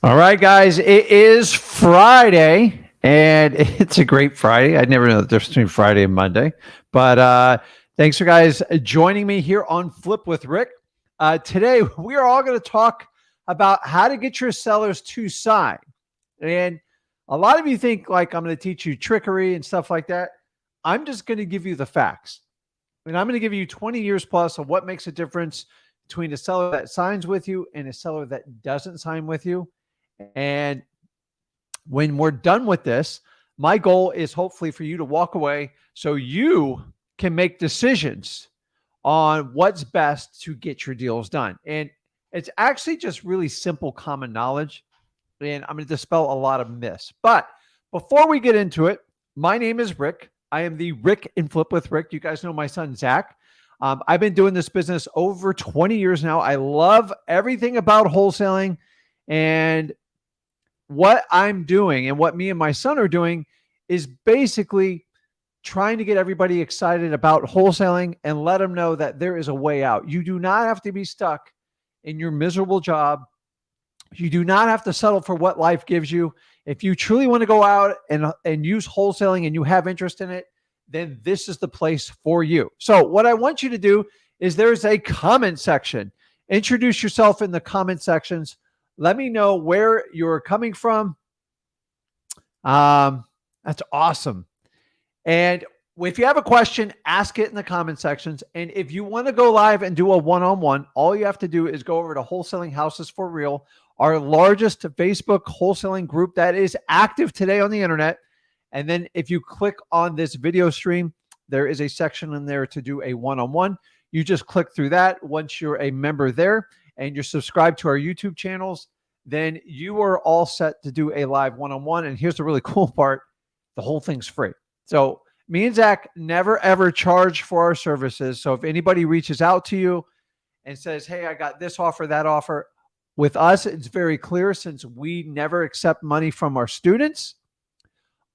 All right, guys, it is Friday, and it's a great Friday. I never know the difference between Friday and Monday, but thanks for guys joining me here on Flip with Rick. Today, we are all going to talk about how to get your sellers to sign. And a lot of you think like I'm going to teach you trickery and stuff like that. I'm just going to give you the facts. And I'm going to give you 20 years plus of what makes a difference between a seller that signs with you and a seller that doesn't sign with you. And when we're done with this, my goal is hopefully for you to walk away so you can make decisions on what's best to get your deals done. And it's actually just really simple common knowledge. And I'm going to dispel a lot of myths. But before we get into it, my name is Rick. I am the Rick and Flip with Rick. You guys know my son, Zach. I've been doing this business over 20 years now. I love everything about wholesaling, and what I'm doing and what me and my son are doing is basically trying to get everybody excited about wholesaling and let them know that there is a way out. You do not have to be stuck in your miserable job. You do not have to settle for what life gives you. If you truly want to go out and use wholesaling and you have interest in it, then this is the place for you. So what I want you to do is there's a comment section. Introduce yourself in the comment sections. Let me know where you're coming from. That's awesome. And if you have a question, ask it in the comment sections. And if you want to go live and do a one-on-one, all you have to do is go over to Wholesaling Houses for Real, our largest Facebook wholesaling group that is active today on the internet. And then if you click on this video stream, there is a section in there to do a one-on-one. You just click through that. Once you're a member there and you're subscribed to our YouTube channels, then you are all set to do a live one-on-one. And here's the really cool part. The whole thing's free. So me and Zach never, ever charge for our services. So if anybody reaches out to you and says, hey, I got this offer, that offer, with us, it's very clear since we never accept money from our students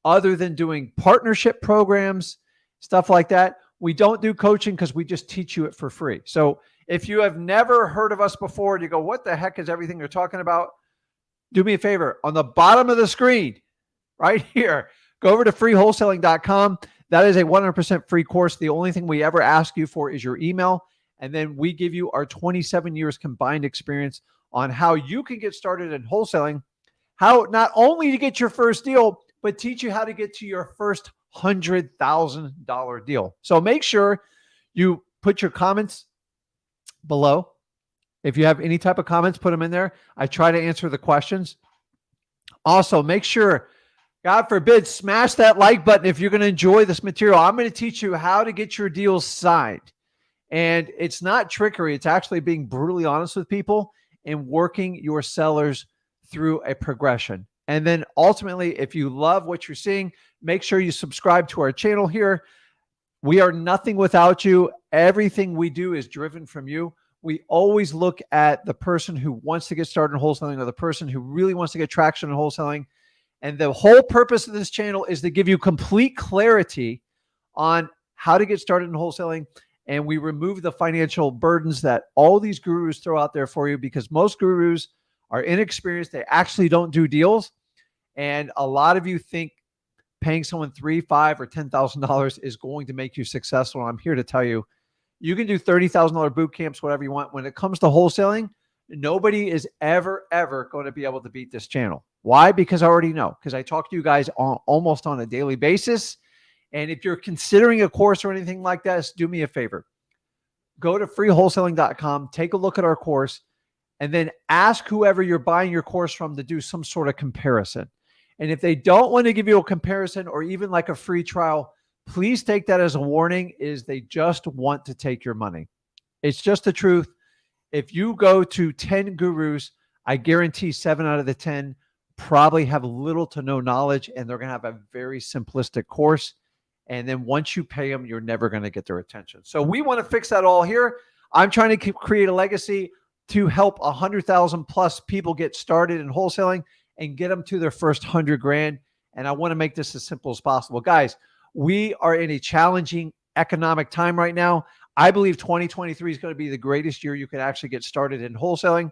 other than doing partnership programs, stuff like that. We don't do coaching because we just teach you it for free. So if you have never heard of us before and you go, what the heck is everything you're talking about? Do me a favor. On the bottom of the screen, right here, go over to freewholesaling.com. That is a 100% free course. The only thing we ever ask you for is your email. And then we give you our 27 years combined experience on how you can get started in wholesaling, how not only to get your first deal, but teach you how to get to your first $100,000 deal. So make sure you put your comments below. If you have any type of comments, put them in there. I try to answer the questions. Also, make sure, God forbid, smash that like button if you're going to enjoy this material. I'm going to teach you how to get your deals signed. And it's not trickery. It's actually being brutally honest with people and working your sellers through a progression. And then ultimately, if you love what you're seeing, make sure you subscribe to our channel here. We are nothing without you. Everything we do is driven from you. We always look at the person who wants to get started in wholesaling or the person who really wants to get traction in wholesaling. And the whole purpose of this channel is to give you complete clarity on how to get started in wholesaling. And we remove the financial burdens that all these gurus throw out there for you, because most gurus are inexperienced. They actually don't do deals. And a lot of you think paying someone $3,000, $5,000, or $10,000 is going to make you successful. And I'm here to tell you, you can do $30,000 boot camps, whatever you want. When it comes to wholesaling, nobody is ever going to be able to beat this channel. Why? Because I already know, because I talk to you guys almost on a daily basis. And if you're considering a course or anything like that, do me a favor. Go to freewholesaling.com, take a look at our course, and then ask whoever you're buying your course from to do some sort of comparison. And if they don't want to give you a comparison or even like a free trial, please take that as a warning, is they just want to take your money. It's just the truth. If you go to 10 gurus, I guarantee 7 out of the 10 probably have little to no knowledge, and they're going to have a very simplistic course. And then once you pay them, you're never going to get their attention. So we want to fix that all here. I'm trying to create a legacy to help 100,000 plus people get started in wholesaling and get them to their first 100 grand. And I want to make this as simple as possible. Guys, we are in a challenging economic time right now. I believe 2023 is going to be the greatest year you can actually get started in wholesaling.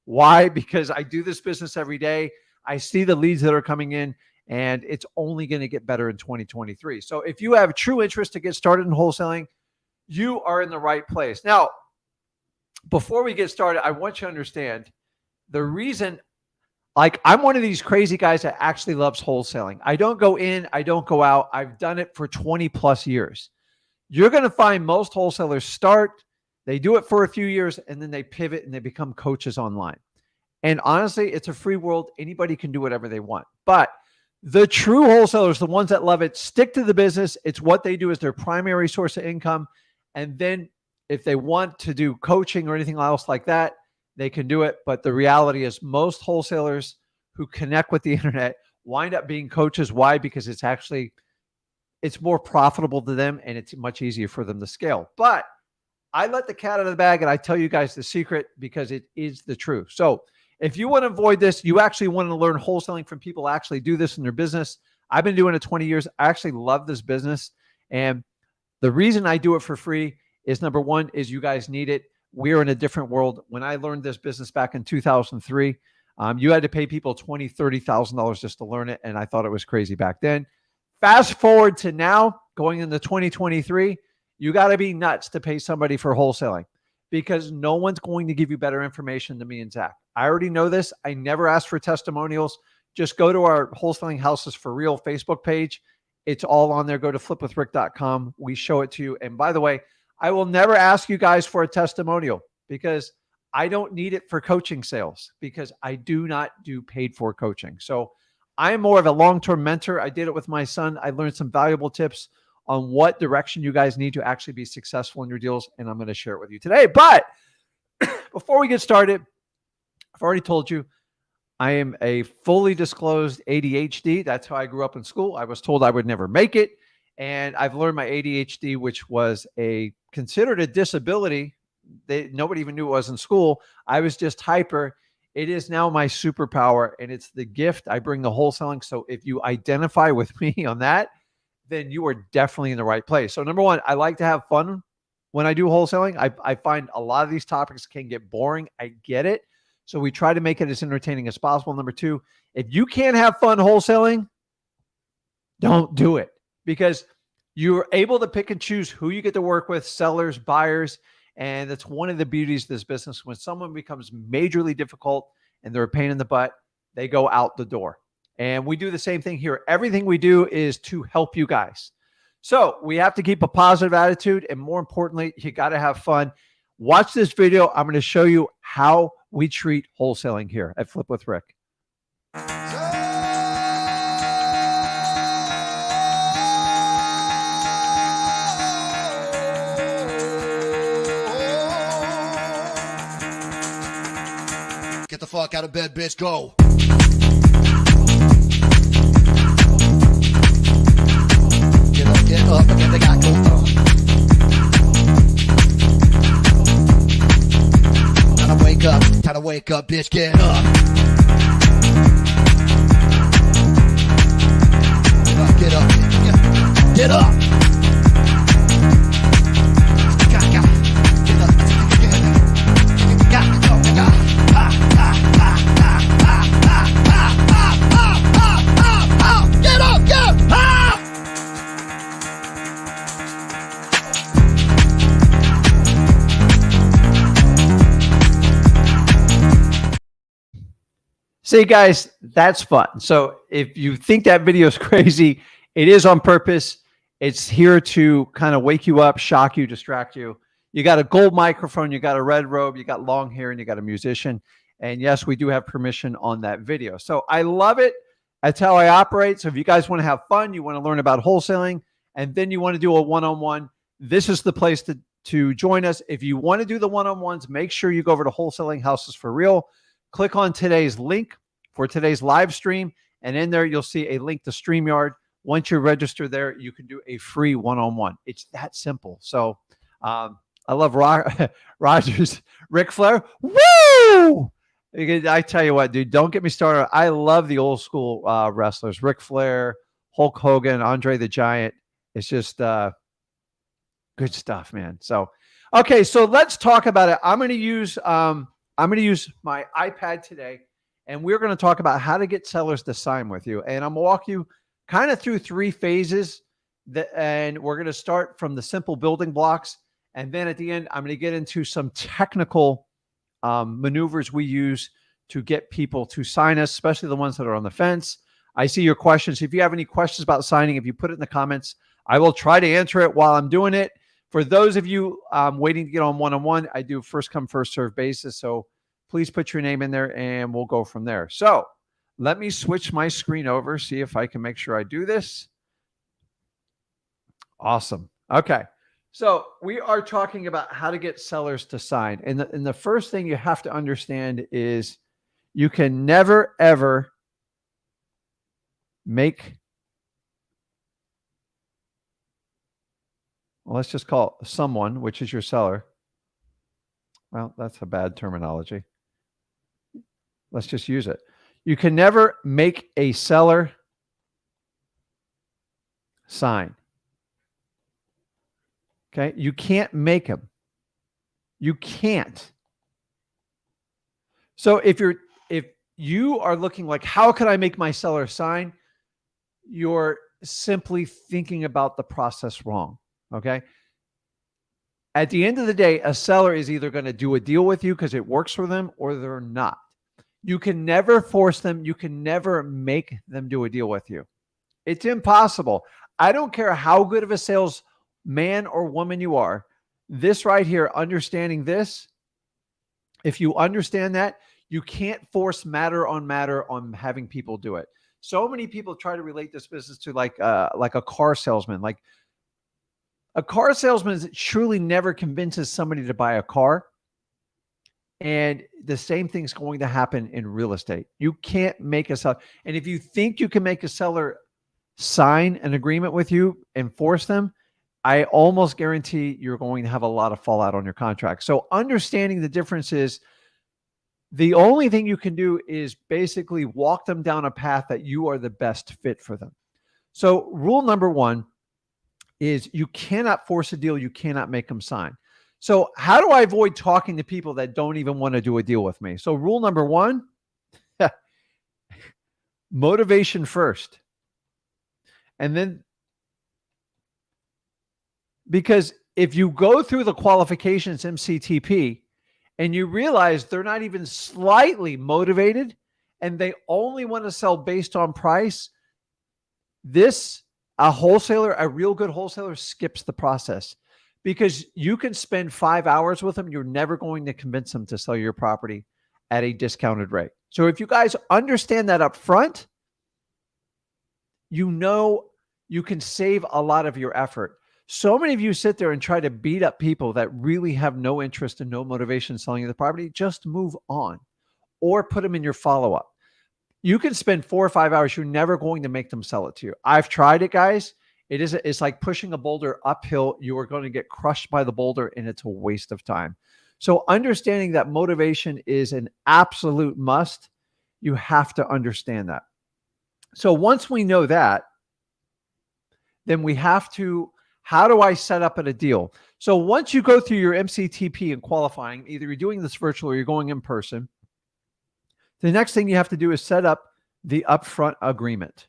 Why? Because I do this business every day. I see the leads that are coming in, and it's only going to get better in 2023. So if you have true interest to get started in wholesaling, you are in the right place. Now, before we get started, I want you to understand the reason, like, I'm one of these crazy guys that actually loves wholesaling. I don't go in, I don't go out. I've done it for 20 plus years. You're going to find most wholesalers start, they do it for a few years, and then they pivot and they become coaches online. And honestly, it's a free world. Anybody can do whatever they want. But the true wholesalers, the ones that love it, stick to the business. It's what they do as their primary source of income. And then if they want to do coaching or anything else like that, they can do it. But the reality is most wholesalers who connect with the internet wind up being coaches. Why? Because it's more profitable to them and it's much easier for them to scale. But I let the cat out of the bag and I tell you guys the secret because it is the truth. So if you want to avoid this, you actually want to learn wholesaling from people who actually do this in their business. I've been doing it 20 years. I actually love this business. And the reason I do it for free is, number one, is you guys need it. We're in a different world. When I learned this business back in 2003, you had to pay people $20,000, $30,000 just to learn it. And I thought it was crazy back then. Fast forward to now, going into 2023, you got to be nuts to pay somebody for wholesaling because no one's going to give you better information than me and Zach. I already know this. I never ask for testimonials. Just go to our Wholesaling Houses for Real Facebook page. It's all on there. Go to flipwithrick.com. We show it to you. And by the way, I will never ask you guys for a testimonial because I don't need it for coaching sales because I do not do paid for coaching. So I'm more of a long-term mentor. I did it with my son. I learned some valuable tips on what direction you guys need to actually be successful in your deals. And I'm going to share it with you today. But before we get started, I've already told you I am a fully disclosed ADHD. That's how I grew up in school. I was told I would never make it. And I've learned my ADHD, which was considered a disability. Nobody even knew it was in school. I was just hyper. It is now my superpower, and it's the gift I bring to wholesaling. So if you identify with me on that, then you are definitely in the right place. So number one, I like to have fun when I do wholesaling. I find a lot of these topics can get boring. I get it. So we try to make it as entertaining as possible. Number two, if you can't have fun wholesaling, don't do it because you're able to pick and choose who you get to work with, sellers, buyers. And that's one of the beauties of this business. When someone becomes majorly difficult and they're a pain in the butt, they go out the door. And we do the same thing here. Everything we do is to help you guys. So we have to keep a positive attitude. And more importantly, you got to have fun. Watch this video. I'm going to show you how we treat wholesaling here at Flip with Rick. Get the fuck out of bed, bitch. Go. Get up, again, they got go. Time to wake up, bitch, get up. Get up, get up. See, guys, that's fun. So if you think that video is crazy, it is on purpose. It's here to kind of wake you up, shock you, distract you. You got a gold microphone, you got a red robe, you got long hair, and you got a musician. And yes, we do have permission on that video. So I love it. That's how I operate. So if you guys want to have fun, you want to learn about wholesaling, and then you want to do a one-on-one, this is the place to join us. If you want to do the one-on-ones, make sure you go over to Wholesaling Houses for Real. Click on today's link for today's live stream. And in there, you'll see a link to StreamYard. Once you're registered there, you can do a free one-on-one. It's that simple. So I love Rogers, Ric Flair. Woo! I tell you what, dude, don't get me started. I love the old school wrestlers, Ric Flair, Hulk Hogan, Andre the Giant. It's just good stuff, man. So, okay, so let's talk about it. I'm going to use, I I'm going to use my iPad today, and we're going to talk about how to get sellers to sign with you. And I'm going to walk you kind of through 3 phases, and we're going to start from the simple building blocks. And then at the end, I'm going to get into some technical maneuvers we use to get people to sign us, especially the ones that are on the fence. I see your questions. If you have any questions about signing, if you put it in the comments, I will try to answer it while I'm doing it. For those of you waiting to get on one-on-one, I do first come, first serve basis. So please put your name in there and we'll go from there. So let me switch my screen over, see if I can make sure I do this. Awesome. Okay. So we are talking about how to get sellers to sign. And the first thing you have to understand is you can never, ever make, well, let's just call it someone, which is your seller. Well, that's a bad terminology. Let's just use it. You can never make a seller sign. Okay. You can't make them. You can't. So if you are looking like, how can I make my seller sign? You're simply thinking about the process wrong. Okay. At the end of the day, a seller is either going to do a deal with you because it works for them, or they're not. You can never force them. You can never make them do a deal with you. It's impossible. I don't care how good of a sales man or woman you are. This right here, understanding this, if you understand that, you can't force matter on having people do it. So many people try to relate this business to like a car salesman. Like a car salesman truly never convinces somebody to buy a car. And the same thing's going to happen in real estate. You can't make a seller. And if you think you can make a seller sign an agreement with you and force them, I almost guarantee you're going to have a lot of fallout on your contract. So understanding the difference is, the only thing you can do is basically walk them down a path that you are the best fit for them. So rule number 1 is you cannot force a deal. You cannot make them sign. So how do I avoid talking to people that don't even want to do a deal with me? So rule number 1, motivation first. And then, because if you go through the qualifications MCTP and you realize they're not even slightly motivated and they only want to sell based on price, a wholesaler, a real good wholesaler, skips the process, because you can spend 5 hours with them. You're never going to convince them to sell your property at a discounted rate. So if you guys understand that up front, you know you can save a lot of your effort. So many of you sit there and try to beat up people that really have no interest and no motivation in selling you the property. Just move on or put them in your follow-up. You can spend 4 or 5 hours. You're never going to make them sell it to you. I've tried it, guys. It's like pushing a boulder uphill. You are going to get crushed by the boulder, and it's a waste of time. So understanding that motivation is an absolute must, you have to understand that. So once we know that, then we have to, how do I set up a deal? So once you go through your MCTP and qualifying, either you're doing this virtual or you're going in person, the next thing you have to do is set up the upfront agreement.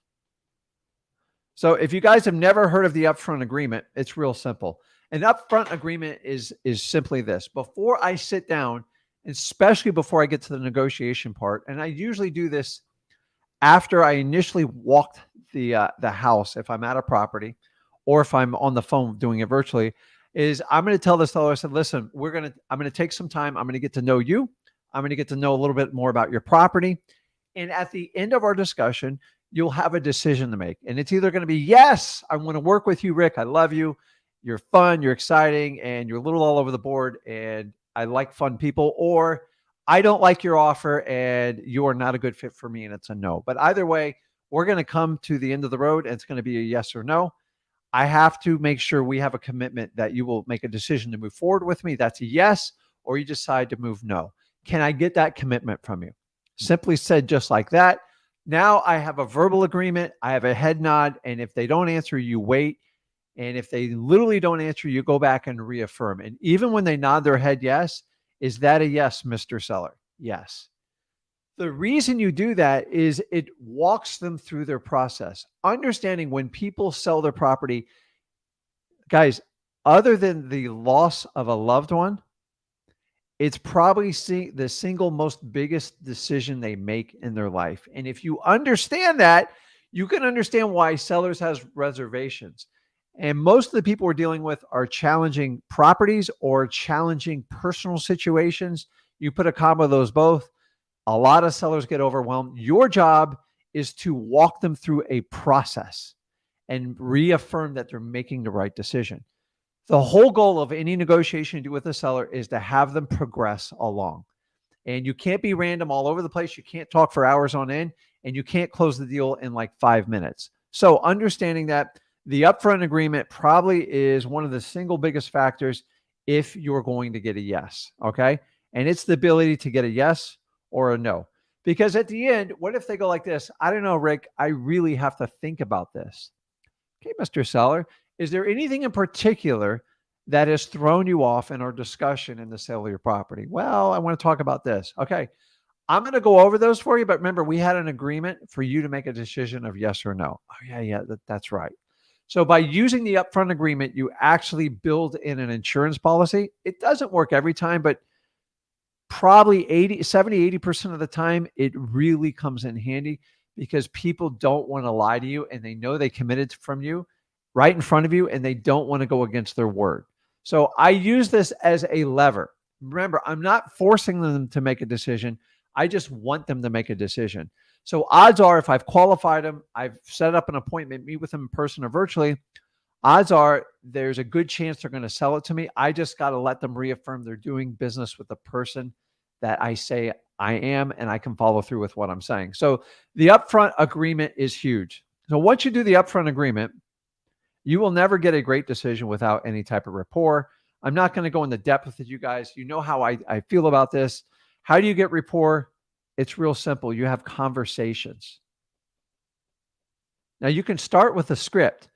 So if you guys have never heard of the upfront agreement, it's real simple. An upfront agreement is simply this. Before I sit down, especially before I get to the negotiation part, and I usually do this after I initially walked the house, if I'm at a property, or if I'm on the phone doing it virtually, is I'm going to tell the seller, I said, listen, I'm going to take some time. I'm going to get to know you. I'm going to get to know a little bit more about your property. And at the end of our discussion, you'll have a decision to make. And it's either going to be, yes, I want to work with you, Rick. I love you. You're fun. You're exciting. And you're a little all over the board. And I like fun people. Or I don't like your offer and you are not a good fit for me. And it's a no. But either way, we're going to come to the end of the road and it's going to be a yes or no. I have to make sure we have a commitment that you will make a decision to move forward with me. That's a yes, or you decide to move no. Can I get that commitment from you? Simply said, just like that. Now I have a verbal agreement. I have a head nod. And if they don't answer, you wait. And if they literally don't answer, you go back and reaffirm. And even when they nod their head yes, is that a yes, Mr. Seller? Yes. The reason you do that is it walks them through their process. Understanding when people sell their property, guys, other than the loss of a loved one, it's probably the single most biggest decision they make in their life. And if you understand that, you can understand why sellers has reservations. And most of the people we're dealing with are challenging properties or challenging personal situations. You put a combo of those both, a lot of sellers get overwhelmed. Your job is to walk them through a process and reaffirm that they're making the right decision. The whole goal of any negotiation you do with a seller is to have them progress along. And you can't be random all over the place. You can't talk for hours on end, and you can't close the deal in like 5 minutes. So understanding that the upfront agreement probably is one of the single biggest factors if you're going to get a yes. Okay. And it's the ability to get a yes or a no. Because at the end, what if they go like this? I don't know, Rick, I really have to think about this. Okay, Mr. Seller, is there anything in particular that has thrown you off in our discussion in the sale of your property? Well, I want to talk about this. Okay, I'm going to go over those for you, but remember, we had an agreement for you to make a decision of yes or no. Oh, yeah, that's right. So by using the upfront agreement, you actually build in an insurance policy. It doesn't work every time, but probably 80% of the time, it really comes in handy because people don't want to lie to you and they know they committed from you right in front of you and they don't want to go against their word. So I use this as a lever. Remember, I'm not forcing them to make a decision. I just want them to make a decision. So odds are if I've qualified them, I've set up an appointment, meet with them in person or virtually, odds are there's a good chance they're going to sell it to me. I just got to let them reaffirm they're doing business with the person that I say I am, and I can follow through with what I'm saying. So the upfront agreement is huge. So once you do the upfront agreement, you will never get a great decision without any type of rapport. I'm not going to go into depth with you guys. You know how I feel about this. How do you get rapport? It's real simple. You have conversations. Now you can start with a script.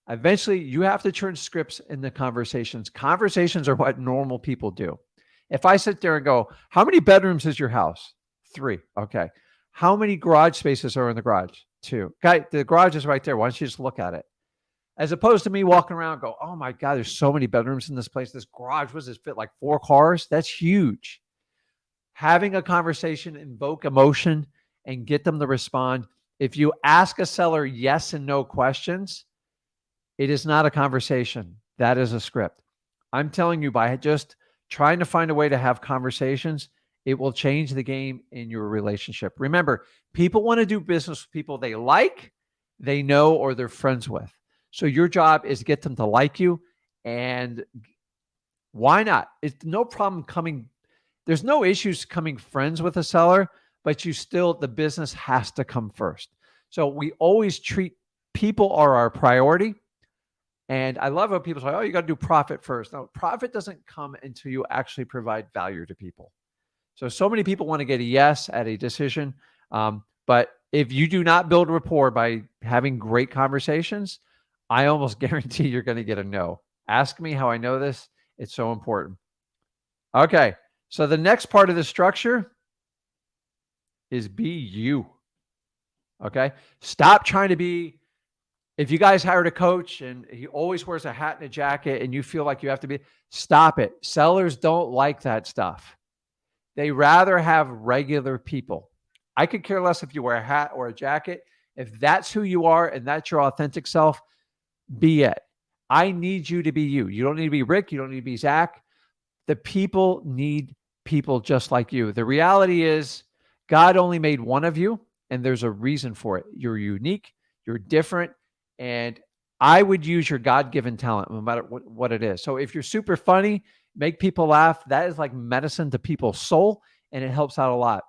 Eventually, you have to turn scripts into conversations. Conversations are what normal people do. If I sit there and go, how many bedrooms is your house? 3. Okay. How many garage spaces are in the garage? 2. Guy, the garage is right there. Why don't you just look at it? As opposed to me walking around and go, oh my God, there's so many bedrooms in this place. This garage, what does this fit, like 4 cars? That's huge. Having a conversation, invoke emotion, and get them to respond. If you ask a seller yes and no questions, it is not a conversation. That is a script. I'm telling you, by just trying to find a way to have conversations, it will change the game in your relationship. Remember, people want to do business with people they like, they know, or they're friends with. So your job is to get them to like you. And why not? It's no problem coming. There's no issues coming friends with a seller, but the business has to come first. So we always treat people are our priority. And I love how people say, oh, you got to do profit first. No, profit doesn't come until you actually provide value to people. So many people want to get a yes at a decision. But if you do not build rapport by having great conversations, I almost guarantee you're going to get a no. Ask me how I know this. It's so important. Okay. So the next part of the structure is be you. Okay. Stop trying to be. If you guys hired a coach and he always wears a hat and a jacket and you feel like you have to be, stop it. Sellers don't like that stuff. They rather have regular people. I could care less if you wear a hat or a jacket. If that's who you are and that's your authentic self, be it. I need you to be you. You don't need to be Rick. You don't need to be Zach. The people need people just like you. The reality is God only made one of you and there's a reason for it. You're unique. You're different. And I would use your God-given talent, no matter what it is. So if you're super funny, make people laugh, that is like medicine to people's soul, and it helps out a lot.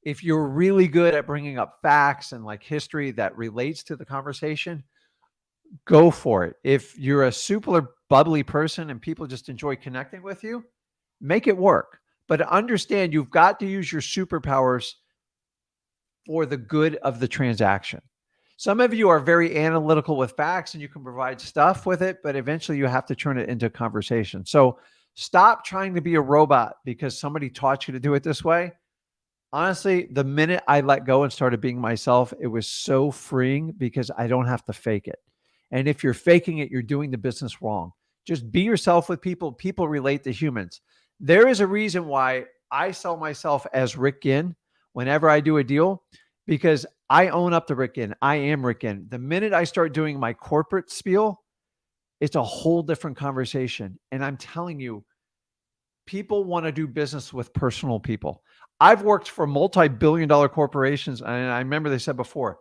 If you're really good at bringing up facts and like history that relates to the conversation, go for it. If you're a super bubbly person and people just enjoy connecting with you, make it work. But understand you've got to use your superpowers for the good of the transaction. Some of you are very analytical with facts and you can provide stuff with it, but eventually you have to turn it into a conversation. So Stop trying to be a robot because somebody taught you to do it this way. Honestly, the minute I let go and started being myself, it was so freeing because I don't have to fake it. And if you're faking it, you're doing the business wrong. Just be yourself with people. People relate to humans. There is a reason why I sell myself as Rick Ginn whenever I do a deal, because I own up to Rick Ginn. I am Rick Ginn. The minute I start doing my corporate spiel, it's a whole different conversation. And I'm telling you, people want to do business with personal people. I've worked for multi-billion-dollar corporations, and I remember they said before,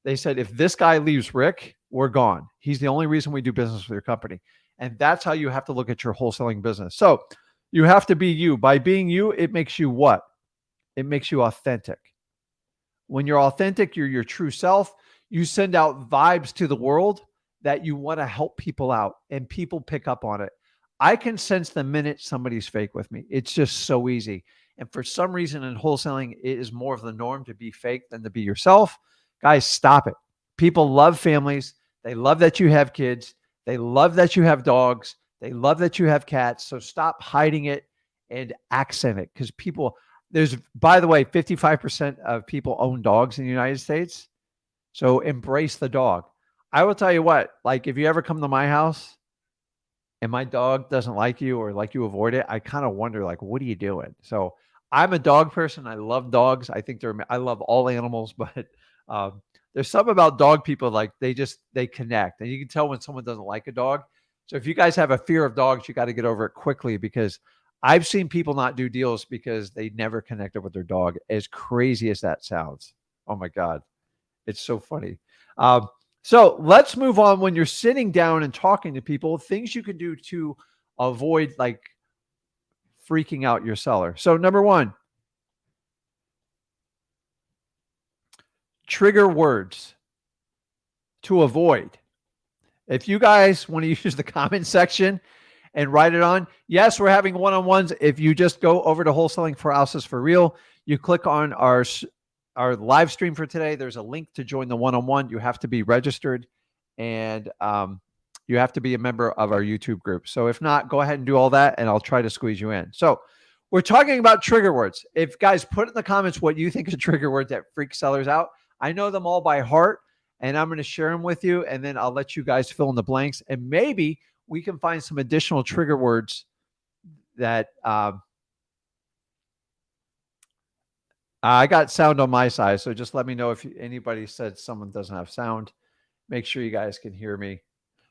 they said, if this guy leaves Rick, we're gone. He's the only reason we do business with your company. And that's how you have to look at your wholesaling business. So you have to be you. By being you, it makes you what? It makes you authentic. When you're authentic, you're your true self. You send out vibes to the world that you want to help people out, and people pick up on it. I can sense the minute somebody's fake with me. It's just so easy. And for some reason in wholesaling, it is more of the norm to be fake than to be yourself. Guys, stop it. People love families. They love that you have kids. They love that you have dogs. They love that you have cats. So stop hiding it and accent it, because people, there's, by the way, 55% of people own dogs in the United States. So embrace the dog. I will tell you what, like if you ever come to my house and my dog doesn't like you or like you avoid it, I kind of wonder, like, what are you doing? So I'm a dog person. I love dogs. I think I love all animals, but there's something about dog people, like they connect, and you can tell when someone doesn't like a dog. So if you guys have a fear of dogs, you got to get over it quickly, because I've seen people not do deals because they never connected with their dog, as crazy as that sounds. Oh my God. It's so funny. So let's move on. When you're sitting down and talking to people, things you can do to avoid like freaking out your seller. So number one, trigger words to avoid. If you guys want to use the comment section and write it on, yes, we're having one-on-ones. If you just go over to Wholesaling for Houses for Real, you click on our live stream for today. There's a link to join the one-on-one. You have to be registered, and you have to be a member of our YouTube group. So if not, go ahead and do all that, and I'll try to squeeze you in. So we're talking about trigger words. If guys, put in the comments what you think is a trigger word that freaks sellers out. I know them all by heart, and I'm going to share them with you, and then I'll let you guys fill in the blanks, and maybe we can find some additional trigger words that I got sound on my side. So just let me know if anybody said someone doesn't have sound. Make sure you guys can hear me.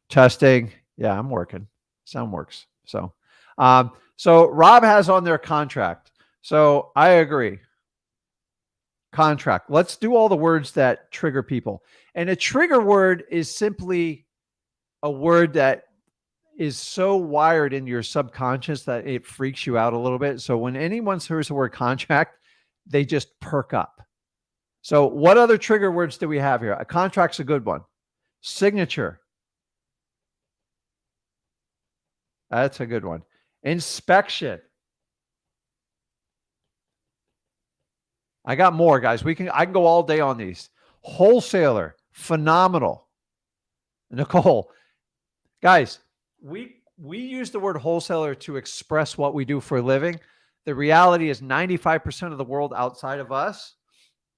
Testing. Yeah, I'm working. Sound works. So Rob has on their contract. So I agree. Contract. Let's do all the words that trigger people. And a trigger word is simply a word that is so wired in your subconscious that it freaks you out a little bit. So when anyone hears the word contract, they just perk up. So what other trigger words do we have here? A contract's a good one. Signature. That's a good one. Inspection. I got more, guys. I can go all day on these. Wholesaler. Phenomenal. Nicole. Guys, we use the word wholesaler to express what we do for a living. The reality is 95% of the world outside of us,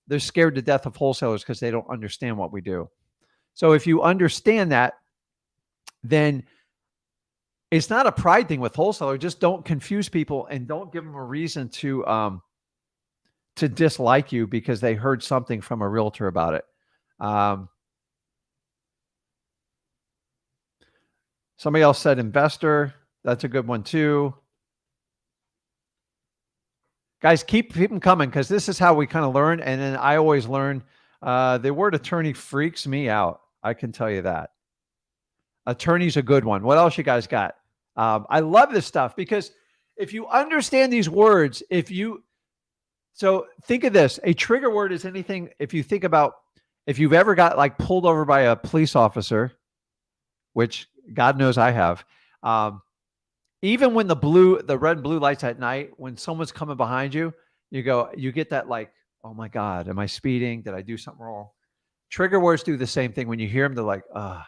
they're scared to death of wholesalers because they don't understand what we do. So if you understand that, then it's not a pride thing with wholesaler. Just don't confuse people and don't give them a reason to dislike you because they heard something from a realtor about it. Somebody else said investor. That's a good one too. Guys, keep them coming, because this is how we kind of learn. And then I always learn. The word attorney freaks me out. I can tell you that. Attorney's a good one. What else you guys got? I love this stuff, because if you understand these words, so think of this. A trigger word is anything. If you think about, if you've ever got like pulled over by a police officer, which God knows I have, even when the red and blue lights at night, when someone's coming behind you, you get that like, oh my God, am I speeding? Did I do something wrong? Trigger words do the same thing. When you hear them, they're like,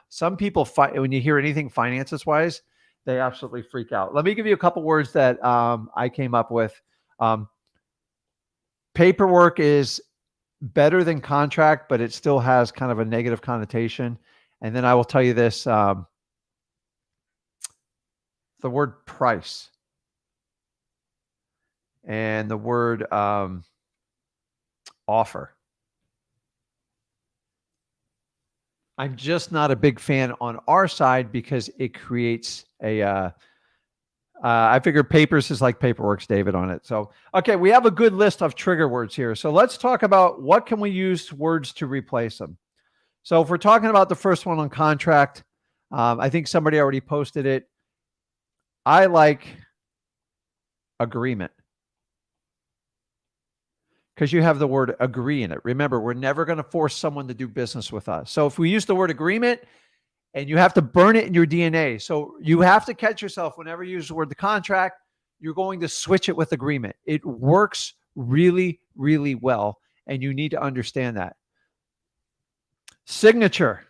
some people when you hear anything finances wise, They absolutely freak out. Let me give you a couple words that I came up with. Paperwork is better than contract, but it still has kind of a negative connotation. And then I will tell you this, the word price and the word offer. I'm just not a big fan on our side because it creates a, I figured papers is like paperwork's David on it. So, okay, we have a good list of trigger words here. So let's talk about what can we use words to replace them. So if we're talking about the first one on contract, I think somebody already posted it. I like agreement because you have the word agree in it. Remember, we're never going to force someone to do business with us. So if we use the word agreement, and you have to burn it in your DNA. So you have to catch yourself whenever you use the word the contract, you're going to switch it with agreement. It works really, really well. And you need to understand that. Signature.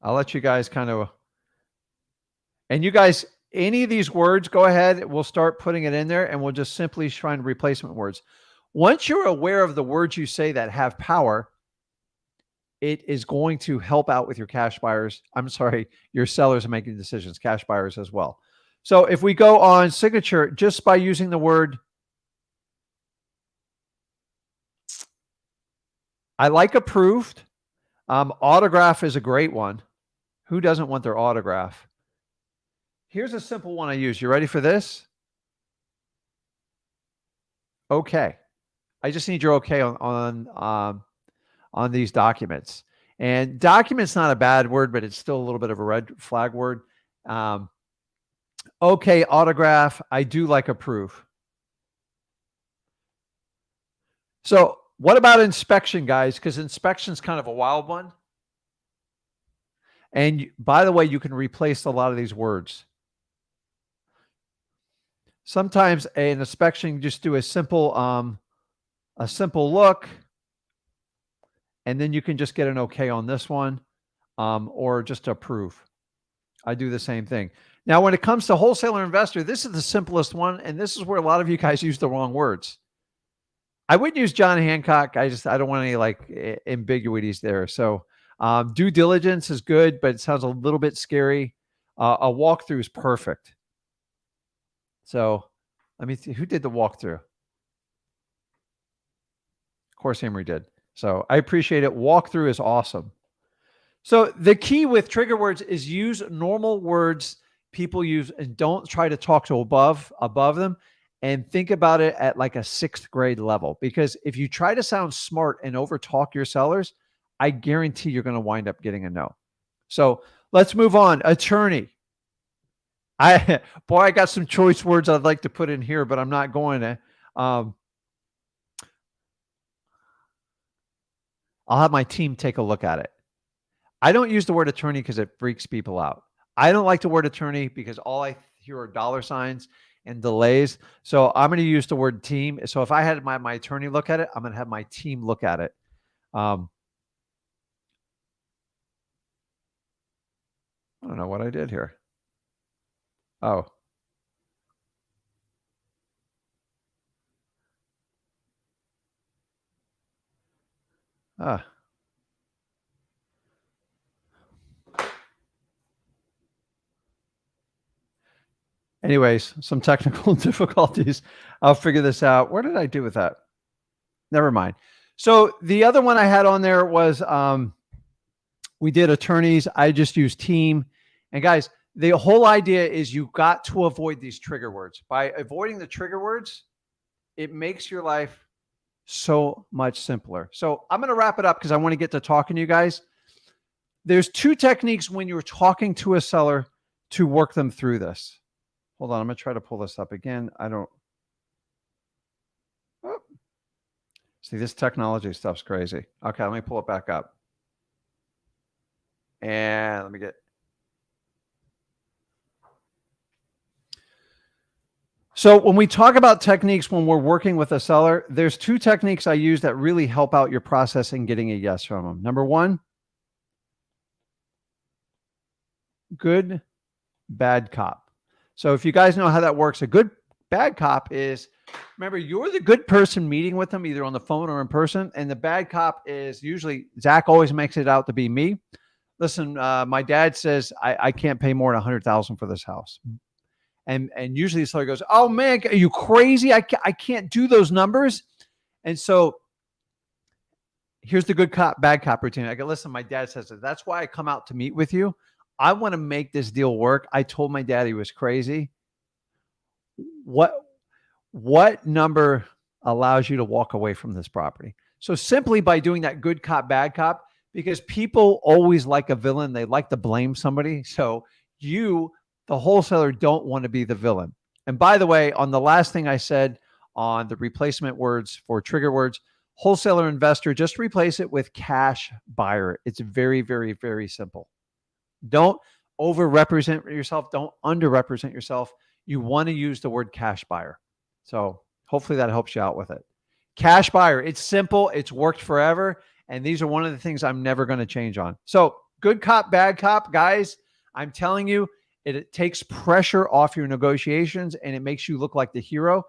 I'll let you guys kind of, and you guys, any of these words, go ahead. We'll start putting it in there and we'll just simply find replacement words. Once you're aware of the words you say that have power, it is going to help out with your cash buyers. I'm sorry, your sellers are making decisions, cash buyers as well. So if we go on signature, just by using the word, I like approved. Autograph is a great one. Who doesn't want their autograph? Here's a simple one I use. You ready for this? Okay. I just need your okay on these documents. And document's not a bad word, but it's still a little bit of a red flag word. Okay, autograph. I do like approve. So what about inspection, guys? Because inspection's kind of a wild one. And by the way, you can replace a lot of these words. Sometimes an inspection, just do a simple look. And then you can just get an okay on this one, or just approve. I do the same thing. Now, when it comes to wholesaler investor, this is the simplest one. And this is where a lot of you guys use the wrong words. I wouldn't use John Hancock. I don't want any like ambiguities there. So due diligence is good, but it sounds a little bit scary. A walkthrough is perfect. So let me see, who did the walkthrough? Of course, Emery did. So I appreciate it. Walkthrough is awesome. So the key with trigger words is use normal words people use and don't try to talk to above them, and think about it at like a 6th grade level. Because if you try to sound smart and overtalk your sellers, I guarantee you're going to wind up getting a no. So let's move on. Attorney. I got some choice words I'd like to put in here, but I'm not going to. I'll have my team take a look at it. I don't use the word attorney because it freaks people out. I don't like the word attorney because all I hear are dollar signs and delays. So I'm going to use the word team. So if I had my attorney look at it, I'm going to have my team look at it. I don't know what I did here. Oh. Anyways, some technical difficulties. I'll figure this out. What did I do with that? Never mind. So the other one I had on there was we did attorneys. I just used team. And guys, the whole idea is you got to avoid these trigger words. By avoiding the trigger words, it makes your life so much simpler. So I'm going to wrap it up because I want to get to talking to you guys. There's 2 techniques when you're talking to a seller to work them through this. Hold on. I'm going to try to pull this up again. See, this technology stuff's crazy. Okay, let me pull it back up. And let me get. So when we talk about techniques when we're working with a seller, there's 2 techniques I use that really help out your process in getting a yes from them. Number 1, good, bad cop. So if you guys know how that works, a good, bad cop is, remember, you're the good person meeting with them either on the phone or in person. And the bad cop is usually, Zach always makes it out to be me. Listen, my dad says I can't pay more than 100,000 for this house. And usually the seller goes, oh man, are you crazy? I can't do those numbers. And so here's the good cop, bad cop routine. I go, listen, my dad says that. That's why I come out to meet with you. I want to make this deal work. I told my dad he was crazy. What number allows you to walk away from this property? So simply by doing that good cop, bad cop, because people always like a villain. They like to blame somebody. So you, the wholesaler, don't want to be the villain. And by the way, on the last thing I said on the replacement words for trigger words, wholesaler investor, just replace it with cash buyer. It's very, very, very simple. Don't over-represent yourself. Don't under-represent yourself. You want to use the word cash buyer. So hopefully that helps you out with it. Cash buyer. It's simple. It's worked forever. And these are one of the things I'm never going to change on. So good cop, bad cop, guys, I'm telling you, it takes pressure off your negotiations and it makes you look like the hero.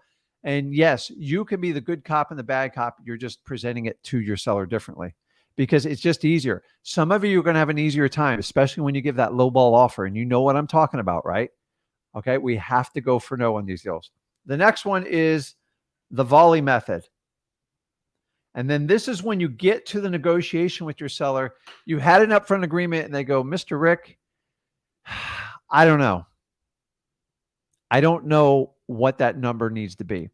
And yes, you can be the good cop and the bad cop. You're just presenting it to your seller differently because it's just easier. Some of you are going to have an easier time, especially when you give that low ball offer. And you know what I'm talking about, right? Okay, we have to go for no on these deals. The next one is the volley method. And then this is when you get to the negotiation with your seller. You had an upfront agreement and they go, Mr. Rick, I don't know. I don't know what that number needs to be.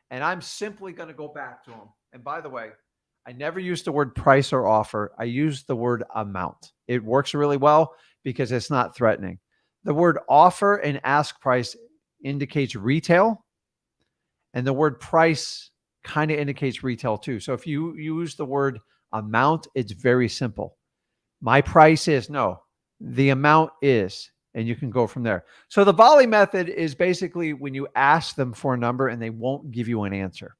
And I'm simply going to go back to them. And by the way, I never use the word price or offer. I use the word amount. It works really well because it's not threatening. The word offer and ask price indicates retail. And the word price kind of indicates retail too. So if you use the word amount, it's very simple. My price is, no, the amount is, and you can go from there. So the volley method is basically when you ask them for a number and they won't give you an answer.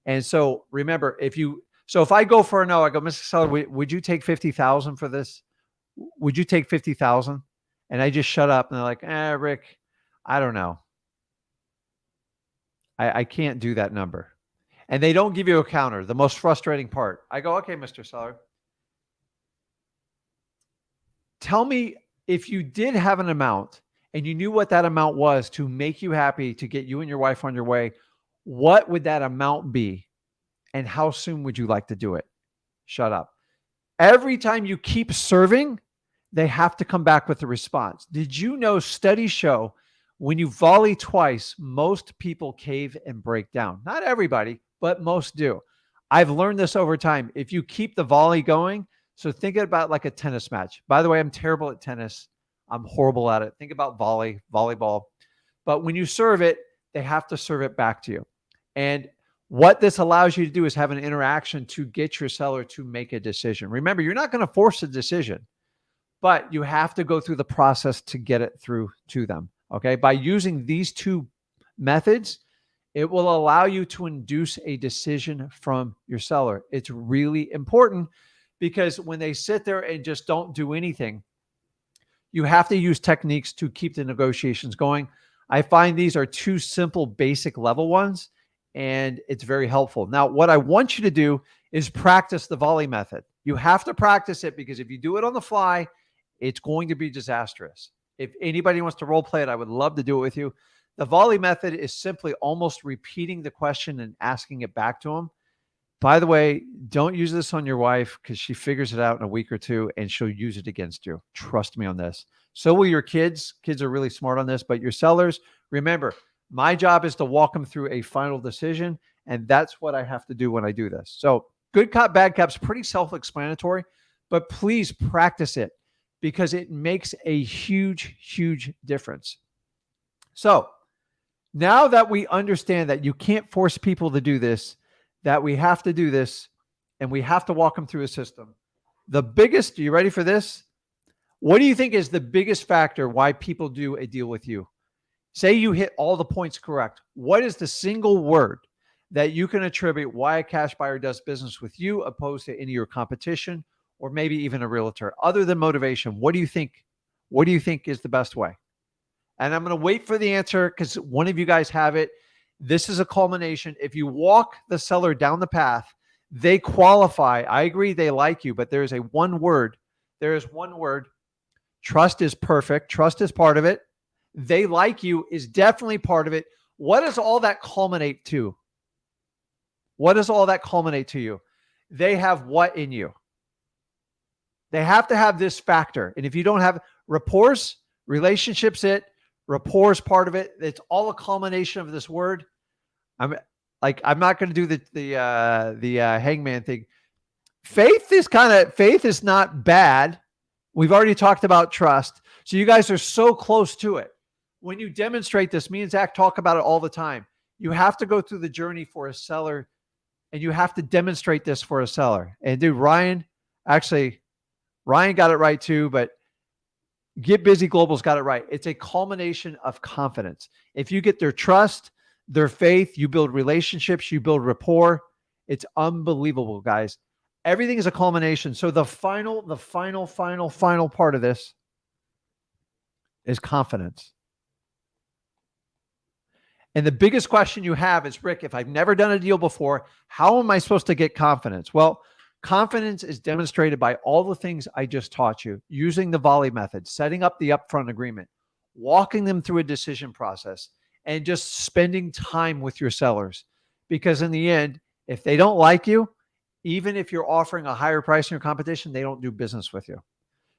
And so remember, if I go for a no, I go, Mr. Seller, would you take 50,000 for this? Would you take 50,000? And I just shut up and they're like, Rick, I don't know. I can't do that number. And they don't give you a counter. The most frustrating part. I go, okay, Mr. Seller, tell me if you did have an amount and you knew what that amount was to make you happy to get you and your wife on your way, what would that amount be? And how soon would you like to do it? Shut up. Every time you keep serving, they have to come back with a response. Did you know studies show when you volley twice, most people cave and break down? Not everybody, but most do. I've learned this over time. If you keep the volley going, so think about like a tennis match. By the way, I'm terrible at tennis. I'm horrible at it. Think about volleyball. But when you serve it, they have to serve it back to you. And what this allows you to do is have an interaction to get your seller to make a decision. Remember, you're not going to force a decision, but you have to go through the process to get it through to them. Okay. By using these two methods, it will allow you to induce a decision from your seller. It's really important because when they sit there and just don't do anything, you have to use techniques to keep the negotiations going. I find these are two simple, basic level ones, and it's very helpful. Now, what I want you to do is practice the volley method. You have to practice it because if you do it on the fly, it's going to be disastrous. If anybody wants to role play it, I would love to do it with you. The volley method is simply almost repeating the question and asking it back to them. By the way, don't use this on your wife because she figures it out in a week or two and she'll use it against you. Trust me on this. So will your kids. Kids are really smart on this, but your sellers, remember, my job is to walk them through a final decision. And that's what I have to do when I do this. So good cop, bad cop's pretty self-explanatory, but please practice it because it makes a huge, huge difference. So now that we understand that you can't force people to do this, that we have to do this, and we have to walk them through a system. The biggest, are you ready for this? What do you think is the biggest factor why people do a deal with you? Say you hit all the points correct. What is the single word that you can attribute why a cash buyer does business with you opposed to any of your competition or maybe even a realtor? Other than motivation, what do you think What do you think is the best way? And I'm going to wait for the answer because one of you guys have it. This is a culmination. If you walk the seller down the path, they qualify. I agree they like you, but there is one word. There is one word. Trust is perfect. Trust is part of it. They like you is definitely part of it. What does all that culminate to? What does all that culminate to you? They have what in you? They have to have this factor. And if you don't have rapports, relationships, rapport is part of it. It's all a culmination of this word. I'm not going to do the hangman thing. Faith is not bad. We've already talked about trust. So you guys are so close to it. When you demonstrate this, me and Zach talk about it all the time. You have to go through the journey for a seller, and you have to demonstrate this for a seller. And dude, Ryan got it right too, but Get Busy Global's got it right. It's a culmination of confidence. If you get their trust, their faith, you build relationships, you build rapport. It's unbelievable, guys. Everything is a culmination. So the final part of this is confidence. And the biggest question you have is, Rick, if I've never done a deal before, how am I supposed to get confidence? Well, confidence is demonstrated by all the things I just taught you, using the volley method, setting up the upfront agreement, walking them through a decision process, and just spending time with your sellers. Because in the end, if they don't like you, even if you're offering a higher price than your competition, they don't do business with you.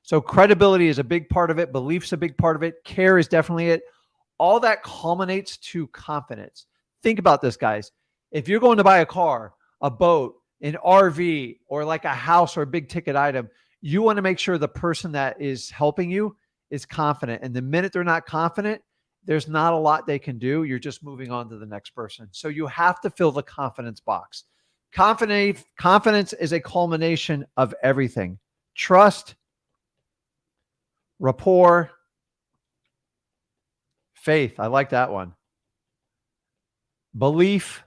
So credibility is a big part of it. Belief's a big part of it. Care is definitely it. All that culminates to confidence. Think about this, guys. If you're going to buy a car, a boat, an RV, or like a house or a big ticket item, you want to make sure the person that is helping you is confident. And the minute they're not confident, there's not a lot they can do. You're just moving on to the next person. So you have to fill the confidence box. Confidence is a culmination of everything. Trust, rapport, faith. I like that one. Belief,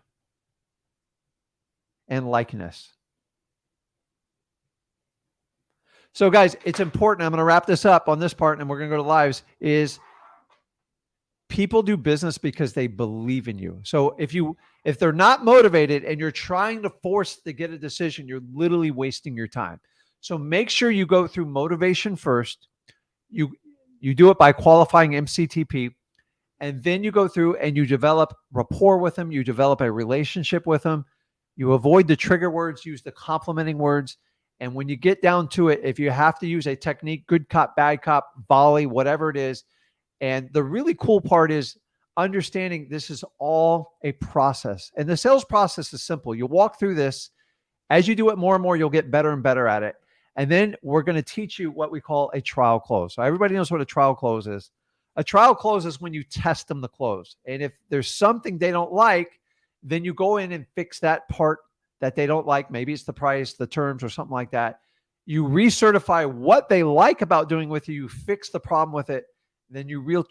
and likeness. So guys, it's important. I'm going to wrap this up on this part and we're going to go to lives. Is people do business because they believe in you. So if they're not motivated and you're trying to force to get a decision, you're literally wasting your time. So make sure you go through motivation first. You do it by qualifying MCTP, and then you go through and you develop rapport with them. You develop a relationship with them. You avoid the trigger words, use the complimenting words. And when you get down to it, if you have to use a technique, good cop, bad cop, volley, whatever it is. And the really cool part is understanding this is all a process. And the sales process is simple. You walk through this. As you do it more and more, you'll get better and better at it. And then we're going to teach you what we call a trial close. So everybody knows what a trial close is. A trial close is when you test them to close. And if there's something they don't like, then you go in and fix that part that they don't like. Maybe it's the price, the terms, or something like that. You recertify what they like about doing with you. You fix the problem with it. Then you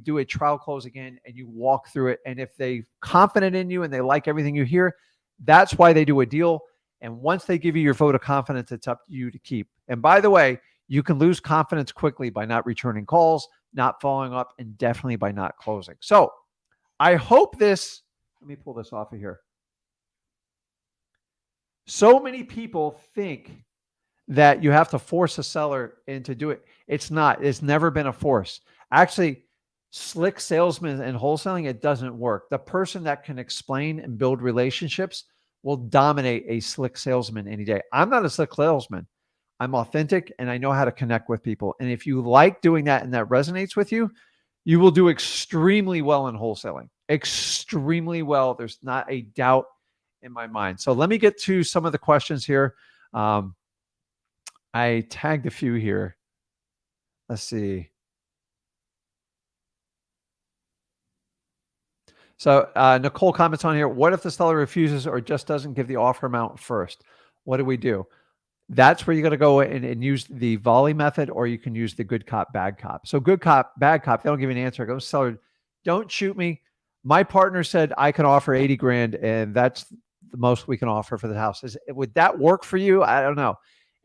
do a trial close again and you walk through it. And if they're confident in you and they like everything you hear, that's why they do a deal. And once they give you your vote of confidence, it's up to you to keep. And by the way, you can lose confidence quickly by not returning calls, not following up, and definitely by not closing. So I hope this, let me pull this off of here. So many people think that you have to force a seller into do it. It's not. It's never been a force. Actually, slick salesmen and wholesaling, it doesn't work. The person that can explain and build relationships will dominate a slick salesman any day. I'm not a slick salesman. I'm authentic and I know how to connect with people. And if you like doing that and that resonates with you, you will do extremely well in wholesaling. Extremely well. There's not a doubt in my mind. So let me get to some of the questions here. I tagged a few here. Let's see. So Nicole comments on here. What if the seller refuses or just doesn't give the offer amount first? What do we do? That's where you're going to go in and use the volley method, or you can use the good cop, bad cop. So good cop, bad cop, they don't give you an answer. Go, seller, don't shoot me. My partner said I can offer 80 grand and that's the most we can offer for the house. Would that work for you? I don't know.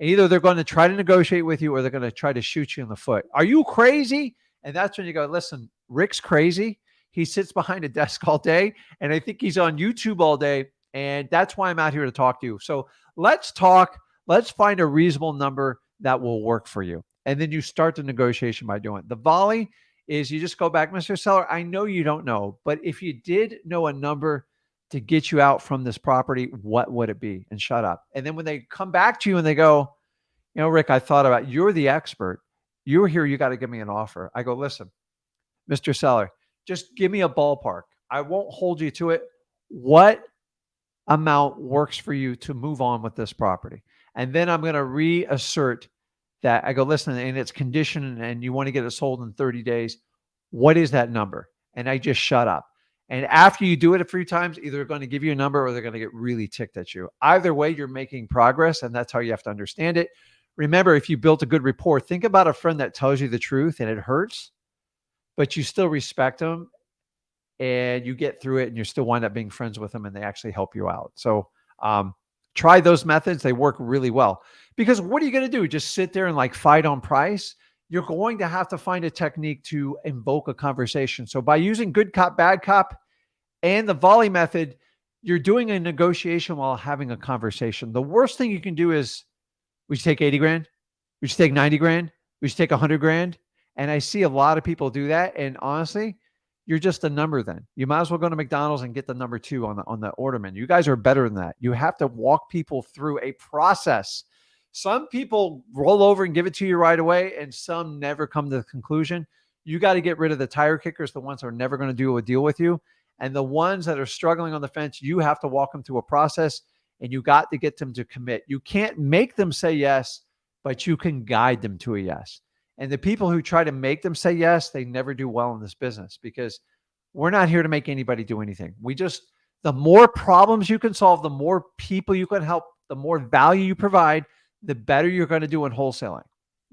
And either they're going to try to negotiate with you or they're going to try to shoot you in the foot. Are you crazy? And that's when you go, listen, Rick's crazy. He sits behind a desk all day, and I think he's on YouTube all day. And that's why I'm out here to talk to you. So let's talk. Let's find a reasonable number that will work for you. And then you start the negotiation by doing it. The volley is you just go back, Mr. Seller, I know you don't know, but if you did know a number to get you out from this property, what would it be? And shut up. And then when they come back to you and they go, you know, Rick, I thought about it. You're the expert. You're here. You got to give me an offer. I go, listen, Mr. Seller, just give me a ballpark. I won't hold you to it. What amount works for you to move on with this property? And then I'm going to reassert that. I go, listen, and it's conditioned and you want to get it sold in 30 days. What is that number? And I just shut up. And after you do it a few times, either they're going to give you a number or they're going to get really ticked at you. Either way, you're making progress, and that's how you have to understand it. Remember, if you built a good rapport, think about a friend that tells you the truth and it hurts, but you still respect them and you get through it and you still wind up being friends with them and they actually help you out. So try those methods. They work really well. Because what are you going to do? Just sit there and like fight on price? You're going to have to find a technique to invoke a conversation. So by using good cop, bad cop and the volley method, you're doing a negotiation while having a conversation. The worst thing you can do is, we should take 80 grand. We should take 90 grand. We should take 100 grand. And I see a lot of people do that. And honestly, you're just a number then. You might as well go to McDonald's and get the number 2 on the order menu. You guys are better than that. You have to walk people through a process. Some people roll over and give it to you right away, and some never come to the conclusion. You got to get rid of the tire kickers, the ones that are never going to do a deal with you. And the ones that are struggling on the fence, you have to walk them through a process, and you got to get them to commit. You can't make them say yes, but you can guide them to a yes. And the people who try to make them say yes, they never do well in this business, because we're not here to make anybody do anything. The more problems you can solve, the more people you can help, the more value you provide, the better you're going to do in wholesaling.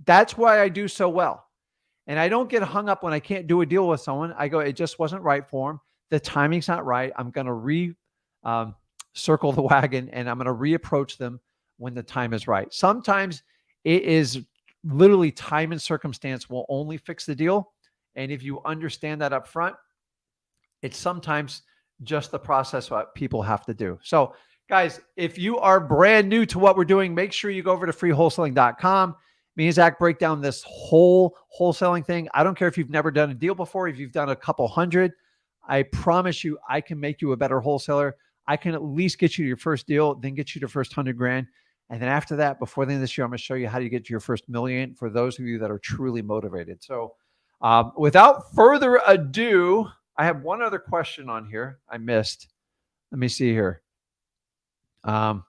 That's why I do so well. And I don't get hung up when I can't do a deal with someone. I go, it just wasn't right for them. The timing's not right. I'm going to circle the wagon and I'm going to reapproach them when the time is right. Sometimes it is literally time and circumstance will only fix the deal. And if you understand that up front, it's sometimes just the process what people have to do. So guys, if you are brand new to what we're doing, make sure you go over to freewholesaling.com. Me and Zach break down this whole wholesaling thing. I don't care if you've never done a deal before, if you've done a couple hundred, I promise you, I can make you a better wholesaler. I can at least get you to your first deal, then get you to first 100 grand. And then after that, before the end of this year, I'm going to show you how to get to your first million for those of you that are truly motivated. So without further ado, I have one other question on here I missed. Let me see here. Where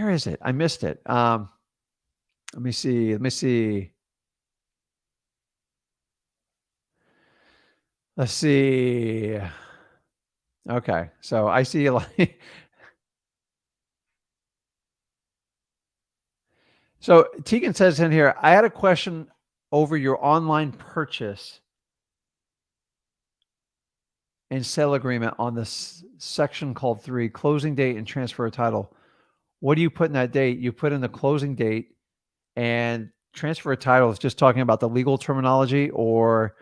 is it? I missed it. Let me see. Let's see. Okay. So I see a lot. So Tegan says in here, I had a question over your online purchase and sale agreement on this section called 3, closing date and transfer of title. What do you put in that date? You put in the closing date, and transfer of title is just talking about the legal terminology or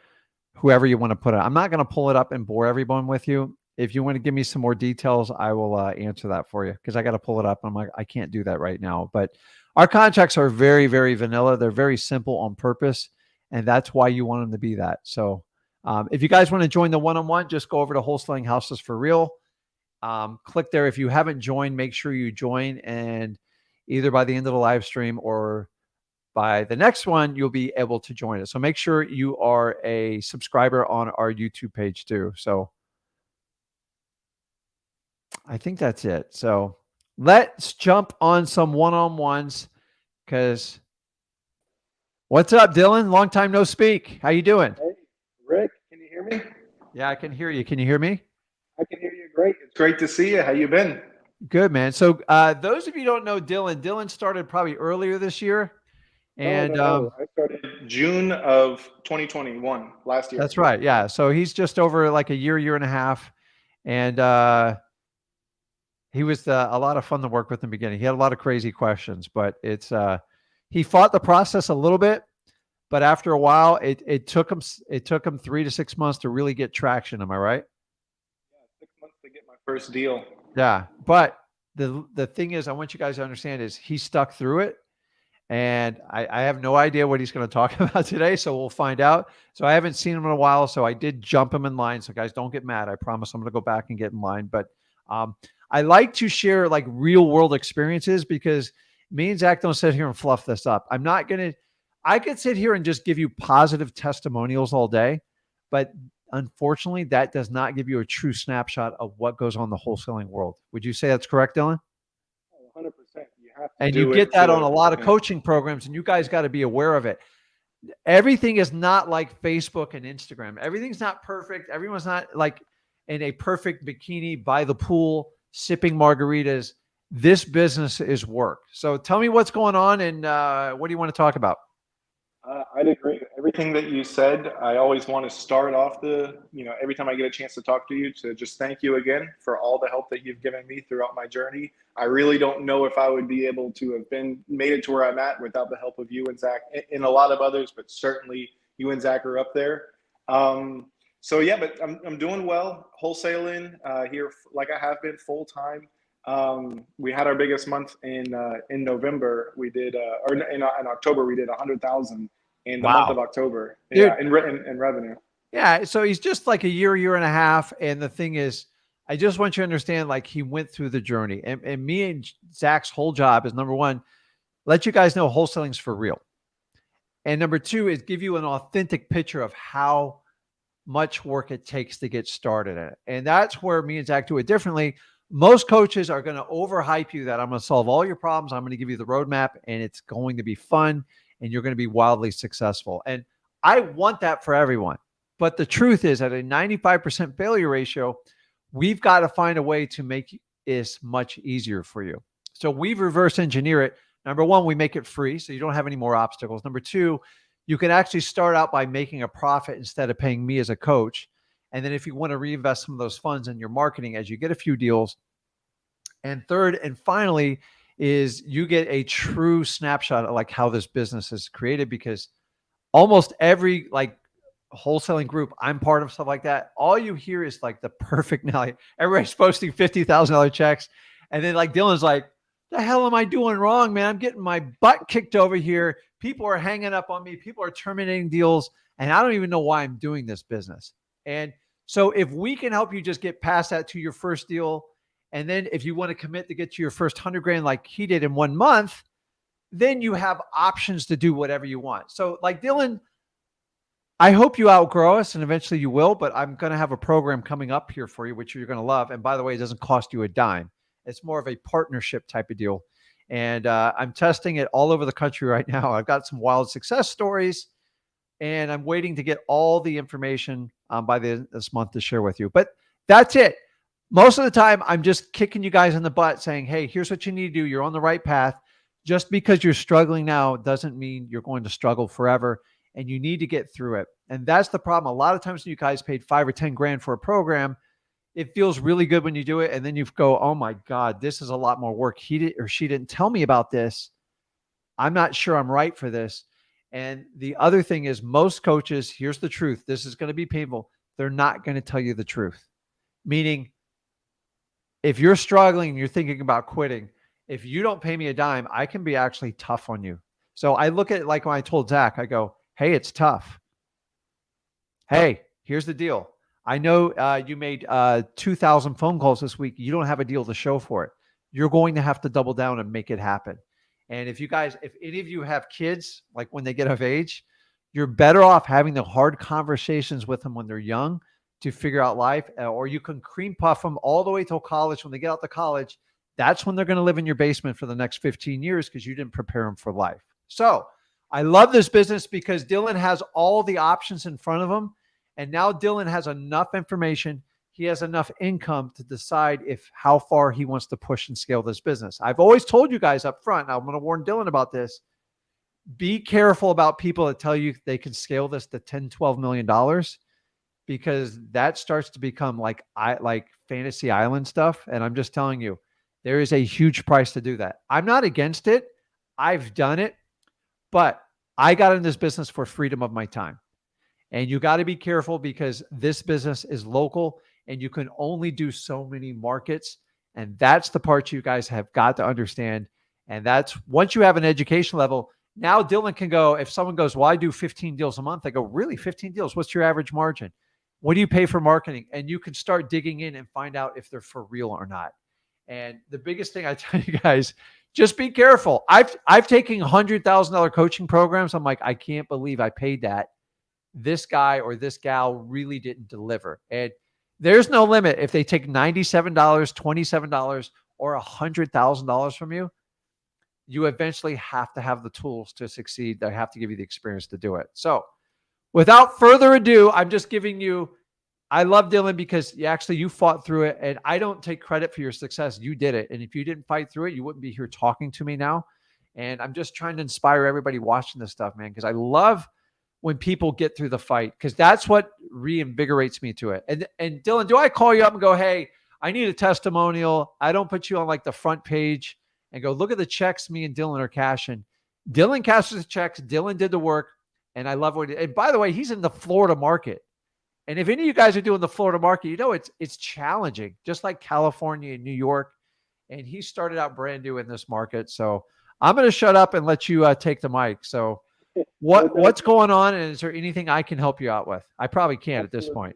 whoever you want to put it. I'm not going to pull it up and bore everyone with you. If you want to give me some more details, I will answer that for you, because I got to pull it up. I'm like, I can't do that right now. But our contracts are very, very vanilla. They're very simple on purpose, and that's why you want them to be that. So if you guys want to join the one-on-one, just go over to Wholesaling Houses for Real. Click there. If you haven't joined, make sure you join, and either by the end of the live stream or by the next one, you'll be able to join it. So make sure you are a subscriber on our YouTube page too. So I think that's it. So let's jump on some one-on-ones, because what's up, Dylan? Long time no speak. How you doing? Hey, Rick, can you hear me? Yeah, I can hear you. Can you hear me? I can hear you great. It's great to see you. How you been? Good, man. So those of you who don't know Dylan started probably earlier this year. And no. I started June of 2021, last year. That's right. Yeah. So he's just over like a year and a half. And he was a lot of fun to work with in the beginning. He had a lot of crazy questions, but he fought the process a little bit, but after a while, it took him 3 to 6 months to really get traction. Am I right? Yeah, 6 months to get my first deal. Yeah. But the thing is, I want you guys to understand is he stuck through it. And I have no idea what he's going to talk about today, so we'll find out. So I haven't seen him in a while, so I did jump him in line. So guys, don't get mad. I promise I'm going to go back and get in line. But I like to share like real world experiences because me and Zach don't sit here and fluff this up. I could sit here and just give you positive testimonials all day, but unfortunately, that does not give you a true snapshot of what goes on in the wholesaling world. Would you say that's correct, Dylan? 100%. You have to And do you it get that to- on a lot of yeah. coaching programs, and you guys got to be aware of it. Everything is not like Facebook and Instagram. Everything's not perfect. Everyone's not like in a perfect bikini by the pool, sipping margaritas. This business is work. So tell me what's going on and what do you want to talk about? I'd agree with everything that you said. I always want to start off every time I get a chance to talk to you, to just thank you again for all the help that you've given me throughout my journey. I really don't know if I would be able to have made it to where I'm at without the help of you and Zach and a lot of others, but certainly you and Zach are up there. So yeah, but I'm doing well, wholesaling here, like I have been full time. We had our biggest month in November. We did, or in October, we did 100,000 in the Wow. month of October. Dude. Yeah, in revenue. Yeah. So he's just like a year and a half. And the thing is, I just want you to understand, like he went through the journey and me and Zach's whole job is number one, let you guys know wholesaling's for real. And number two is give you an authentic picture of how much work it takes to get started in it. And that's where me and Zach do it differently. Most coaches are going to overhype you that I'm going to solve all your problems. I'm going to give you the roadmap and it's going to be fun and you're going to be wildly successful. And I want that for everyone. But the truth is at a 95% failure ratio, we've got to find a way to make this much easier for you. So we've reverse engineered it. Number one, we make it free so you don't have any more obstacles. Number two, you can actually start out by making a profit instead of paying me as a coach. And then if you want to reinvest some of those funds in your marketing as you get a few deals. And third, and finally, is you get a true snapshot of like how this business is created, because almost every like wholesaling group I'm part of, stuff like that, all you hear is like the perfect now. Like, everybody's posting $50,000 checks. And then like Dylan's like, the hell am I doing wrong, man? I'm getting my butt kicked over here. People are hanging up on me. People are terminating deals. And I don't even know why I'm doing this business. And so if we can help you just get past that to your first deal, and then if you want to commit to get to your first 100 grand like he did in 1 month, then you have options to do whatever you want. So like Dylan, I hope you outgrow us and eventually you will, but I'm going to have a program coming up here for you, which you're going to love. And by the way, it doesn't cost you a dime. It's more of a partnership type of deal. And I'm testing it all over the country right now. I've got some wild success stories and I'm waiting to get all the information by the end of this month to share with you. But that's it. Most of the time, I'm just kicking you guys in the butt saying, hey, here's what you need to do. You're on the right path. Just because you're struggling now doesn't mean you're going to struggle forever, and you need to get through it. And that's the problem. A lot of times when you guys paid 5 or 10 grand for a program, it feels really good when you do it. And then you go, oh my God, this is a lot more work. He or she didn't tell me about this. I'm not sure I'm right for this. And the other thing is most coaches, here's the truth. This is going to be painful. They're not going to tell you the truth. Meaning, if you're struggling and you're thinking about quitting, if you don't pay me a dime, I can be actually tough on you. So I look at it like when I told Zach, I go, hey, it's tough. Hey, here's the deal. I know you made 2,000 phone calls this week. You don't have a deal to show for it. You're going to have to double down and make it happen. And if any of you have kids, like when they get of age, you're better off having the hard conversations with them when they're young to figure out life, or you can cream puff them all the way till college. When they get out to college, that's when they're going to live in your basement for the next 15 years because you didn't prepare them for life. So I love this business because Dylan has all the options in front of him. And now Dylan has enough information. He has enough income to decide how far he wants to push and scale this business. I've always told you guys up front, and I'm going to warn Dylan about this. Be careful about people that tell you they can scale this to $10, $12 million. because that starts to become like fantasy island stuff. And I'm just telling you, there is a huge price to do that. I'm not against it. I've done it, but I got in this business for freedom of my time. And you got to be careful because this business is local and you can only do so many markets. And that's the part you guys have got to understand. And that's once you have an education level, now Dylan can go, if someone goes, well, I do 15 deals a month. I go, really? 15 deals? What's your average margin? What do you pay for marketing? And you can start digging in and find out if they're for real or not. And the biggest thing I tell you guys, just be careful. I've taken $100,000 coaching programs. I'm like, I can't believe I paid that. This guy or this gal really didn't deliver. And there's no limit. If they take $97, $27, or $100,000 from you, you eventually have to have the tools to succeed. They have to give you the experience to do it. So without further ado, I'm just giving you, I love Dylan because you fought through it, and I don't take credit for your success. You did it. And if you didn't fight through it, you wouldn't be here talking to me now. And I'm just trying to inspire everybody watching this stuff, man, because I love when people get through the fight, because that's what reinvigorates me to it. And Dylan, do I call you up and go, hey, I need a testimonial? I don't put you on like the front page and go, look at the checks me and Dylan are cashing. Dylan cashes the checks. Dylan did the work. And I love what he did. And by the way, he's in the Florida market. And if any of you guys are doing the Florida market, you know it's challenging, just like California and New York. And he started out brand new in this market. So I'm going to shut up and let you take the mic. So what's going on, and is there anything I can help you out with? I probably can't at this point.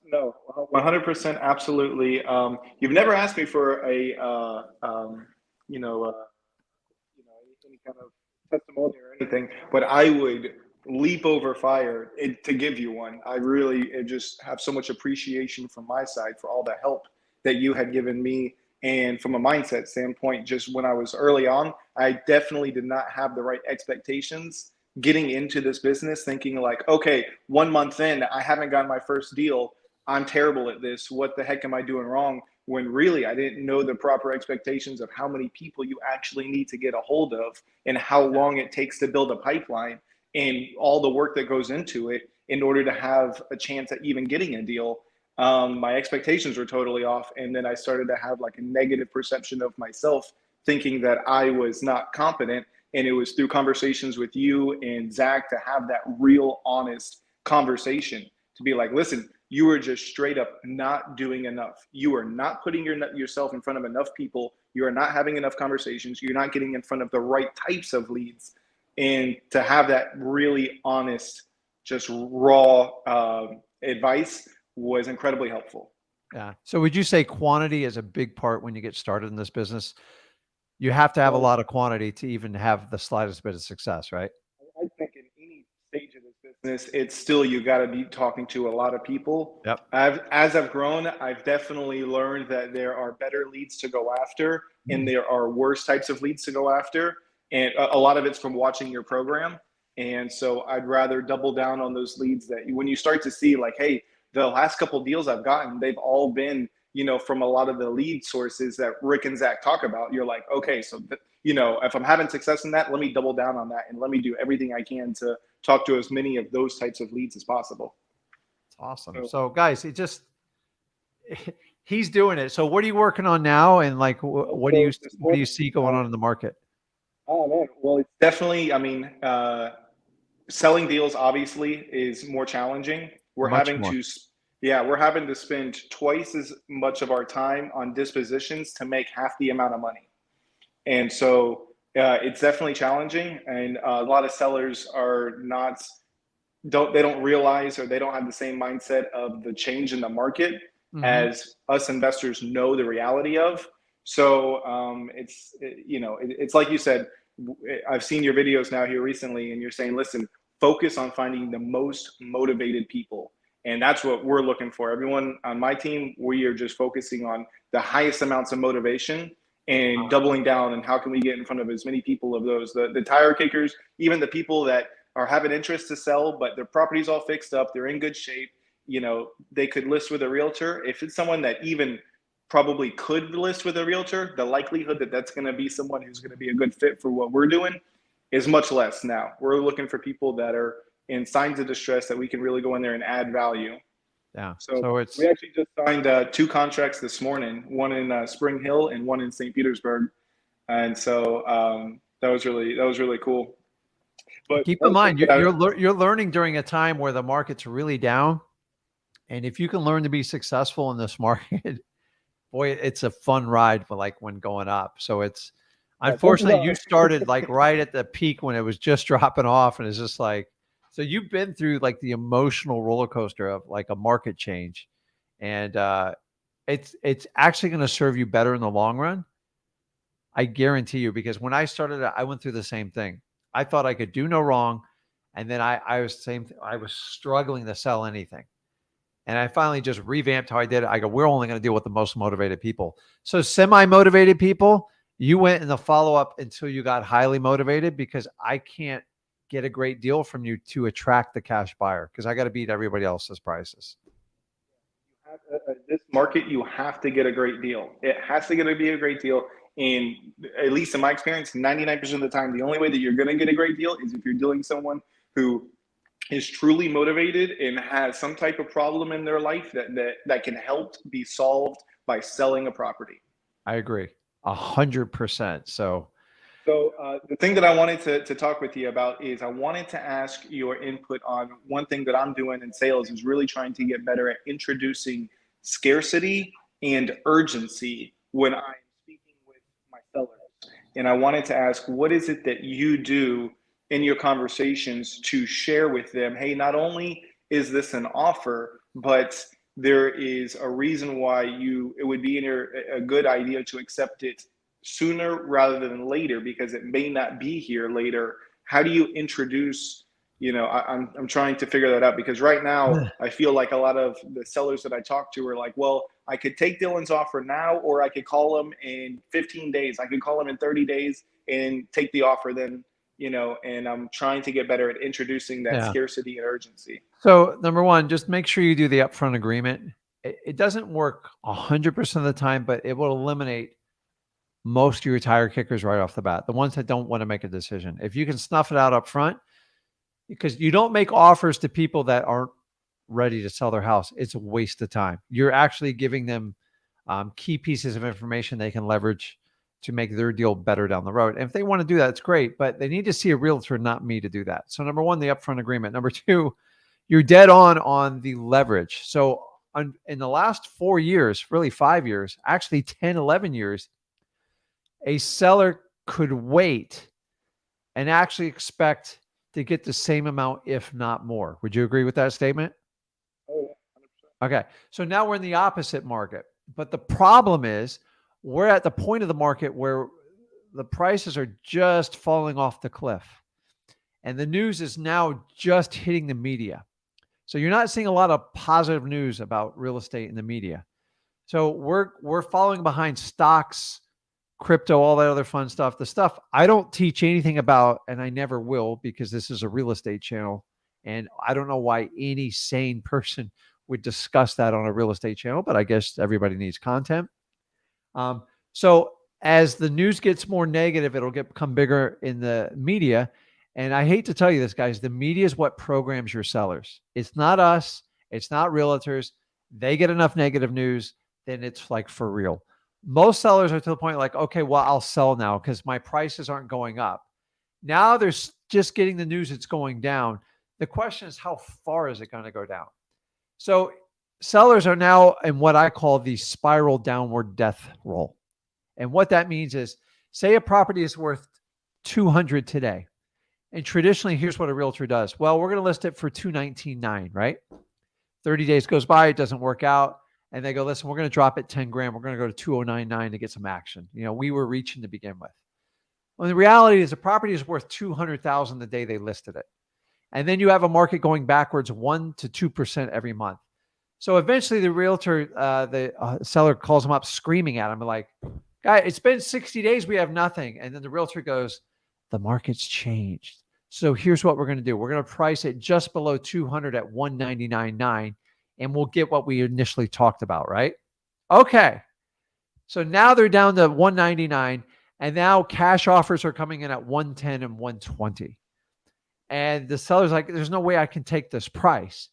No, 100%, absolutely. You've never asked me for any kind of testimony or anything, but I would leap over fire to give you one. I really just have so much appreciation from my side for all the help that you had given me. And from a mindset standpoint, just when I was early on, I definitely did not have the right expectations getting into this business, thinking like, okay, 1 month in, I haven't gotten my first deal. I'm terrible at this. What the heck am I doing wrong? When really I didn't know the proper expectations of how many people you actually need to get a hold of and how long it takes to build a pipeline and all the work that goes into it in order to have a chance at even getting a deal. My expectations were totally off. And then I started to have like a negative perception of myself, thinking that I was not competent. And it was through conversations with you and Zach to have that real honest conversation to be like, listen, you are just straight up not doing enough. You are not putting yourself in front of enough people. You are not having enough conversations. You're not getting in front of the right types of leads. And to have that really honest, just raw advice was incredibly helpful. Yeah. So would you say quantity is a big part when you get started in this business? You have to have a lot of quantity to even have the slightest bit of success, right? I think in any stage of this business, it's still, you got to be talking to a lot of people. Yep. As I've grown, I've definitely learned that there are better leads to go after and there are worse types of leads to go after. And a lot of it's from watching your program. And so I'd rather double down on those leads that when you start to see like, hey, the last couple of deals I've gotten, they've all been, from a lot of the lead sources that Rick and Zach talk about. You're like, okay, so, if I'm having success in that, let me double down on that and let me do everything I can to talk to as many of those types of leads as possible. It's awesome. So guys, he's doing it. So what are you working on now? And like, what do you see going on in the market? Oh man, well, it's definitely, selling deals obviously is more challenging. We're having to spend twice as much of our time on dispositions to make half the amount of money. And so it's definitely challenging. And a lot of sellers don't realize, or they don't have the same mindset of the change in the market as us investors know the reality of. So it's like you said, I've seen your videos now here recently, and you're saying, listen, focus on finding the most motivated people. And that's what we're looking for. Everyone on my team, we are just focusing on the highest amounts of motivation and doubling down. And how can we get in front of as many people of those, the tire kickers, even the people that are having interest to sell, but their property's all fixed up, they're in good shape. They could list with a realtor. If it's someone that even probably could list with a realtor, the likelihood that that's going to be someone who's going to be a good fit for what we're doing is much less now. We're looking for people that are in signs of distress that we can really go in there and add value. Yeah. So So it's we actually just signed 2 contracts this morning, one in Spring Hill and one in St. Petersburg. And so that was really cool. But keep in one thing mind that I you're learning during a time where the market's really down, and if you can learn to be successful in this market, boy, it's a fun ride for like when going up. So it's thanks a unfortunately lot. you started like right at the peak when it was just dropping off, and it's just like so you've been through like the emotional roller coaster of like a market change, and it's actually going to serve you better in the long run. I guarantee you, because when I started, I went through the same thing. I thought I could do no wrong, and then I was same. I was struggling to sell anything, and I finally just revamped how I did it. I go, we're only going to deal with the most motivated people. So semi-motivated people, you went in the follow-up until you got highly motivated, because I can't get a great deal from you to attract the cash buyer, because I got to beat everybody else's prices. This market, you have to get a great deal. It has to be a great deal. And at least in my experience, 99% of the time, the only way that you're going to get a great deal is if you're dealing with someone who is truly motivated and has some type of problem in their life that can help be solved by selling a property. I agree 100%. So the thing that I wanted to talk with you about is I wanted to ask your input on one thing that I'm doing in sales is really trying to get better at introducing scarcity and urgency when I'm speaking with my sellers. And I wanted to ask, what is it that you do in your conversations to share with them, hey, not only is this an offer, but there is a reason why it would be a good idea to accept it sooner rather than later, because it may not be here later. How do you introduce, I'm trying to figure that out, because right now I feel like a lot of the sellers that I talk to are like, well, I could take Dylan's offer now, or I could call him in 15 days. I could call him in 30 days and take the offer then, and I'm trying to get better at introducing that scarcity and urgency. So number one, just make sure you do the upfront agreement. It doesn't work 100% of the time, but it will eliminate most of your tire kickers right off the bat, the ones that don't want to make a decision. If you can snuff it out up front, because you don't make offers to people that aren't ready to sell their house, it's a waste of time. You're actually giving them key pieces of information they can leverage to make their deal better down the road. And if they want to do that, it's great, but they need to see a realtor, not me, to do that. So number one, the upfront agreement. Number two, you're dead on the leverage. So in the last 4 years, really 5 years, actually 10, 11 years, a seller could wait and actually expect to get the same amount, if not more. Would you agree with that statement? Oh, yeah, 100%. Okay. So now we're in the opposite market. But the problem is we're at the point of the market where the prices are just falling off the cliff. And the news is now just hitting the media. So you're not seeing a lot of positive news about real estate in the media. So we're following behind stocks, crypto, all that other fun stuff. The stuff I don't teach anything about, and I never will, because this is a real estate channel. And I don't know why any sane person would discuss that on a real estate channel, but I guess everybody needs content. So as the news gets more negative, it'll become bigger in the media. And I hate to tell you this, guys, the media is what programs your sellers. It's not us. It's not realtors. They get enough negative news, then it's like for real. Most sellers are to the point like, okay, well, I'll sell now because my prices aren't going up. Now they're just getting the news it's going down. The question is, how far is it going to go down? So sellers are now in what I call the spiral downward death roll. And what that means is, say a property is worth 200 today. And traditionally, here's what a realtor does. Well, we're going to list it for 219.9, right? 30 days goes by, it doesn't work out. And they go, listen, we're going to drop it 10 grand. We're going to go to 209.9 to get some action. We were reaching to begin with. Well, the reality is the property is worth 200,000 the day they listed it. And then you have a market going backwards 1% to 2% every month. So eventually the realtor, the seller calls them up screaming at him like, guy, it's been 60 days. We have nothing. And then the realtor goes, the market's changed. So here's what we're going to do. We're going to price it just below 200 at 199.9, and we'll get what we initially talked about, right? Okay. So now they're down to 199, and now cash offers are coming in at 110 and 120. And the seller's like, there's no way I can take this price.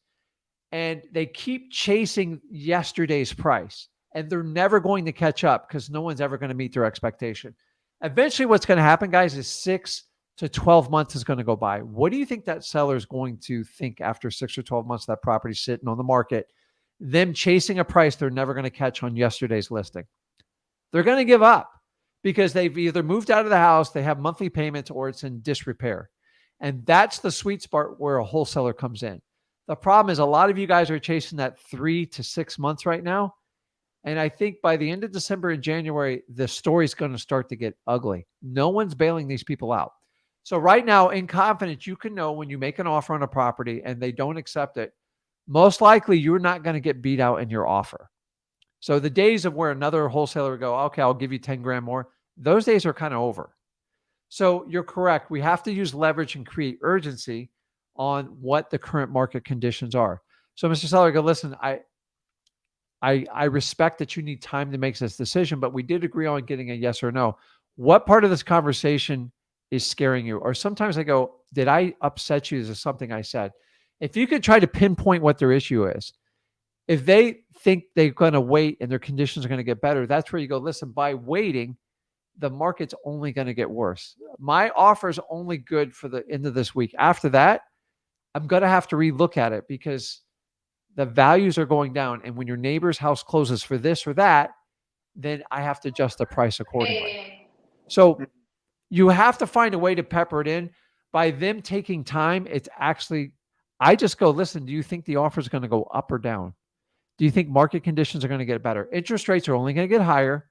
and they keep chasing yesterday's price, and they're never going to catch up because no one's ever going to meet their expectation. Eventually, what's going to happen, guys, is 6 to 12 months is going to go by. What do you think that seller is going to think after 6 or 12 months that property's sitting on the market? Them chasing a price they're never going to catch on yesterday's listing. They're going to give up because they've either moved out of the house, they have monthly payments, or it's in disrepair. And that's the sweet spot where a wholesaler comes in. The problem is a lot of you guys are chasing that 3 to 6 months right now. And I think by the end of December and January, the story's going to start to get ugly. No one's bailing these people out. So right now, in confidence, you can know when you make an offer on a property and they don't accept it, most likely you're not going to get beat out in your offer. So the days of where another wholesaler would go, okay, I'll give you 10 grand more, those days are kind of over. So you're correct. We have to use leverage and create urgency on what the current market conditions are. So Mr. Seller, go, listen, I respect that you need time to make this decision, but we did agree on getting a yes or no. What part of this conversation is scaring you? Or sometimes I go, did I upset you? Is there something I said? If you could try to pinpoint what their issue is, if they think they're going to wait and their conditions are going to get better, that's where you go, listen, by waiting, the market's only going to get worse. My offer is only good for the end of this week. After that, I'm going to have to relook at it because the values are going down. And when your neighbor's house closes for this or that, then I have to adjust the price accordingly. So you have to find a way to pepper it in. By them taking time, it's actually, I just go, listen, do you think the offer is going to go up or down? Do you think market conditions are going to get better? Interest rates are only going to get higher.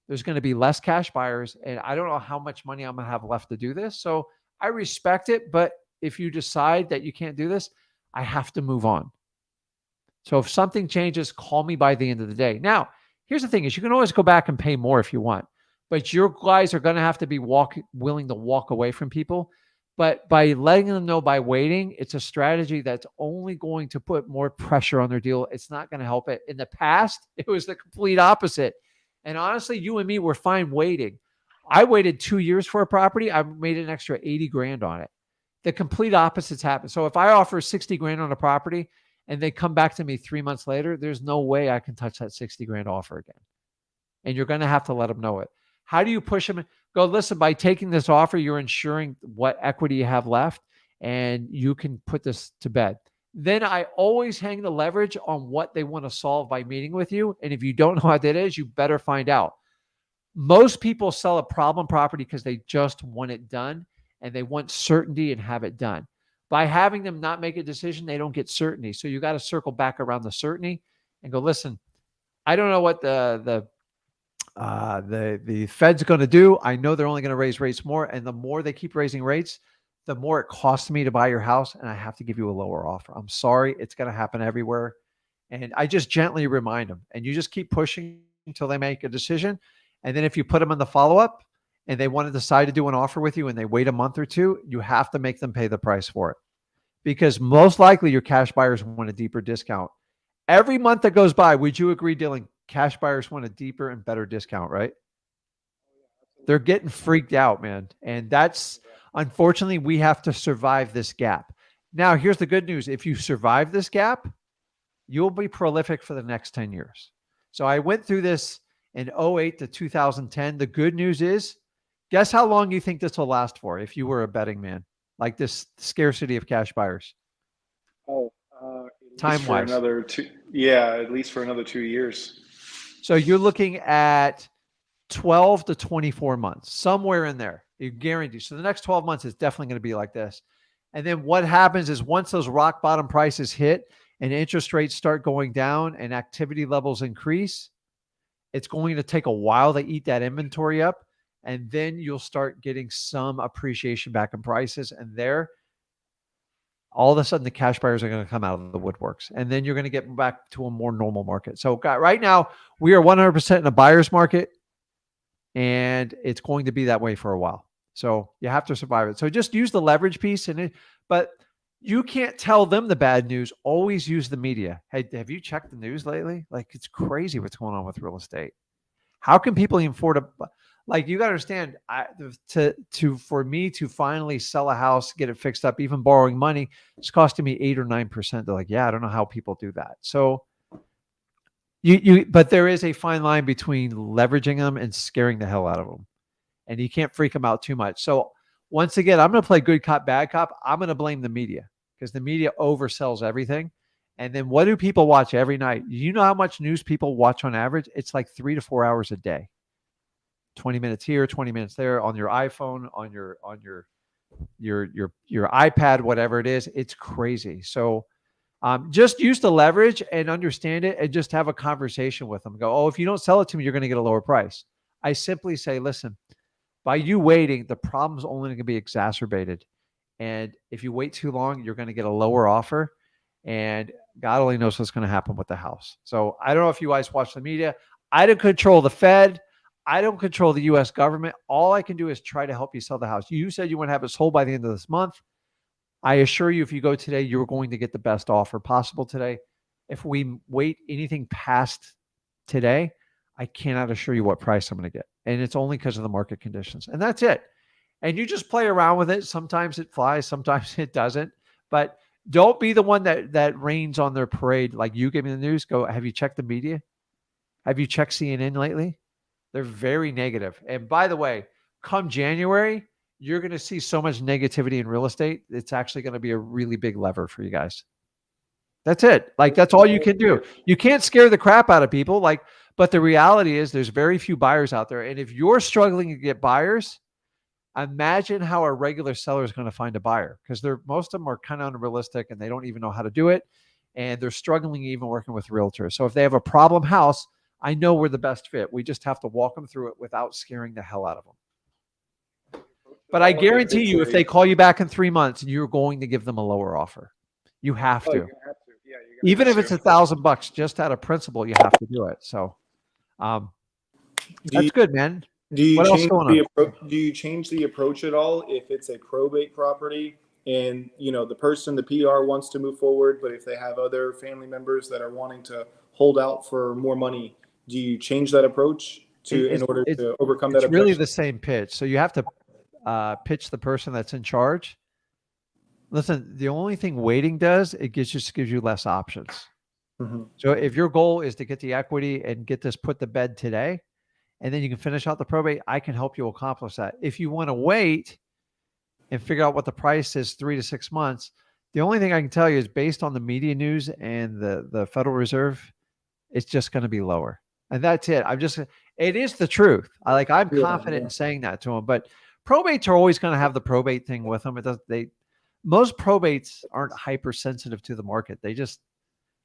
There's going to be less cash buyers. And I don't know how much money I'm going to have left to do this. So I respect it. But if you decide that you can't do this, I have to move on. So if something changes, call me by the end of the day. Now, here's the thing is you can always go back and pay more if you want. But your guys are going to have to be willing to walk away from people. But by letting them know by waiting, it's a strategy that's only going to put more pressure on their deal. It's not going to help it. In the past, it was the complete opposite. And honestly, you and me were fine waiting. I waited 2 years for a property. I made an extra 80 grand on it. The complete opposites happen. So if I offer 60 grand on a property and they come back to me 3 months later, there's no way I can touch that 60 grand offer again. And you're going to have to let them know it. How do you push them? Go, listen, by taking this offer, you're ensuring what equity you have left and you can put this to bed. Then I always hang the leverage on what they want to solve by meeting with you. And if you don't know what that is, you better find out. Most people sell a problem property because they just want it done and they want certainty and have it done. By having them not make a decision, they don't get certainty. So you got to circle back around the certainty and go, listen, I don't know what the Fed's going to do. I know they're only going to raise rates more. And the more they keep raising rates, the more it costs me to buy your house. And I have to give you a lower offer. I'm sorry. It's going to happen everywhere. And I just gently remind them. And you just keep pushing until they make a decision. And then if you put them in the follow-up and they want to decide to do an offer with you and they wait a month or two, you have to make them pay the price for it. Because most likely your cash buyers want a deeper discount. Every month that goes by, would you agree, Dylan? Cash buyers want a deeper and better discount, right? They're getting freaked out, man. And that's, unfortunately, we have to survive this gap. Now, here's the good news. If you survive this gap, you'll be prolific for the next 10 years. So I went through this in 08 to 2010. The good news is, guess how long you think this will last for if you were a betting man? Like this scarcity of cash buyers. Time-wise. At least for another 2 years. So you're looking at 12 to 24 months, somewhere in there. You guarantee. So the next 12 months is definitely going to be like this. And then what happens is once those rock bottom prices hit and interest rates start going down and activity levels increase, it's going to take a while to eat that inventory up. And then you'll start getting some appreciation back in prices. And there, all of a sudden, the cash buyers are going to come out of the woodworks. And then you're going to get back to a more normal market. So right now, we are 100% in a buyer's market. And it's going to be that way for a while. So you have to survive it. So just use the leverage piece. But you can't tell them the bad news. Always use the media. Hey, have you checked the news lately? Like, it's crazy what's going on with real estate. How can people even afford like you got to understand, for me to finally sell a house, get it fixed up, even borrowing money, it's costing me 8 or 9%. They're like, yeah, I don't know how people do that. So but there is a fine line between leveraging them and scaring the hell out of them, and you can't freak them out too much. So once again, I'm going to play good cop, bad cop. I'm going to blame the media because the media oversells everything. And then what do people watch every night? You know how much news people watch on average? It's like 3 to 4 hours a day. 20 minutes here, 20 minutes there on your iPhone, on your iPad, whatever it is. It's crazy. So just use the leverage and understand it and just have a conversation with them. Go, oh, if you don't sell it to me, you're going to get a lower price. I simply say, listen, by you waiting, the problem's only going to be exacerbated. And if you wait too long, you're going to get a lower offer. And God only knows what's going to happen with the house. So I don't know if you guys watch the media. I don't control the Fed. I don't control the U.S. government. All I can do is try to help you sell the house. You said you want to have it sold by the end of this month. I assure you, if you go today, you're going to get the best offer possible today. If we wait anything past today, I cannot assure you what price I'm going to get. And it's only because of the market conditions. And that's it. And you just play around with it. Sometimes it flies, sometimes it doesn't. But don't be the one that rains on their parade. Like you give me the news, go, have you checked the media? Have you checked CNN lately? They're very negative. And by the way, come January, you're going to see so much negativity in real estate. It's actually going to be a really big lever for you guys. That's it. Like, that's all you can do. You can't scare the crap out of people. Like, but the reality is there's very few buyers out there. And if you're struggling to get buyers, imagine how a regular seller is going to find a buyer, because most of them are kind of unrealistic and they don't even know how to do it. And they're struggling even working with realtors. So if they have a problem house, I know we're the best fit. We just have to walk them through it without scaring the hell out of them. But I guarantee you, if they call you back in 3 months, you're going to give them a lower offer. You have to. Yeah, even if it's $1,000, just out of principle, you have to do it. So that's good, man. Do you What else change going on? do you change the approach at all if it's a probate property and the person, the PR wants to move forward, but if they have other family members that are wanting to hold out for more money, do you change that approach in order to overcome that objection? It's really objection? the same pitch. So you have to pitch the person that's in charge. Listen, the only thing waiting does, it just gives you less options. Mm-hmm. So if your goal is to get the equity and get this put to bed today, and then you can finish out the probate, I can help you accomplish that. If you want to wait and figure out what the price is 3 to 6 months, the only thing I can tell you is based on the media news and the Federal Reserve, it's just going to be lower. And that's it. It is the truth. I'm confident in saying that to them, but probates are always going to have the probate thing with them. Most probates aren't hypersensitive to the market. They just,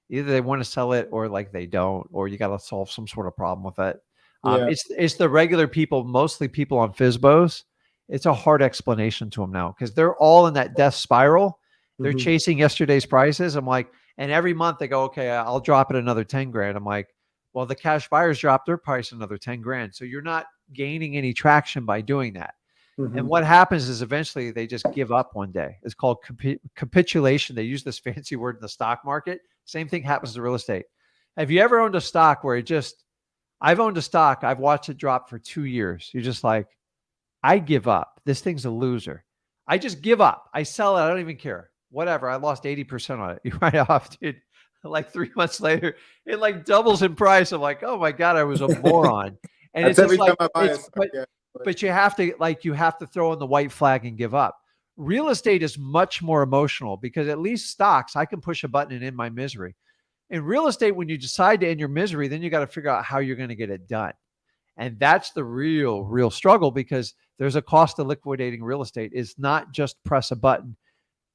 either they want to sell it or like they don't, or you got to solve some sort of problem with it. It's the regular people, mostly people on FSBOs. It's a hard explanation to them now because they're all in that death spiral. They're chasing yesterday's prices. I'm like, and every month they go, okay, I'll drop it another 10 grand. I'm like, well, the cash buyers dropped their price another 10 grand. So you're not gaining any traction by doing that. And what happens is eventually they just give up one day. It's called capitulation. They use this fancy word in the stock market. Same thing happens to real estate. Have you ever owned a stock where I've owned a stock, I've watched it drop for 2 years. You're just like, I give up. This thing's a loser. I just give up. I sell it. I don't even care. Whatever. I lost 80% on it. You write off, dude. Like 3 months later, it like doubles in price. I'm like, oh my God, I was a moron. And it's every just time like, I buy a stock, but you have to throw in the white flag and give up. Real estate is much more emotional because at least stocks, I can push a button and end my misery. In real estate, when you decide to end your misery, then you got to figure out how you're going to get it done. And that's the real struggle because there's a cost of liquidating real estate. It's not just press a button.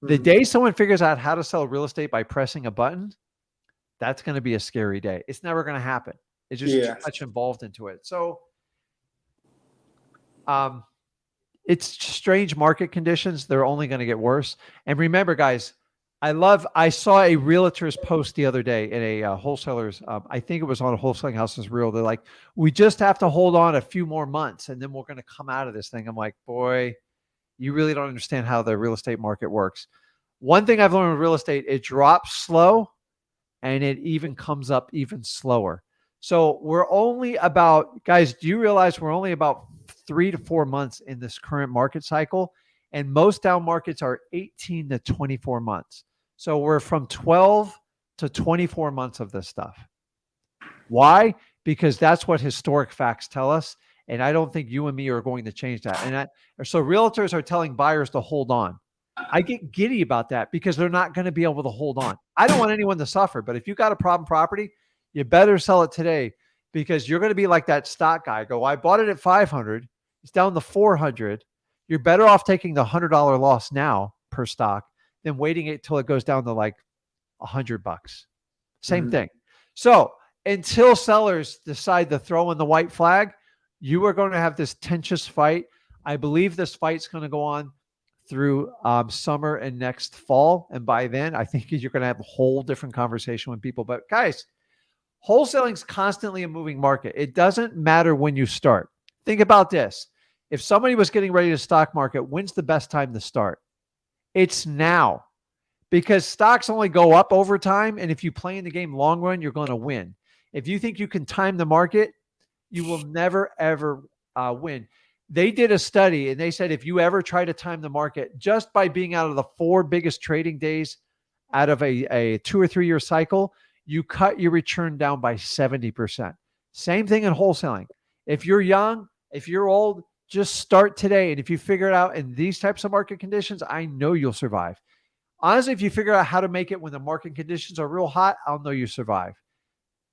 The day someone figures out how to sell real estate by pressing a button, that's going to be a scary day. It's never going to happen. It's just too much involved into it. So it's strange market conditions. They're only going to get worse. And remember, guys, I saw a realtor's post the other day in a wholesaler's, I think it was on a Wholesaling Houses Real. They're like, we just have to hold on a few more months and then we're going to come out of this thing. I'm like, boy, you really don't understand how the real estate market works. One thing I've learned with real estate, it drops slow and it even comes up even slower. So guys, do you realize we're only about 3 to 4 months in this current market cycle. And most down markets are 18 to 24 months. So we're from 12 to 24 months of this stuff. Why? Because that's what historic facts tell us. And I don't think you and me are going to change that. So realtors are telling buyers to hold on. I get giddy about that because they're not going to be able to hold on. I don't want anyone to suffer, but if you got a problem property, you better sell it today because you're going to be like that stock guy. Go, I bought it at 500. It's down to 400. You're better off taking the $100 loss now per stock than waiting it till it goes down to like $100. Same thing. So until sellers decide to throw in the white flag, you are going to have this tenacious fight. I believe this fight's going to go on through summer and next fall. And by then, I think you're going to have a whole different conversation with people. But guys, wholesaling is constantly a moving market. It doesn't matter when you start. Think about this. If somebody was getting ready to stock market, when's the best time to start? It's now, because stocks only go up over time. And if you play in the game long run, you're going to win. If you think you can time the market, you will never, ever win. They did a study and they said, if you ever try to time the market just by being out of the 4 biggest trading days out of a 2 or 3 year cycle, you cut your return down by 70%. Same thing in wholesaling. If you're young, if you're old, just start today. And if you figure it out in these types of market conditions, I know you'll survive. Honestly, if you figure out how to make it when the market conditions are real hot, I'll know you survive.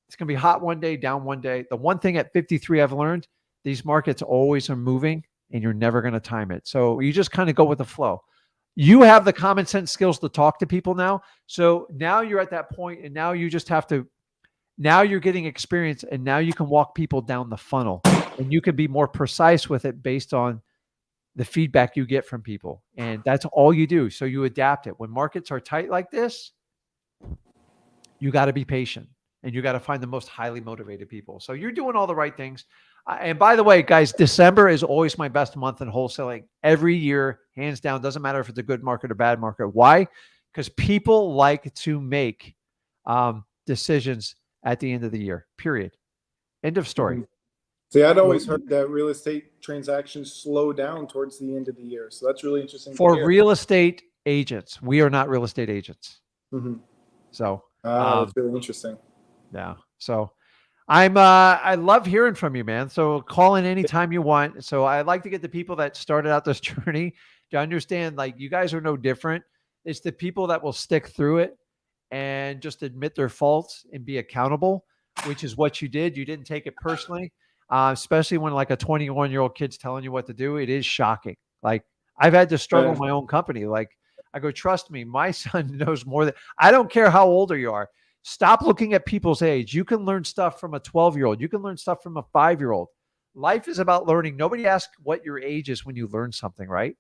It's going to be hot one day, down one day. The one thing at 53 I've learned, these markets always are moving and you're never going to time it. So you just kind of go with the flow. You have the common sense skills to talk to people now. So now you're at that point and now you just have to, now you're getting experience and now you can walk people down the funnel and you can be more precise with it based on the feedback you get from people. And that's all you do. So you adapt it. When markets are tight like this, you got to be patient and you got to find the most highly motivated people. So you're doing all the right things. And by the way, guys, December is always my best month in wholesaling every year, hands down. Doesn't matter if it's a good market or bad market. Why? Because people like to make decisions at the end of the year, period. End of story. See, I'd always heard that real estate transactions slow down towards the end of the year. So that's really interesting. For real estate agents, we are not real estate agents. So that's really interesting. Yeah. So I love hearing from you, man. So call in anytime you want. So I like to get the people that started out this journey to understand, like, you guys are no different. It's the people that will stick through it and just admit their faults and be accountable, which is what you did. You didn't take it personally, especially when like a 21-year-old kid's telling you what to do. It is shocking. Like, I've had to struggle with my own company. Like, I go, trust me, my son knows more than, I don't care how older you are. Stop looking at people's age. You can learn stuff from a 12-year-old. You can learn stuff from a 5-year-old. Life is about learning. Nobody asks what your age is when you learn something, right?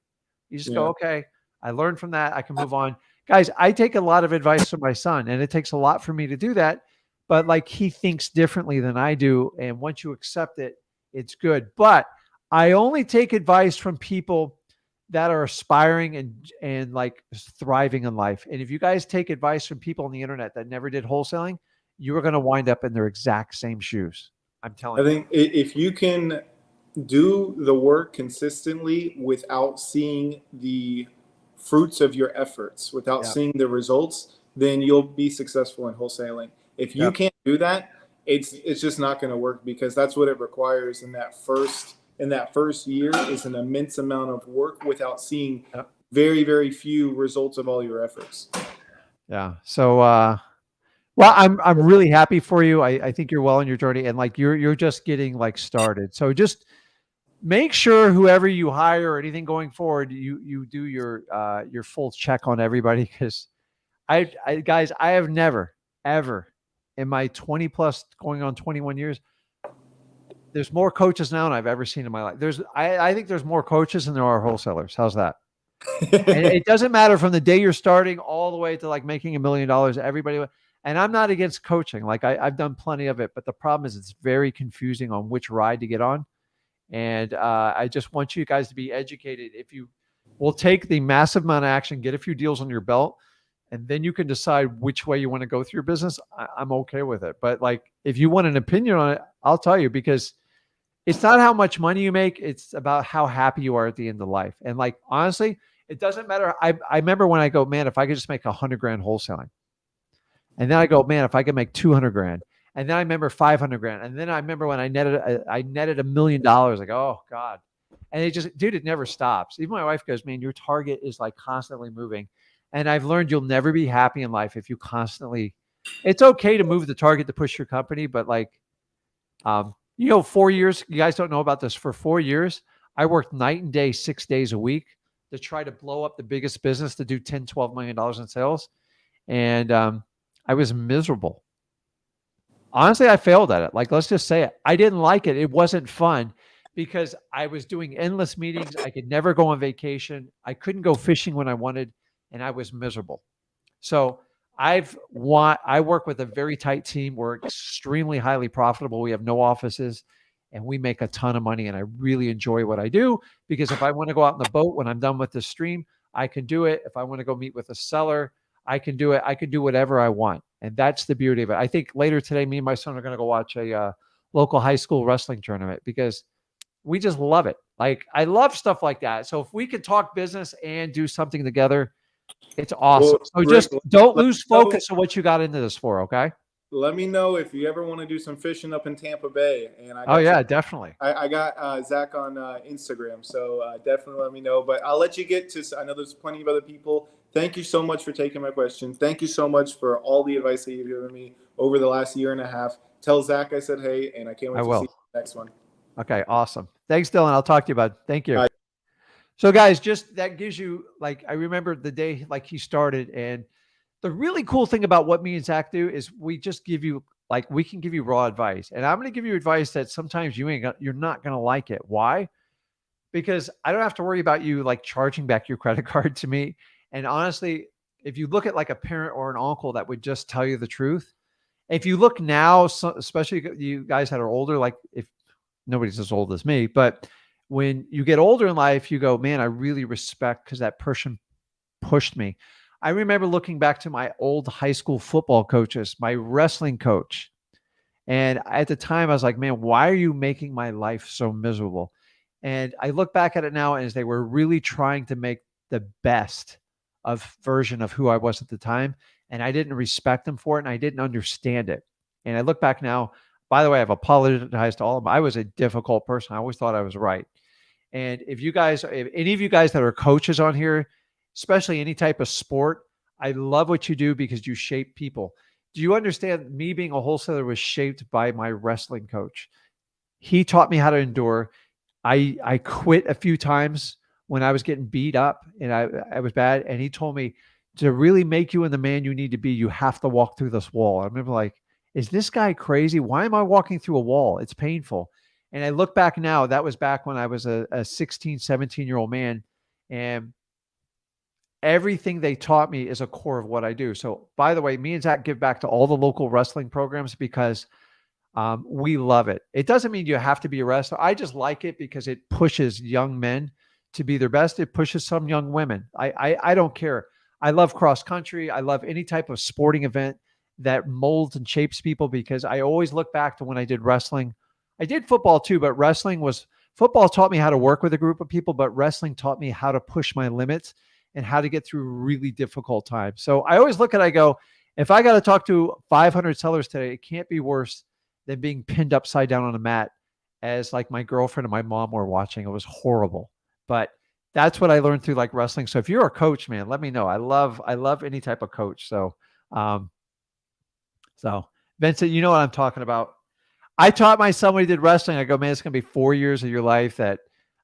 You just go, okay, I learned from that. I can move on. Guys, I take a lot of advice from my son, and it takes a lot for me to do that. But like, he thinks differently than I do. And once you accept it, it's good. But I only take advice from people that are aspiring and like thriving in life. And if you guys take advice from people on the internet that never did wholesaling, you are going to wind up in their exact same shoes. I'm telling you. I think if you can do the work consistently without seeing the fruits of your efforts, without seeing the results, then you'll be successful in wholesaling. If you can't do that, it's just not going to work, because that's what it requires in that first year is an immense amount of work without seeing very, very few results of all your efforts. Yeah. So, well, I'm really happy for you. I think you're well on your journey, and like, you're just getting like started. So just make sure whoever you hire or anything going forward, you do your full check on everybody. Because guys, I have never, ever in my 20 plus going on 21 years, there's more coaches now than I've ever seen in my life. I think there's more coaches than there are wholesalers. How's that? And it doesn't matter from the day you're starting all the way to like making $1 million, everybody. And I'm not against coaching. Like, I've done plenty of it, but the problem is it's very confusing on which ride to get on. And I just want you guys to be educated. If you will take the massive amount of action, get a few deals on your belt, and then you can decide which way you want to go through your business, I'm okay with it. But like, if you want an opinion on it, I'll tell you, because It's not how much money you make. It's about how happy you are at the end of life. And like, honestly, it doesn't matter. I remember when I go, man, if I could just make 100 grand wholesaling. And then I go, man, if I could make 200 grand. And then I remember 500 grand. And then I remember when I netted $1 million. Like, oh God. And it just, dude, it never stops. Even my wife goes, man, your target is like constantly moving. And I've learned you'll never be happy in life if you constantly, it's okay to move the target to push your company. But like, 4 years, you guys don't know about this. For 4 years, I worked night and day, 6 days a week to try to blow up the biggest business to do $10, $12 million in sales. And I was miserable. Honestly, I failed at it. Like, let's just say it. I didn't like it. It wasn't fun because I was doing endless meetings. I could never go on vacation. I couldn't go fishing when I wanted, and I was miserable. So I work with a very tight team. We're extremely highly profitable. We have no offices, and we make a ton of money. And I really enjoy what I do because if I want to go out in the boat when I'm done with the stream, I can do it. If I want to go meet with a seller, I can do it. I can do whatever I want. And that's the beauty of it. I think later today, me and my son are going to go watch a local high school wrestling tournament because we just love it. Like, I love stuff like that. So if we can talk business and do something together, it's awesome. So Rick, just don't lose focus on what you got into this for, okay? Let me know if you ever want to do some fishing up in Tampa Bay. And I got definitely. I got Zach on Instagram, so definitely let me know. But I'll let you get to. I know there's plenty of other people. Thank you so much for taking my question. Thank you so much for all the advice that you've given me over the last year and a half. Tell Zach I said hey, and I can't wait to see you next one. Okay, awesome. Thanks, Dylan. I'll talk to you, bud. Thank you. Bye. So, guys, just that gives you, like, I remember the day like he started, and the really cool thing about what me and Zach do is we just give you, like, we can give you raw advice, and I'm going to give you advice that sometimes you're not going to like it. Why? Because I don't have to worry about you like charging back your credit card to me. And honestly, if you look at like a parent or an uncle that would just tell you the truth, if you look now, especially you guys that are older, like if nobody's as old as me, but when you get older in life, you go, man, I really respect because that person pushed me. I remember looking back to my old high school football coaches, my wrestling coach. And at the time I was like, man, why are you making my life so miserable? And I look back at it now as they were really trying to make the best version of who I was at the time. And I didn't respect them for it. And I didn't understand it. And I look back now, by the way, I've apologized to all of them. I was a difficult person. I always thought I was right. And if any of you guys that are coaches on here, especially any type of sport, I love what you do because you shape people. Do you understand me being a wholesaler was shaped by my wrestling coach? He taught me how to endure. I quit a few times when I was getting beat up and I was bad. And he told me to really make you in the man you need to be, you have to walk through this wall. I remember like, is this guy crazy? Why am I walking through a wall? It's painful. And I look back now, that was back when I was a 16, 17-year-old man. And everything they taught me is a core of what I do. So by the way, me and Zach give back to all the local wrestling programs because we love it. It doesn't mean you have to be a wrestler. I just like it because it pushes young men to be their best. It pushes some young women. I don't care. I love cross country. I love any type of sporting event that molds and shapes people because I always look back to when I did wrestling. I did football too, but football taught me how to work with a group of people, but wrestling taught me how to push my limits and how to get through really difficult times. So I always look at it, I go, if I got to talk to 500 sellers today, it can't be worse than being pinned upside down on a mat as like my girlfriend and my mom were watching. It was horrible, but that's what I learned through like wrestling. So if you're a coach, man, let me know. I love any type of coach. So Vincent, you know what I'm talking about. I taught my son when he did wrestling, I go, man, it's going to be 4 years of your life that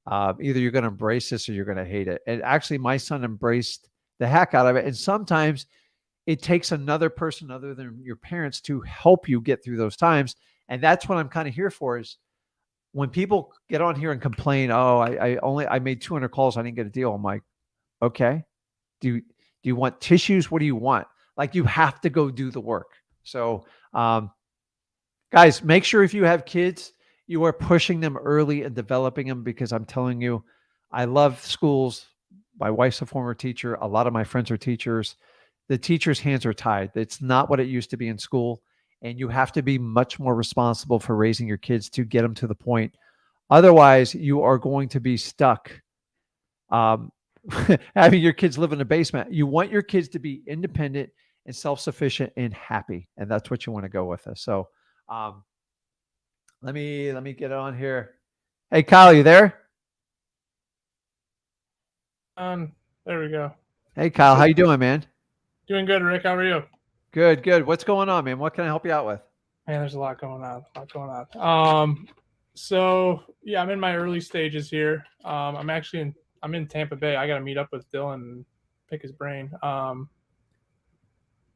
either you're going to embrace this or you're going to hate it. And actually my son embraced the heck out of it. And sometimes it takes another person other than your parents to help you get through those times. And that's what I'm kind of here for is when people get on here and complain, oh, I made 200 calls. I didn't get a deal. I'm like, okay, do you want tissues? What do you want? Like you have to go do the work. So, guys, make sure if you have kids, you are pushing them early and developing them because I'm telling you, I love schools. My wife's a former teacher. A lot of my friends are teachers. The teacher's hands are tied. It's not what it used to be in school. And you have to be much more responsible for raising your kids to get them to the point Otherwise, you are going to be stuck having your kids live in a basement. You want your kids to be independent and self-sufficient and happy, and that's what you want to go with us. So let me get on here. Hey, Kyle, you there? There we go. Hey, Kyle, how you doing, man? Doing good, Rick. How are you? Good, good. What's going on, man? What can I help you out with? Man, there's a lot going on. So yeah, I'm in my early stages here. I'm in Tampa Bay. I got to meet up with Dylan and pick his brain.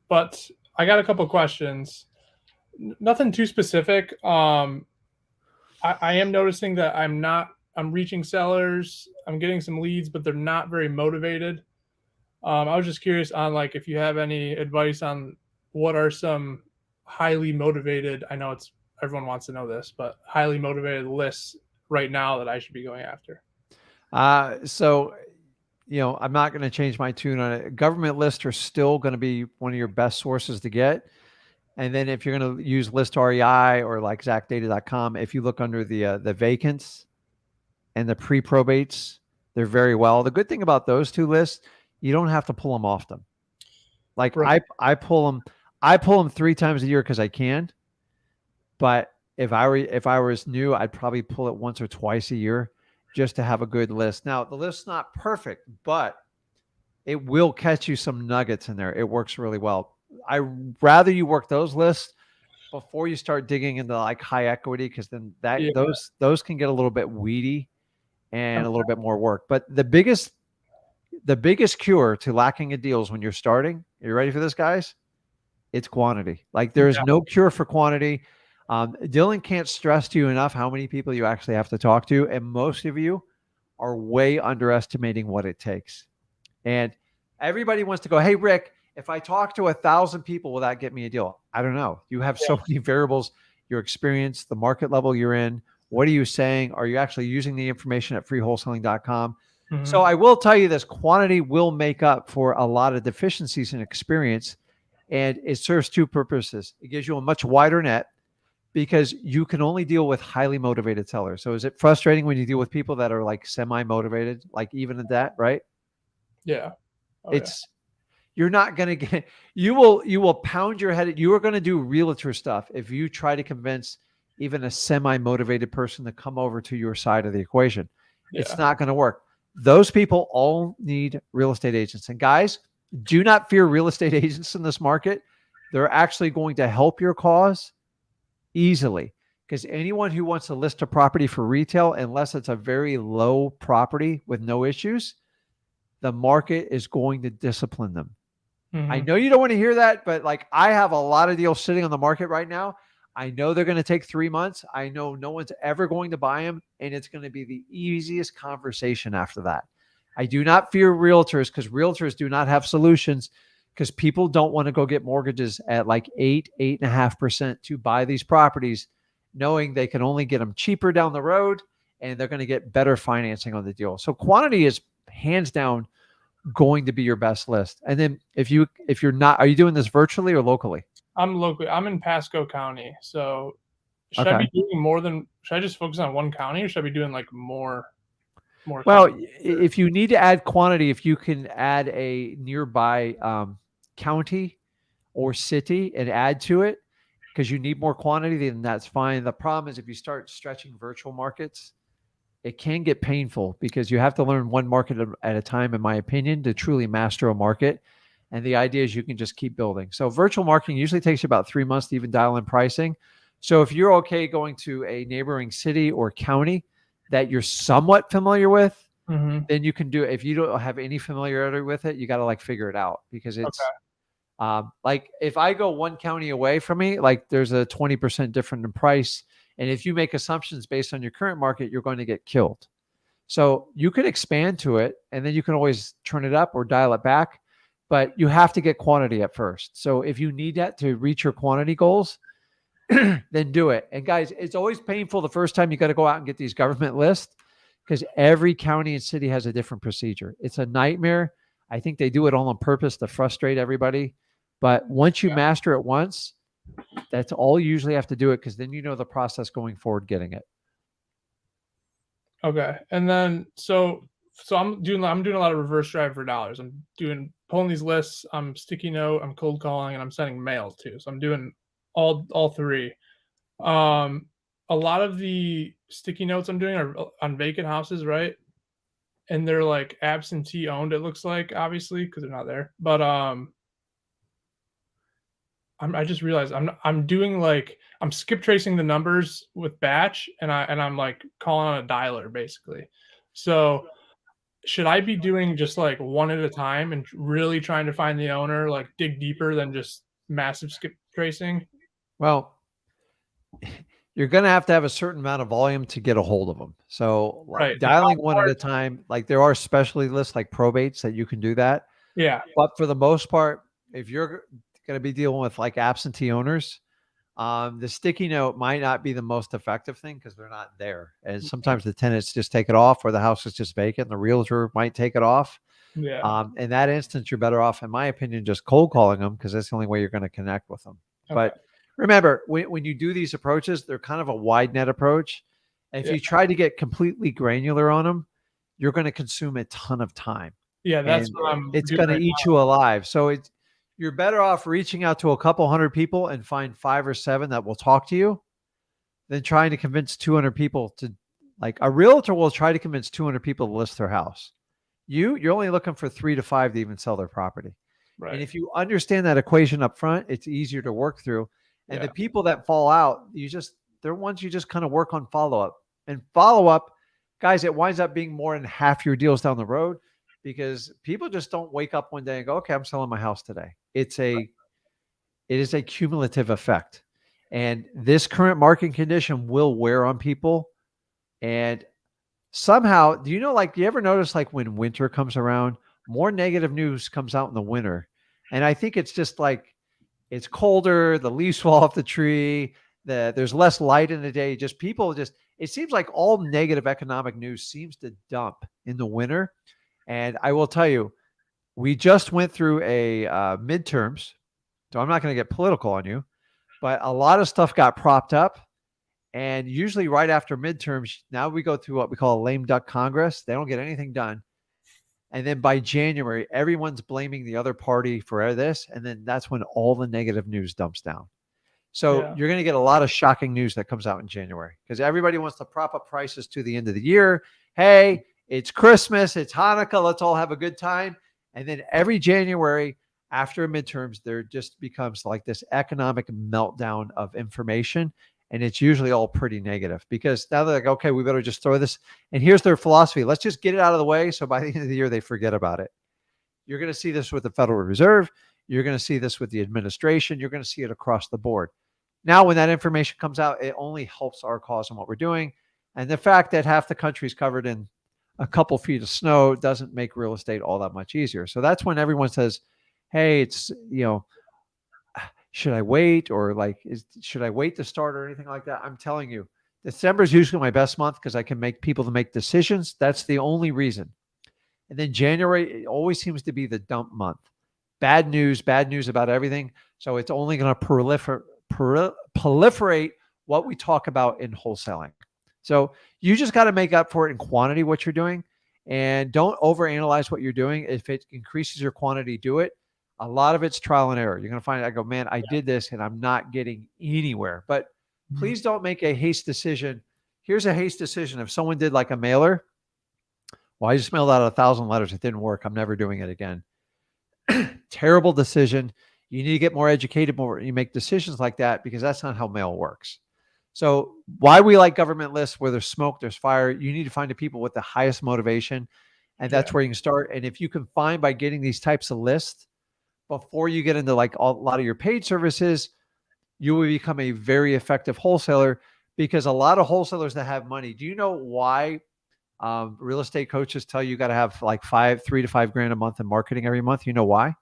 But I got a couple questions. Nothing too specific. I am noticing that I'm reaching sellers. I'm getting some leads, but they're not very motivated. I was just curious on like if you have any advice on what are some highly motivated, I know everyone wants to know this, but highly motivated lists right now that I should be going after. So, I'm not going to change my tune on it. Government lists are still going to be one of your best sources to get. And then if you're going to use List REI or like ZachData.com, if you look under the vacants and the pre-probates, they're very well. The good thing about those two lists, you don't have to pull them off them. Like Right. I pull them 3 times a year because I can. But if I was new, I'd probably pull it once or twice a year just to have a good list. Now the list's not perfect, but it will catch you some nuggets in there. It works really well. I rather you work those lists before you start digging into like high equity, because then those can get a little bit weedy and a little bit more work. But the biggest cure to lacking in deals when you're starting, are you ready for this, guys? It's quantity. Like there's no cure for quantity. Dylan can't stress to you enough how many people you actually have to talk to. And most of you are way underestimating what it takes. And everybody wants to go, hey, Rick, if I talk to 1,000 people, will that get me a deal? I don't know. You have so many variables, your experience, the market level you're in. What are you saying? Are you actually using the information at freewholesaling.com? Mm-hmm. So I will tell you this, quantity will make up for a lot of deficiencies in experience. And it serves 2 purposes. It gives you a much wider net because you can only deal with highly motivated sellers. So is it frustrating when you deal with people that are like semi-motivated, like even at that, right? Yeah. You're not going to get, you will pound your head. You are going to do realtor stuff if you try to convince even a semi-motivated person to come over to your side of the equation. Yeah. It's not going to work. Those people all need real estate agents. And guys, do not fear real estate agents in this market. They're actually going to help your cause easily, because anyone who wants to list a property for retail, unless it's a very low property with no issues, the market is going to discipline them. Mm-hmm. I know you don't want to hear that, but like I have a lot of deals sitting on the market right now. I know they're going to take 3 months. I know no one's ever going to buy them, and it's going to be the easiest conversation after that. I do not fear realtors, because realtors do not have solutions, because people don't want to go get mortgages at like 8.5% to buy these properties, knowing they can only get them cheaper down the road and they're going to get better financing on the deal. So quantity is hands down going to be your best list. And then if you're not, are you doing this virtually or locally? I'm locally. I'm in Pasco County. So should I be doing more than, should I just focus on one county, or should I be doing like more? Well, if you need to add quantity, if you can add a nearby county or city and add to it because you need more quantity, then that's fine. The problem is if you start stretching virtual markets, it can get painful because you have to learn one market at a time, in my opinion, to truly master a market. And the idea is you can just keep building. So virtual marketing usually takes you about 3 months to even dial in pricing. So if you're okay going to a neighboring city or county that you're somewhat familiar with, mm-hmm. then you can do it. If you don't have any familiarity with it, you got to like figure it out, because it's like if I go one county away from me, like there's a 20% difference in price. And if you make assumptions based on your current market, you're going to get killed. So you could expand to it, and then you can always turn it up or dial it back, but you have to get quantity at first. So if you need that to reach your quantity goals, then do it. And guys, it's always painful the first time you got to go out and get these government lists, because every county and city has a different procedure. It's a nightmare. I think they do it all on purpose to frustrate everybody. But once you master it once, that's all you usually have to do it, because then you know the process going forward getting it. Okay. And then so I'm doing a lot of reverse drive for dollars. I'm pulling these lists, I'm sticky note, I'm cold calling, and I'm sending mails too. So I'm doing all three. A lot of the sticky notes I'm doing are on vacant houses, right? And they're like absentee owned, it looks like, obviously, because they're not there. But I just realized I'm doing like I'm skip tracing the numbers with batch, and I'm like calling on a dialer basically. So should I be doing just like one at a time and really trying to find the owner, like dig deeper than just massive skip tracing? Well, you're going to have a certain amount of volume to get a hold of them. So Right. dialing one at a time, like there are specialty lists like probates that you can do that. Yeah. But for the most part, if you're going to be dealing with like absentee owners, the sticky note might not be the most effective thing because they're not there. And sometimes the tenants just take it off, or the house is just vacant. The realtor might take it off. Yeah. In that instance, you're better off, in my opinion, just cold calling them because that's the only way you're going to connect with them. Okay. But remember, when you do these approaches, they're kind of a wide net approach. And if you try to get completely granular on them, you're going to consume a ton of time. Yeah, that's what it's going to eat you alive. So you're better off reaching out to a couple hundred people and find 5 or 7 that will talk to you than trying to convince 200 people to, like, a realtor will try to convince 200 people to list their house. You're only looking for 3 to 5 to even sell their property. Right. And if you understand that equation up front, it's easier to work through. And the people that fall out, they're ones you just kind of work on follow-up. And follow-up, guys, it winds up being more than half your deals down the road because people just don't wake up one day and go, okay, I'm selling my house today. It is a cumulative effect. And this current market condition will wear on people. And somehow, do you ever notice like when winter comes around, more negative news comes out in the winter? And I think it's just like, it's colder, the leaves fall off the tree, there's less light in the day. It seems like all negative economic news seems to dump in the winter. And I will tell you, we just went through a midterms, so I'm not going to get political on you, but a lot of stuff got propped up. And usually right after midterms, now we go through what we call a lame duck Congress. They don't get anything done. And then by January, everyone's blaming the other party for this. And then that's when all the negative news dumps down. So you're going to get a lot of shocking news that comes out in January because everybody wants to prop up prices to the end of the year. Hey, it's Christmas, it's Hanukkah, let's all have a good time. And then every January after midterms, there just becomes like this economic meltdown of information. And it's usually all pretty negative because now they're like, okay, we better just throw this. And here's their philosophy. Let's just get it out of the way. So by the end of the year, they forget about it. You're going to see this with the Federal Reserve. You're going to see this with the administration. You're going to see it across the board. Now, when that information comes out, it only helps our cause and what we're doing. And the fact that half the country is covered in a couple feet of snow doesn't make real estate all that much easier. So that's when everyone says, hey, it's, should I wait? Or should I wait to start or anything like that? I'm telling you, December is usually my best month because I can make people to make decisions. That's the only reason. And then January, it always seems to be the dump month. Bad news about everything. So it's only going to proliferate what we talk about in wholesaling. So you just got to make up for it in quantity, what you're doing, and don't overanalyze what you're doing. If it increases your quantity, do it. A lot of it's trial and error. You're going to find, I go, man, I did this and I'm not getting anywhere. But please don't make a haste decision. Here's a haste decision. If someone did like a mailer, well, I just mailed out 1,000 letters. It didn't work. I'm never doing it again. Terrible decision. You need to get more educated, you make decisions like that because that's not how mail works. So why we like government lists where there's smoke, there's fire, you need to find the people with the highest motivation. And that's where you can start. And if you can find by getting these types of lists before you get into like a lot of your paid services, you will become a very effective wholesaler because a lot of wholesalers that have money, do you know why real estate coaches tell you got to have like $3 to $5 grand a month in marketing every month? You know why?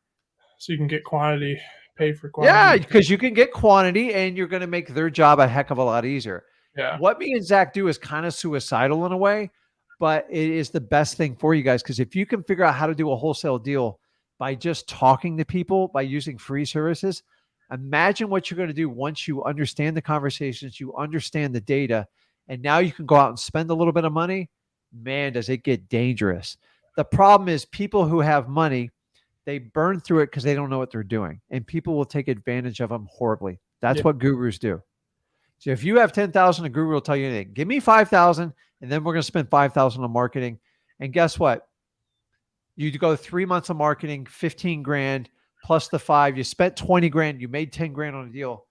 So you can get quantity, pay for quantity. Yeah, because you can get quantity and you're going to make their job a heck of a lot easier. Yeah. What me and Zach do is kind of suicidal in a way, but it is the best thing for you guys because if you can figure out how to do a wholesale deal by just talking to people, by using free services, imagine what you're going to do once you understand the conversations, you understand the data, and now you can go out and spend a little bit of money. man, does it get dangerous. The problem is people who have money, they burn through it because they don't know what they're doing. And people will take advantage of them horribly. That's what gurus do. So if you have 10,000, a guru will tell you anything. Give me 5,000, and then we're going to spend 5,000 on marketing. And guess what? You go 3 months of marketing, 15 grand plus the 5. You spent 20 grand. You made 10 grand on a deal.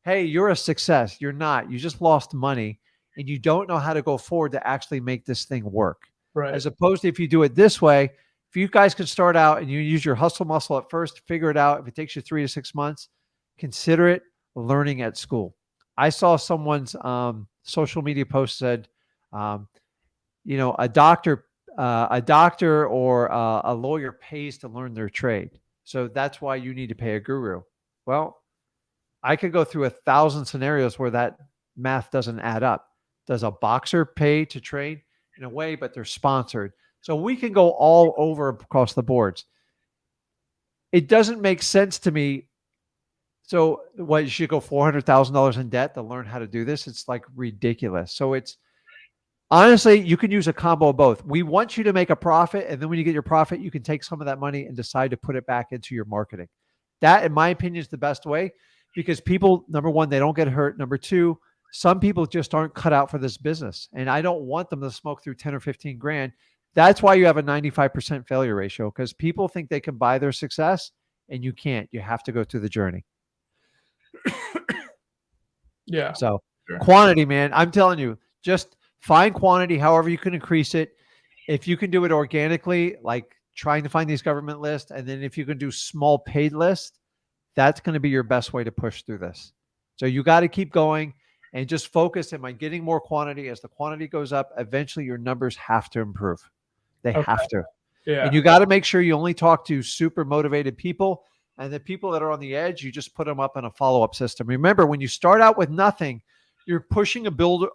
Hey, you're a success. You're not. You just lost money, and you don't know how to go forward to actually make this thing work. Right. As opposed to if you do it this way, if you guys could start out and you use your hustle muscle at first, figure it out. If it takes you 3 to 6 months, consider it learning at school. I saw someone's social media post said, a doctor or a lawyer pays to learn their trade. So that's why you need to pay a guru. Well, I could go through 1,000 scenarios where that math doesn't add up. Does a boxer pay to train? In a way, but they're sponsored. So we can go all over across the boards. It doesn't make sense to me. So what, you should go $400,000 in debt to learn how to do this? It's like ridiculous. So it's honestly, you can use a combo of both. We want you to make a profit. And then when you get your profit, you can take some of that money and decide to put it back into your marketing. That, in my opinion, is the best way because people, number one, they don't get hurt. Number two, some people just aren't cut out for this business. And I don't want them to smoke through 10 or 15 grand. That's why you have a 95% failure ratio because people think they can buy their success and you can't. You have to go through the journey. Yeah. So quantity, man, I'm telling you, just find quantity however you can increase it. If you can do it organically, like trying to find these government lists, and then if you can do small paid lists, that's going to be your best way to push through this. So you got to keep going and just focus. Am I getting more quantity? As the quantity goes up, eventually your numbers have to improve. They have to. Yeah. And you got to make sure you only talk to super motivated people. And the people that are on the edge, you just put them up in a follow-up system. Remember, when you start out with nothing, you're pushing a boulder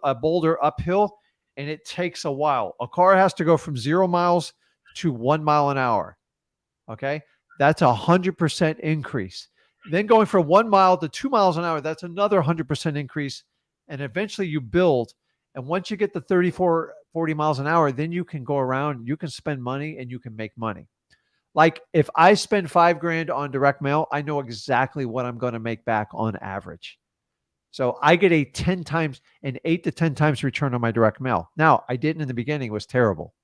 uphill, and it takes a while. A car has to go from 0 miles to 1 mile an hour. Okay? That's 100% increase. Then going from 1 mile to 2 miles an hour, that's another 100% increase. And eventually you build. And once you get to 34, 40 miles an hour, then you can go around, you can spend money, and you can make money. Like if I spend $5 grand on direct mail, I know exactly what I'm going to make back on average. So I get an 8 to 10 times return on my direct mail. Now, I didn't in the beginning, it was terrible,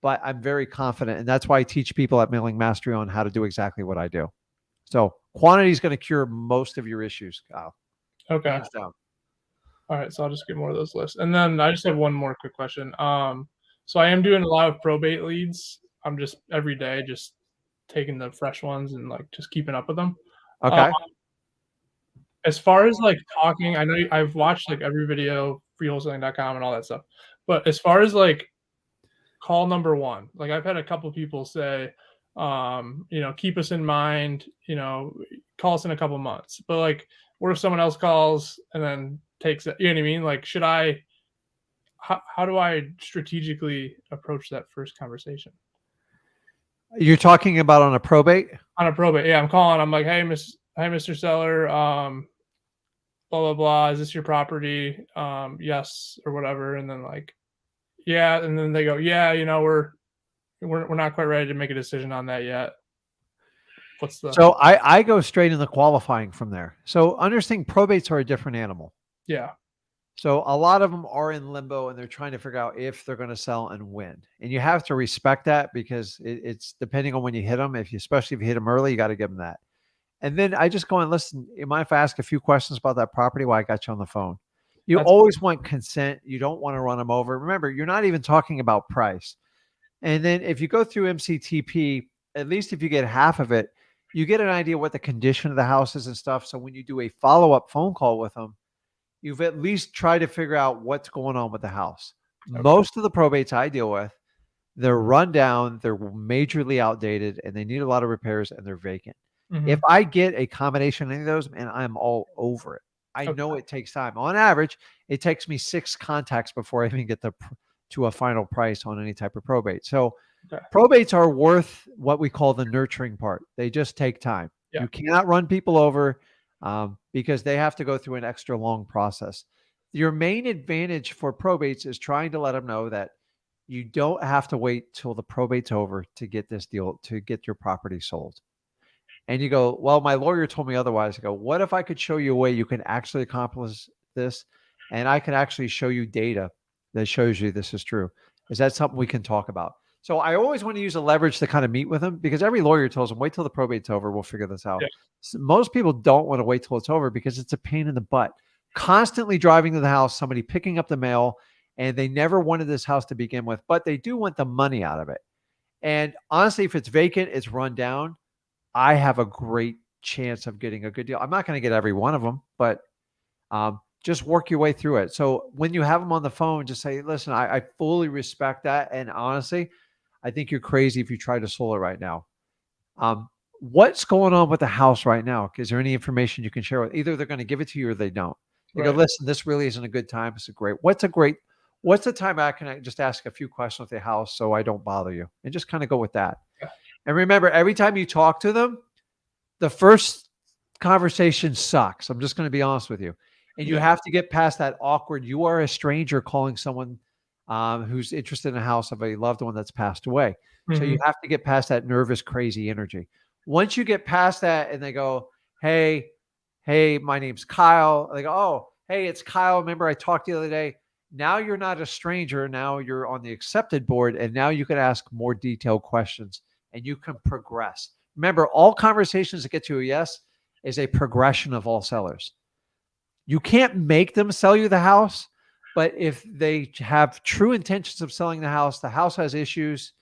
but I'm very confident. And that's why I teach people at Mailing Mastery on how to do exactly what I do. So quantity is going to cure most of your issues, Kyle. Okay. Hands down. All right. So I'll just get more of those lists. And then I just have one more quick question. So I am doing a lot of probate leads. I'm just every day, just taking the fresh ones and like just keeping up with them. Okay. As far as like talking, I know I've watched like every video, freewholesaling.com and all that stuff. But as far as like call number one, like I've had a couple people say, keep us in mind, call us in a couple months. But like, what if someone else calls and then takes it? You know what I mean? Like, how do I strategically approach that first conversation? You're talking about on a probate? On a probate, yeah. I'm calling. I'm like, hey, Mr. Seller, blah blah blah. Is this your property? Yes, or whatever. And then like, yeah. And then they go, yeah. We're not quite ready to make a decision on that yet. So I go straight in the qualifying from there. So understanding probates are a different animal. Yeah. So a lot of them are in limbo and they're trying to figure out if they're going to sell and when. And you have to respect that because it's depending on when you hit them. Especially if you hit them early, you got to give them that. And then I just go and listen. You mind if I ask a few questions about that property while I got you on the phone? You always want consent. You don't want to run them over. Remember, you're not even talking about price. And then if you go through MCTP, at least if you get half of it, you get an idea what the condition of the house is and stuff. So when you do a follow-up phone call with them, you've at least tried to figure out what's going on with the house. Okay. Most of the probates I deal with, they're run down, they're majorly outdated, and they need a lot of repairs, and they're vacant. Mm-hmm. If I get a combination of any of those, man, I'm all over it. I know it takes time. On average, it takes me 6 contacts before I even get to a final price on any type of probate. So probates are worth what we call the nurturing part. They just take time. Yeah. You cannot run people over because they have to go through an extra long process. Your main advantage for probates is trying to let them know that You don't have to wait till the probate's over to get this deal, to get your property sold. And you go, well, my lawyer told me otherwise. I go, what if I could show you a way you can actually accomplish this? And I can actually show you data that shows you this is true. Is that something we can talk about? So I always want to use a leverage to kind of meet with them, because every lawyer tells them, wait till the probate's over. We'll figure this out. Yeah. So most people don't want to wait till it's over because it's a pain in the butt. Constantly driving to the house, somebody picking up the mail, and they never wanted this house to begin with, but they do want the money out of it. And honestly, if it's vacant, it's run down, I have a great chance of getting a good deal. I'm not going to get every one of them, but just work your way through it. So when you have them on the phone, just say, listen, I fully respect that. And honestly, I think you're crazy if you try to sell it right now. What's going on with the house right now? Is there any information you can share with? Either they're going to give it to you or they don't. You go, listen, this really isn't a good time. It's a great, what's the time I can just ask a few questions with the house so I don't bother you, and just kind of go with that. Yeah. And remember, every time you talk to them, the first conversation sucks. I'm just going to be honest with you. And you have to get past that awkward, you are a stranger calling someone who's interested in a house of a loved one that's passed away. So you have to get past that nervous, crazy energy. Once you get past that and they go, hey, my name's Kyle. They go, oh, hey, it's Kyle. Remember I talked to you the other day. Now you're not a stranger. Now you're on the accepted board. And now you can ask more detailed questions and you can progress. Remember, all conversations that get to a yes is a progression of all sellers. You can't make them sell you the house, but if they have true intentions of selling the house has issues,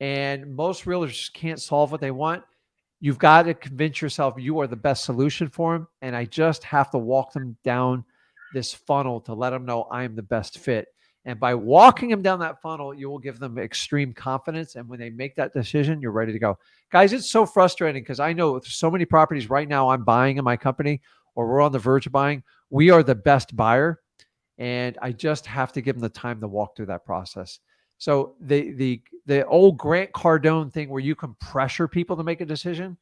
and most realtors can't solve what they want, you've got to convince yourself you are the best solution for them. And I just have to walk them down this funnel to let them know I am the best fit. And by walking them down that funnel, you will give them extreme confidence. And when they make that decision, you're ready to go. Guys, it's so frustrating because I know so many properties right now I'm buying in my company, or we're on the verge of buying. We are the best buyer. And I just have to give them the time to walk through that process. So the old Grant Cardone thing where you can pressure people to make a decision,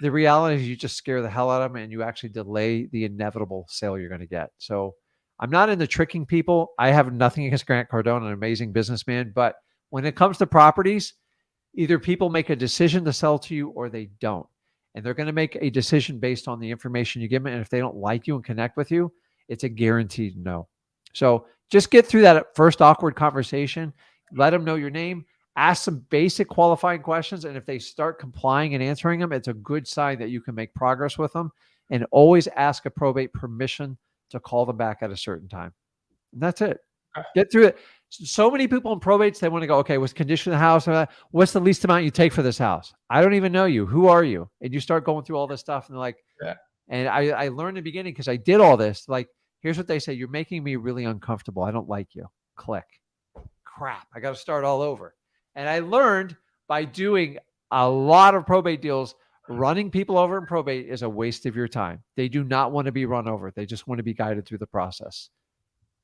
the reality is you just scare the hell out of them and you actually delay the inevitable sale you're going to get. So I'm not into tricking people. I have nothing against Grant Cardone, an amazing businessman. But when it comes to properties, either people make a decision to sell to you or they don't. And they're going to make a decision based on the information you give them. And if they don't like you and connect with you, it's a guaranteed no. So just get through that first awkward conversation. Let them know your name. Ask some basic qualifying questions. And if they start complying and answering them, it's a good sign that you can make progress with them. And always ask a probate permission to call them back at a certain time. And that's it. Get through it. So many people in probates, they want to go, okay, what's the condition of the house? What's the least amount you take for this house? I don't even know you. Who are you? And you start going through all this stuff. And they're like, and I learned in the beginning because I did all this. Like, here's what they say. You're making me really uncomfortable. I don't like you. Click. Crap. I got to start all over. And I learned by doing a lot of probate deals, running people over in probate is a waste of your time. They do not want to be run over. They just want to be guided through the process.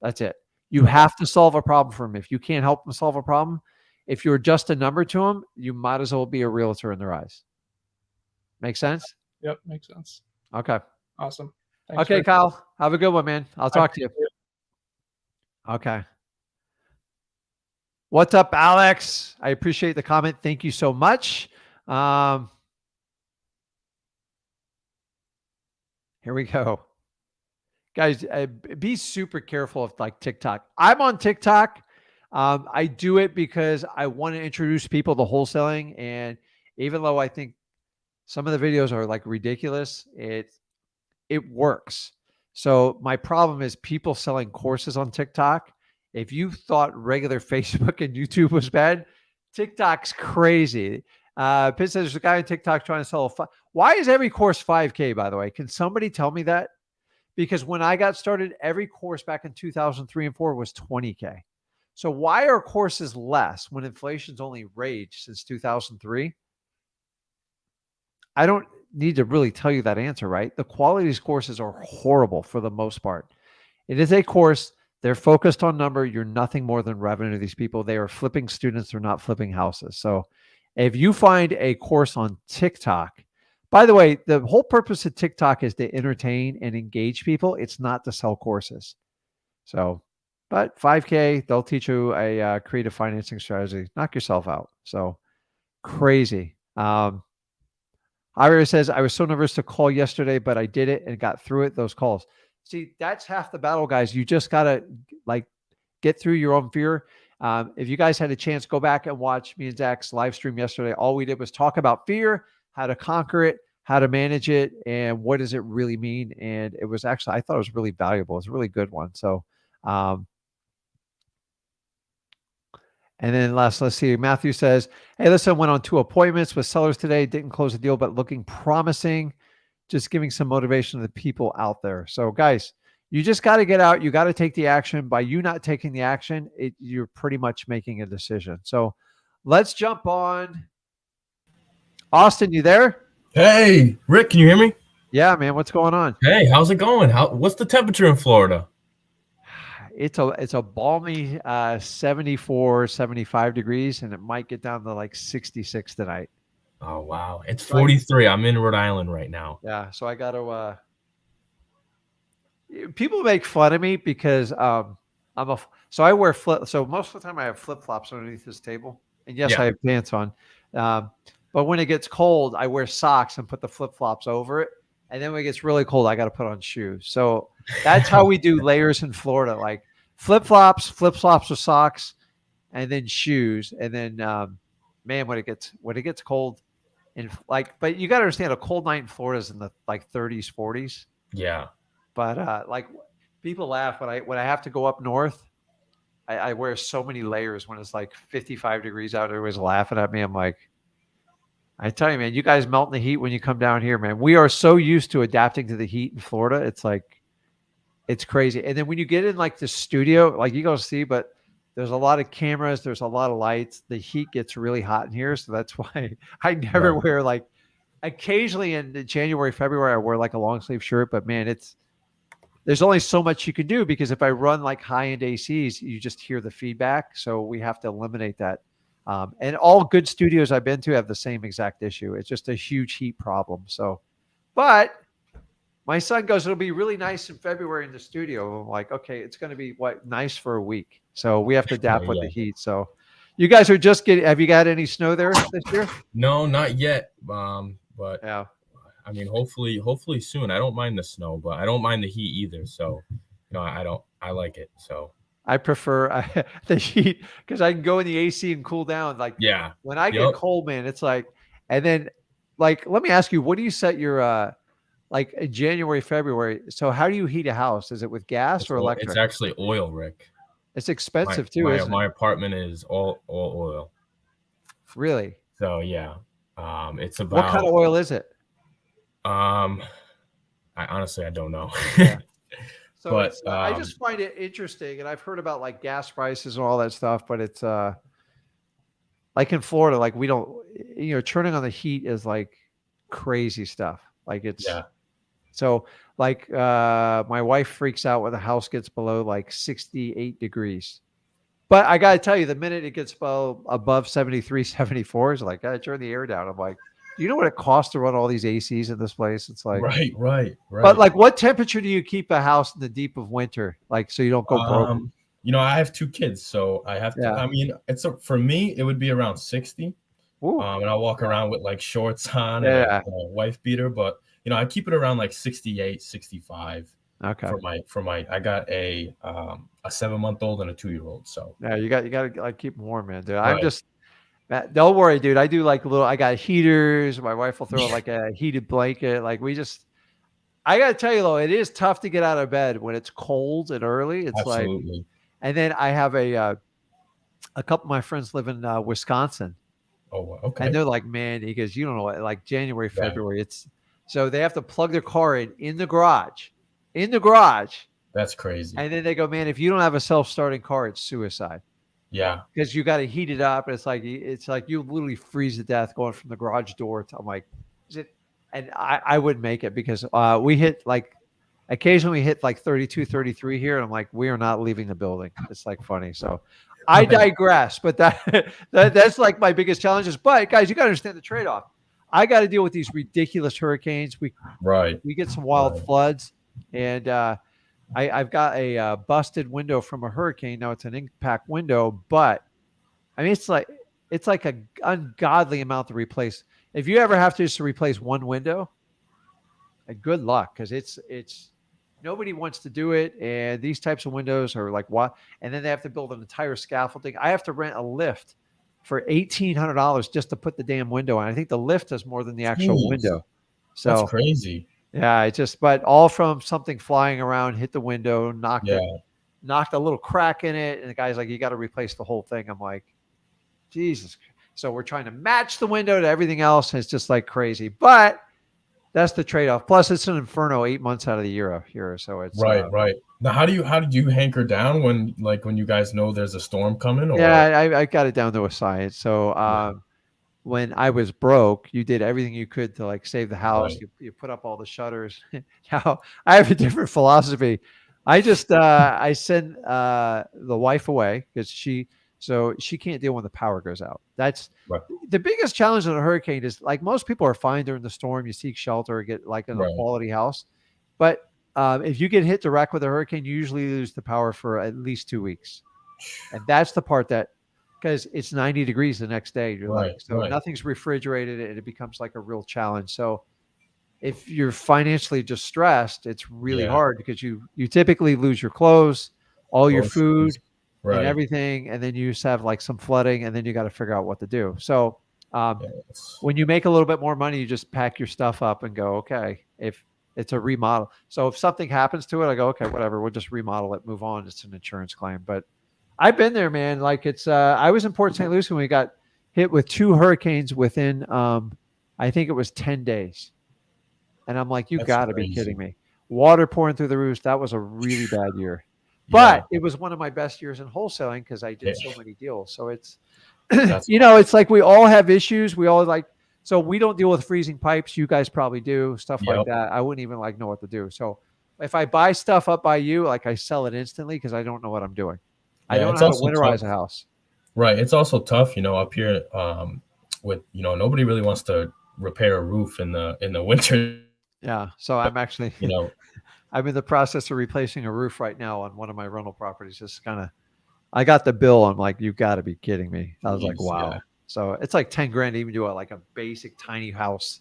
That's it. You have to solve a problem for them. If you can't help them solve a problem, if you're just a number to them, you might as well be a realtor in their eyes. Make sense? Yep. Makes sense. Okay. Awesome. Thanks, Okay, Rick. Kyle. Have a good one, man. I'll talk to you. Okay. What's up, Alex? I appreciate the comment. Thank you so much. Here we go. Guys, be super careful of like TikTok. I'm on TikTok. I do it because I want to introduce people to wholesaling. And even though I think some of the videos are like ridiculous, it works. So my problem is people selling courses on TikTok. If you thought regular Facebook and YouTube was bad, TikTok's crazy. Pitt says there's a guy on TikTok trying to sell why is every course 5K, by the way? Can somebody tell me that? Because when I got started, every course back in 2003 and 4 was 20K. So why are courses less when inflation's only raged since 2003? I don't need to really tell you that answer, right? The quality of these courses are horrible for the most part. It is a course. They're focused on number. You're nothing more than revenue to these people. They are flipping students. They're not flipping houses. So if you find a course on TikTok, by the way, the whole purpose of TikTok is to entertain and engage people. It's not to sell courses. So But 5K, they'll teach you a creative financing strategy. Knock yourself out. So crazy. Ira says, I was so nervous to call yesterday, but I did it and got through it. Those calls. See, that's half the battle, guys. You just got to like get through your own fear. If you guys had a chance, go back and watch me and Zach's live stream yesterday. All we did was talk about fear, how to conquer it, how to manage it, and what does it really mean. And it was actually, I thought it was really valuable. It's a really good one. So, and then let's see. Matthew says, hey, listen, went on 2 appointments with sellers today. Didn't close the deal, but looking promising. Just giving some motivation to the people out there. So guys, you just got to get out. You got to take the action. By you not taking the action, you're pretty much making a decision. So let's jump on. Austin, you there? Hey, Rick, can you hear me? Yeah, man. What's going on? Hey, how's it going? What's the temperature in Florida? It's a balmy 74, 75 degrees, and it might get down to like 66 tonight. Oh, wow. It's 43. I'm in Rhode Island right now. Yeah, so I got to people make fun of me because so I wear so most of the time I have flip-flops underneath this table. And yes, Yeah. I have pants on. But when it gets cold, I wear socks and put the flip-flops over it. And then when it gets really cold, I got to put on shoes. So that's how we do layers in Florida, like flip-flops with socks, and then shoes. And then, man, when it gets cold, and but you got to understand, a cold night in Florida is in the like 30s, 40s. Yeah. But like people laugh when I have to go up north. I wear so many layers when it's like 55 degrees out. Everybody's laughing at me. I'm like, I tell you, man, you guys melt in the heat when you come down here, man. We are so used to adapting to the heat in Florida. It's like, it's crazy. And then when you get in like the studio, like you go see, but there's a lot of cameras, there's a lot of lights. The heat gets really hot in here. So that's why I never wear like, occasionally in January, February, I wear like a long sleeve shirt, but man, there's only so much you can do because if I run like high end ACs, you just hear the feedback. So we have to eliminate that. And all good studios I've been to have the same exact issue. It's just a huge heat problem. So, but my son goes, it'll be really nice in February in the studio. I'm like, okay, it's going to be nice for a week. So we have to adapt with the heat. So you guys are just have you got any snow there this year? No, not yet. But yeah, I mean, hopefully soon. I don't mind the snow, but I don't mind the heat either. So, I like it. So I prefer the heat because I can go in the AC and cool down. Like, yeah, when I get cold, man, it's like, and then like, let me ask you, what do you set your, like in January, February? So how do you heat a house? Is it with gas or electric? It's actually oil, Rick. It's expensive too, isn't it? My apartment is all oil. Really? So yeah, it's about. What kind of oil is it? I honestly, I don't know. Yeah. So but I just find it interesting, and I've heard about like gas prices and all that stuff, but it's like in Florida, like we don't, turning on the heat is like crazy stuff. Like it's so like my wife freaks out when the house gets below like 68 degrees. But I gotta tell you, the minute it gets above 73, 74, it's like, I turn the air down. I'm like, do you know what it costs to run all these ACs in this place? It's like right. But like, what temperature do you keep a house in the deep of winter, like so you don't go broke? I have 2 kids, so I have to. Yeah. I mean, for me, it would be around 60. And I'll walk around with like shorts on and a wife beater, but I keep it around like 68, 65. Okay. For my, I got a 7-month-old and a 2-year-old. So yeah, you got to like keep them warm, man, dude. I'm just. Don't worry, dude. I do like I got heaters. My wife will throw like a heated blanket. Like I got to tell you though, it is tough to get out of bed when it's cold and early. It's absolutely. And then I have a couple of my friends live in Wisconsin. Oh, okay. And they're like, man, he goes, you don't know what, like January, February, so they have to plug their car in the garage. That's crazy. And then they go, man, if you don't have a self-starting car, it's suicide. Yeah, because you got to heat it up. It's like you literally freeze to death going from the garage door to. I'm like, is it? And I wouldn't make it because we hit like occasionally hit like 32, 33 here, and I'm like, we are not leaving the building. It's like funny. So I digress, but that's like my biggest challenges. But guys, you got to understand the trade-off. I got to deal with these ridiculous hurricanes. We get some wild floods, and I've got a busted window from a hurricane. Now it's an impact window, but I mean, it's like a ungodly amount to replace. If you ever have to just replace one window, good luck, because it's nobody wants to do it, and these types of windows are like what, and then they have to build an entire scaffolding. I have to rent a lift for $1,800 just to put the damn window on. I think the lift is more than the actual Jeez, window. that's So crazy. yeah, it just, but all from something flying around, hit the window, knocked Yeah. knocked a little crack in it, and the guy's like, "You got to replace the whole thing." I'm like, Jesus. So we're trying to match the window to everything else, and it's just like crazy. But that's the trade-off. Plus, it's an inferno 8 months out of the year here, so it's Right. Now, how did you hanker down when you guys know there's a storm coming? Or yeah, I got it down to a science. So when I was broke, you did everything you could to like save the house. Right. You put up all the shutters. Now I have a different philosophy. I just I send the wife away because she can't deal when the power goes out. That's Right. the biggest challenge in a hurricane is like most people are fine during the storm. You seek shelter or get like in a Right. quality house. But if you get hit direct with a hurricane, you usually lose the power for at least 2 weeks. And that's the part that, because it's 90 degrees the next day. You're Right, like, so right. nothing's refrigerated and it becomes like a real challenge. So if you're financially distressed, it's really Yeah. hard because you typically lose your clothes, all your food, Groceries. Right. and everything, and then you just have like some flooding, and then you got to figure out what to do. So Yeah, when you make a little bit more money, you just pack your stuff up and go, okay, if it's a remodel. So if something happens to it, I go, okay, whatever, we'll just remodel it, move on. It's an insurance claim. But I've been there, man. Like it's I was in Port St. Lucie when we got hit with 2 hurricanes within I think it was 10 days. And I'm like, you That's got to be crazy. kidding me. Water pouring through the roofs. That was a really bad year. Yeah. But it was one of my best years in wholesaling because I did Yeah. so many deals. So it's That's it's like we all have issues. We all like, so we don't deal with freezing pipes. You guys probably do stuff like Yep. that. I wouldn't even like know what to do. So if I buy stuff up by you, like I sell it instantly because I don't know what I'm doing. I Yeah, don't it's know how to also winterize tough. a house. Right. It's also tough, up here with, nobody really wants to repair a roof in the winter. Yeah. So I'm actually, You know, I'm in the process of replacing a roof right now on one of my rental properties. Just kind of, I got the bill. I'm like, you got to be kidding me. I was like, Jeez, wow. yeah. So it's like 10 grand to even do like a basic tiny house,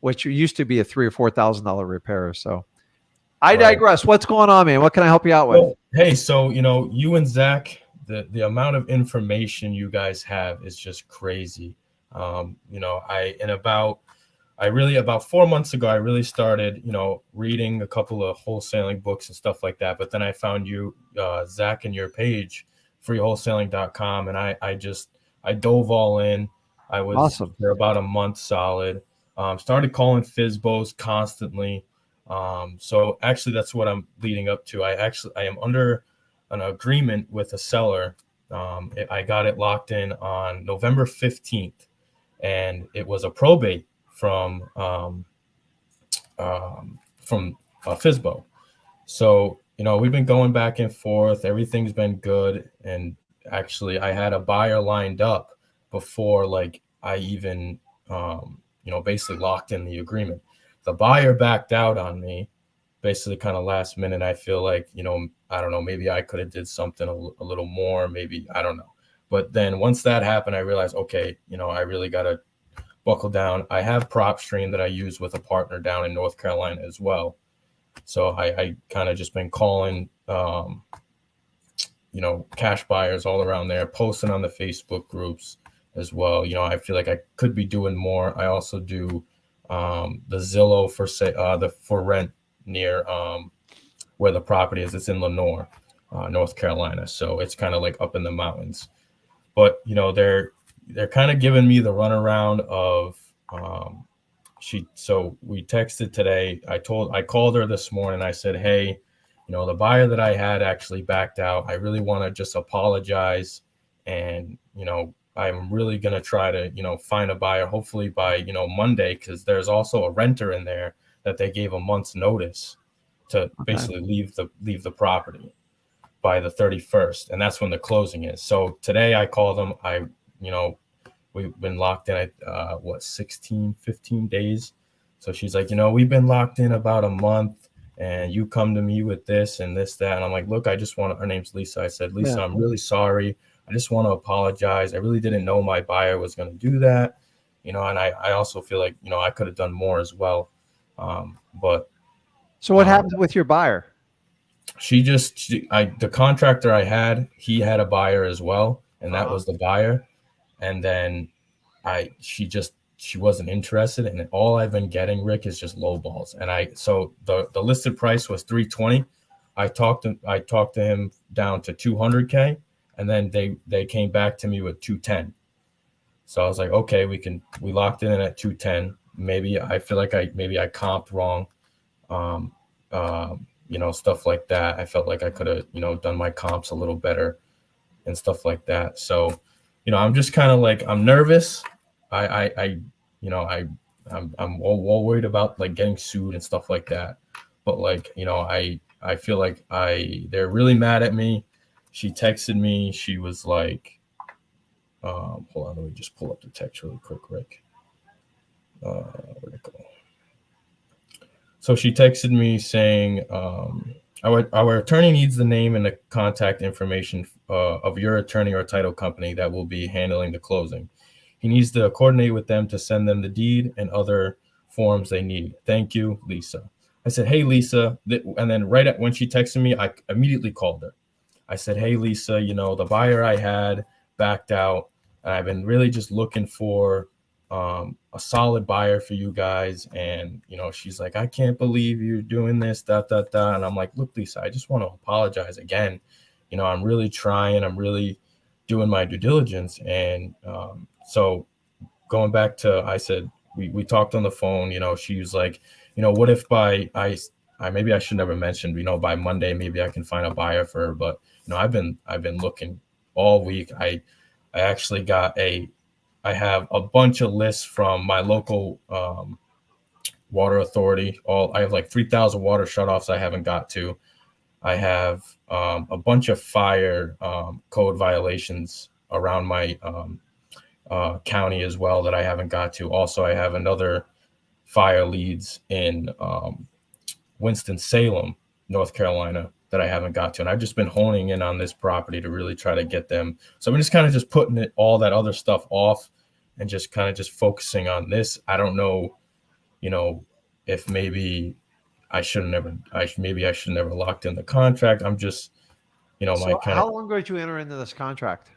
which used to be a $3,000 or $4,000 repair. So I Right. digress. What's going on, man? What can I help you out with? Well, hey, so you and Zach, the amount of information you guys have is just crazy. About 4 months ago, I really started, reading a couple of wholesaling books and stuff like that. But then I found you, Zach, and your page, freewholesaling.com, and I dove all in. I was Awesome. for about a month solid. Started calling FSBOs constantly. So actually, that's what I'm leading up to. I am under an agreement with a seller. I got it locked in on November 15th, and it was a probate from FSBO. So, we've been going back and forth. Everything's been good. And actually, I had a buyer lined up before, like, I even, basically locked in the agreement. The buyer backed out on me, basically kind of last minute. I feel like, I don't know, maybe I could have did something a little more, maybe, I don't know. But then once that happened, I realized, okay, I really got to buckle down. I have PropStream that I use with a partner down in North Carolina as well. So I kind of just been calling, cash buyers all around there, posting on the Facebook groups as well. I feel like I could be doing more. I also do the Zillow for rent near where the property is. It's in Lenore, North Carolina. So it's kind of like up in the mountains. But they're kind of giving me the runaround of so we texted today. I called her this morning. I said, hey, the buyer that I had actually backed out. I really want to just apologize. And, I'm really going to try to, find a buyer, hopefully by, Monday, because there's also a renter in there that they gave a month's notice to basically leave the property by the 31st. And that's when the closing is. So today I called them. We've been locked in at 16, 15 days. So she's like, we've been locked in about a month and you come to me with this and this, that. And I'm like, look, I just want, her name's Lisa. I said, Lisa, I'm really sorry. I just want to apologize. I really didn't know my buyer was going to do that. And I also feel like, I could have done more as well. But so what happened with your buyer? The contractor I had, he had a buyer as well. And that was the buyer. And then she wasn't interested, and all I've been getting, Rick, is just low balls. And so the listed price was 320. I talked to him down to 200K, and then they came back to me with 210. So I was like, okay, we locked in at 210. Maybe I feel like I comped wrong, stuff like that. I felt like I could have done my comps a little better and stuff like that. So I'm just kind of like, I'm nervous. I'm all worried about like getting sued and stuff like that. But like, I feel like they're really mad at me. She texted me. She was like, hold on, let me just pull up the text really quick, Rick. Where'd it go? So she texted me saying, our attorney needs the name and the contact information of your attorney or title company that will be handling the closing. He needs to coordinate with them to send them the deed and other forms they need. Thank you, Lisa. I said, hey, Lisa. And then when she texted me, I immediately called her. I said, hey, Lisa, the buyer I had backed out. And I've been really just looking for a solid buyer for you guys. And, she's like, I can't believe you're doing this, da. And I'm like, look, Lisa, I just want to apologize again. I'm really trying. I'm really doing my due diligence. And so going back to, I said, we talked on the phone, she was like, what if maybe I should never mention, by Monday, maybe I can find a buyer for her. But, I've been looking all week. I actually I have a bunch of lists from my local water authority. I have like 3,000 water shutoffs I haven't got to. I have a bunch of fire code violations around my county as well that I haven't got to. Also, I have another fire leads in Winston-Salem, North Carolina, that I haven't got to. And I've just been honing in on this property to really try to get them. So I'm just kind of just putting all that other stuff off and just kind of just focusing on this. I don't know, if maybe I should have never locked in the contract. I'm just, So how long ago did you enter into this contract?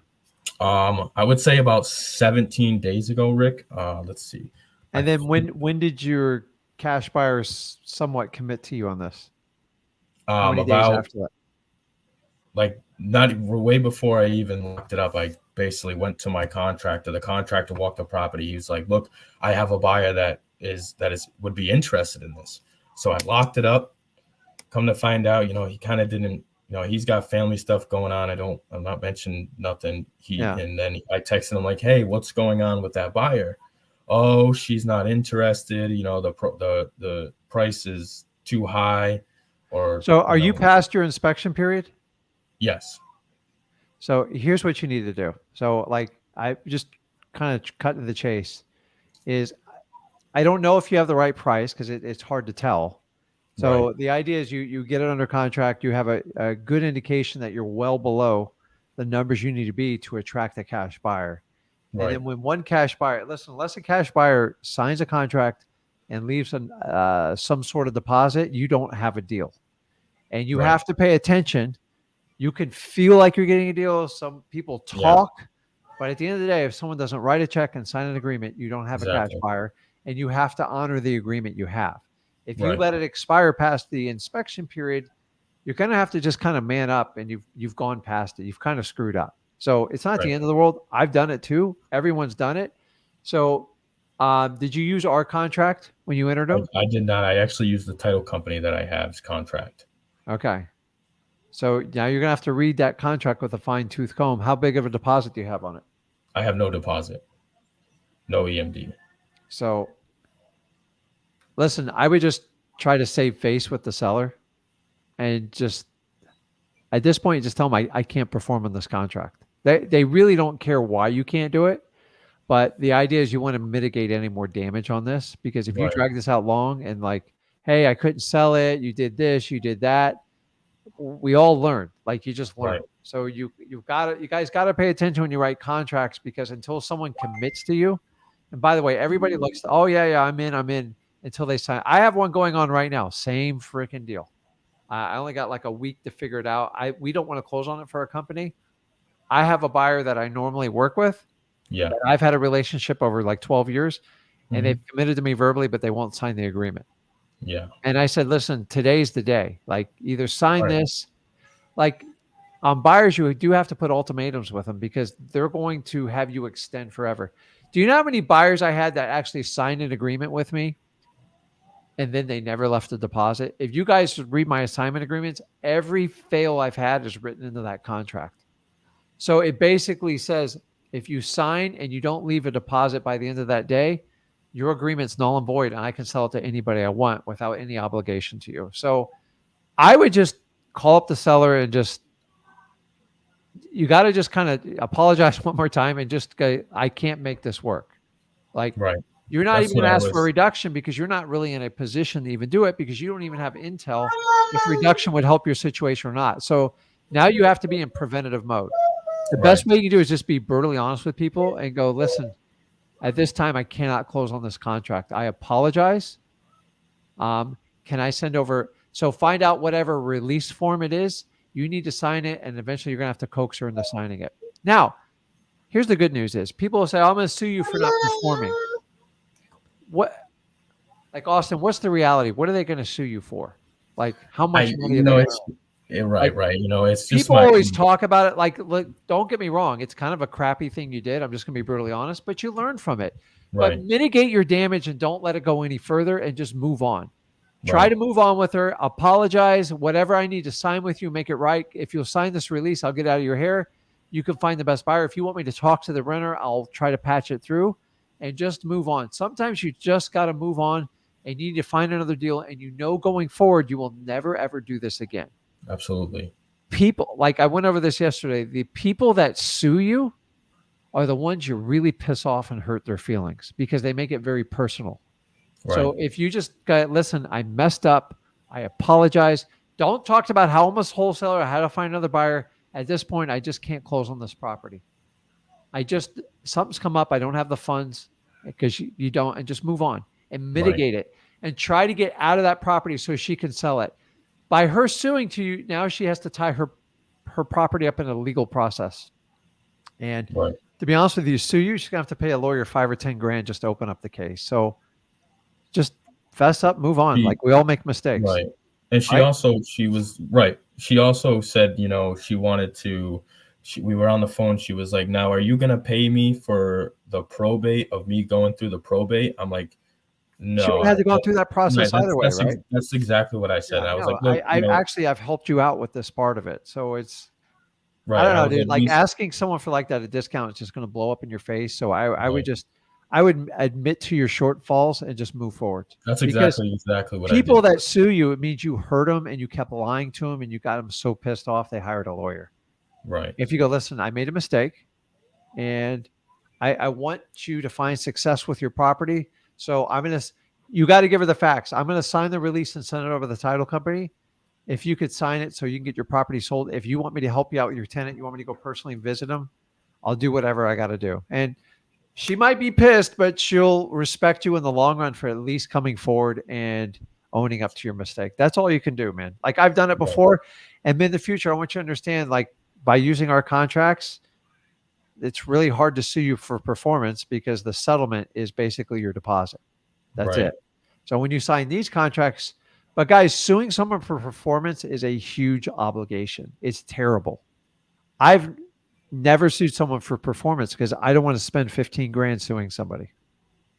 I would say about 17 days ago, Rick. Let's see. And then when did your cash buyers somewhat commit to you on this? How many days after that? Like not way before I even looked it up. I basically went to my contractor. The contractor walked the property. He was like, look, I have a buyer that would be interested in this. So I locked it up. Come to find out, he kind of didn't, he's got family stuff going on. I'm not mentioning nothing. And then I texted him like, hey, what's going on with that buyer? Oh, she's not interested. The price is too high. So are you past your inspection period? Yes. So here's what you need to do. So like I just kind of cut to the chase is I don't know if you have the right price because it's hard to tell. So right. The idea is you get it under contract. You have a good indication that you're well below the numbers you need to be to attract a cash buyer. Right. And then when one cash buyer, listen, unless a cash buyer signs a contract and leaves some sort of deposit, you don't have a deal. And you have to pay attention. You can feel like you're getting a deal. Some people talk, but at the end of the day, if someone doesn't write a check and sign an agreement, you don't have a cash buyer, and you have to honor the agreement you have. If you let it expire past the inspection period, you're going to have to just kind of man up, and you've gone past it. You've kind of screwed up. So it's not the end of the world. I've done it too. Everyone's done it. So did you use our contract when you entered them? I did not. I actually used the title company that I have's contract. Okay. So now you're going to have to read that contract with a fine-tooth comb. How big of a deposit do you have on it? I have no deposit. No EMD. So listen, I would just try to save face with the seller and just at this point, just tell them I can't perform on this contract. They really don't care why you can't do it. But the idea is you want to mitigate any more damage on this because if you drag this out long and like hey, I couldn't sell it. You did this, you did that. We all learn, like you just learn. Right. So you guys got to pay attention when you write contracts, because until someone commits to you, and by the way, everybody looks, oh yeah, I'm in until they sign. I have one going on right now. Same freaking deal. I only got like a week to figure it out. We don't want to close on it for a company. I have a buyer that I normally work with. Yeah. I've had a relationship over like 12 years, and Mhm. they've committed to me verbally, but they won't sign the agreement. Yeah. And I said, listen, today's the day. Like, either sign Right. this. Like, on buyers, you do have to put ultimatums with them, because they're going to have you extend forever. Do you know how many buyers I had that actually signed an agreement with me and then they never left a deposit? If you guys read my assignment agreements, every fail I've had is written into that contract. So it basically says, if you sign and you don't leave a deposit by the end of that day, your agreement's null and void, and I can sell it to anybody I want without any obligation to you. So I would just call up the seller and you got to just kind of apologize one more time and just go, I can't make this work. Like, Right. you're not That's even going what to I ask for a was. reduction, because you're not really in a position to even do it, because you don't even have intel if reduction would help your situation or not. So now you have to be in preventative mode. The best way you can do is just be brutally honest with people and go, listen, at this time, I cannot close on this contract. I apologize. Can I send over? So find out whatever release form it is. You need to sign it, and eventually you're going to have to coax her into signing it. Now, here's the good news: is people will say, I'm going to sue you for not performing. What, like, Austin, what's the reality? What are they going to sue you for? Like, how much money are they going to? Right. It's just People always talk about it. Like, look, don't get me wrong. It's kind of a crappy thing you did. I'm just going to be brutally honest, but you learn from it. Right. But mitigate your damage and don't let it go any further, and just move on. Try to move on with her. Apologize. Whatever I need to sign with you, make it right. If you'll sign this release, I'll get out of your hair. You can find the best buyer. If you want me to talk to the renter, I'll try to patch it through, and just move on. Sometimes you just got to move on, and you need to find another deal. And going forward, you will never, ever do this again. Absolutely. People, like I went over this yesterday, the people that sue you are the ones you really piss off and hurt their feelings, because they make it very personal. Right. So if you just go, listen, I messed up, I apologize. Don't talk about how I'm a wholesaler, how to find another buyer. At this point, I just can't close on this property. Something's come up. I don't have the funds, because you don't, and just move on and mitigate it and try to get out of that property so she can sell it. By her suing to you, now she has to tie her property up in a legal process. And to be honest with you, sue you, she's going to have to pay a lawyer $5 or $10,000 just to open up the case. So just fess up, move on. Like, we all make mistakes. Right. And she also said, she wanted to, we were on the phone. She was like, now, are you going to pay me for the probate of me going through the probate? I'm like, no. She had to go through that process either way, right? That's exactly what I said. I was like, look, I've helped you out with this part of it. So it's, I don't know, dude. Like, asking someone for like that a discount is just going to blow up in your face. So I would admit to your shortfalls and just move forward. That's exactly what people that sue you, it means you hurt them and you kept lying to them and you got them so pissed off they hired a lawyer. Right. If you go, listen, I made a mistake, and I want you to find success with your property. So you got to give her the facts. I'm going to sign the release and send it over to the title company. If you could sign it so you can get your property sold. If you want me to help you out with your tenant, you want me to go personally visit them, I'll do whatever I got to do. And she might be pissed, but she'll respect you in the long run for at least coming forward and owning up to your mistake. That's all you can do, man. Like, I've done it before. And in the future, I want you to understand, like, by using our contracts, it's really hard to sue you for performance, because the settlement is basically your deposit. That's it. So when you sign these contracts, but guys, suing someone for performance is a huge obligation. It's terrible. I've never sued someone for performance because I don't want to spend $15,000 suing somebody.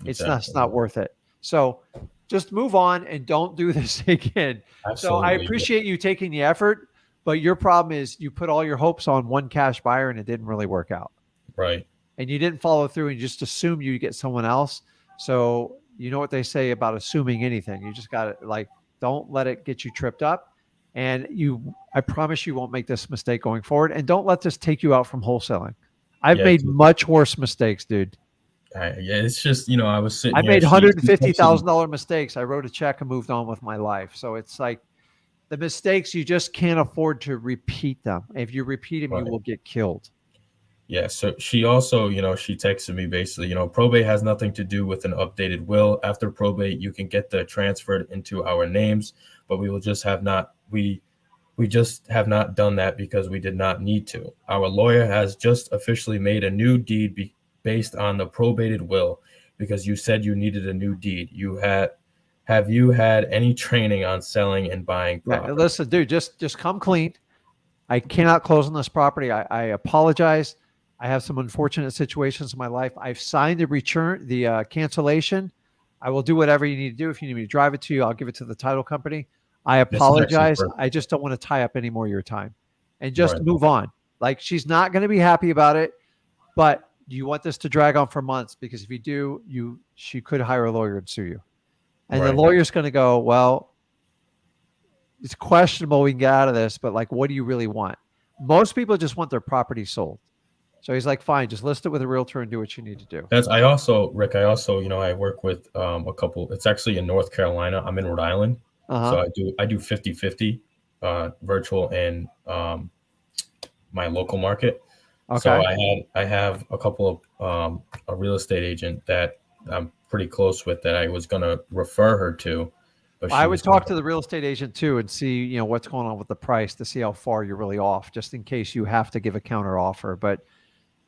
It's not worth it. So just move on and don't do this again. Absolutely. So I appreciate you taking the effort, but your problem is you put all your hopes on one cash buyer and it didn't really work out. Right. And you didn't follow through and just assume you get someone else. So you know what they say about assuming anything. You just got to, like, don't let it get you tripped up. And I promise you won't make this mistake going forward. And don't let this take you out from wholesaling. I've made much worse mistakes, dude. Yeah, it's just, I was sitting I here. made She $150,000 mistakes. I wrote a check and moved on with my life. So it's like the mistakes, you just can't afford to repeat them. If you repeat them, you will get killed. Yeah. So she also, she texted me basically, probate has nothing to do with an updated will. After probate, you can get the transferred into our names, but we just have not done that because we did not need to. Our lawyer has just officially made a new deed based on the probated will because you said you needed a new deed. Have you had any training on selling and buying property? Listen, dude, just come clean. I cannot close on this property. I apologize. I have some unfortunate situations in my life. I've signed the cancellation. I will do whatever you need to do. If you need me to drive it to you, I'll give it to the title company. I apologize. I just don't want to tie up any more of your time and just move on. Like, she's not going to be happy about it, but you want this to drag on for months, because if you do, she could hire a lawyer and sue you. And the lawyer's going to go, well, it's questionable we can get out of this, but like, what do you really want? Most people just want their property sold. So he's like, fine, just list it with a realtor and do what you need to do. Rick, I work with a couple. It's actually in North Carolina. I'm in Rhode Island. So I do 50-50 virtual and my local market. Okay. So I have a couple of a real estate agent that I'm pretty close with that I was going to refer her to. I would talk to the real estate agent too and see, what's going on with the price to see how far you're really off, just in case you have to give a counter offer. But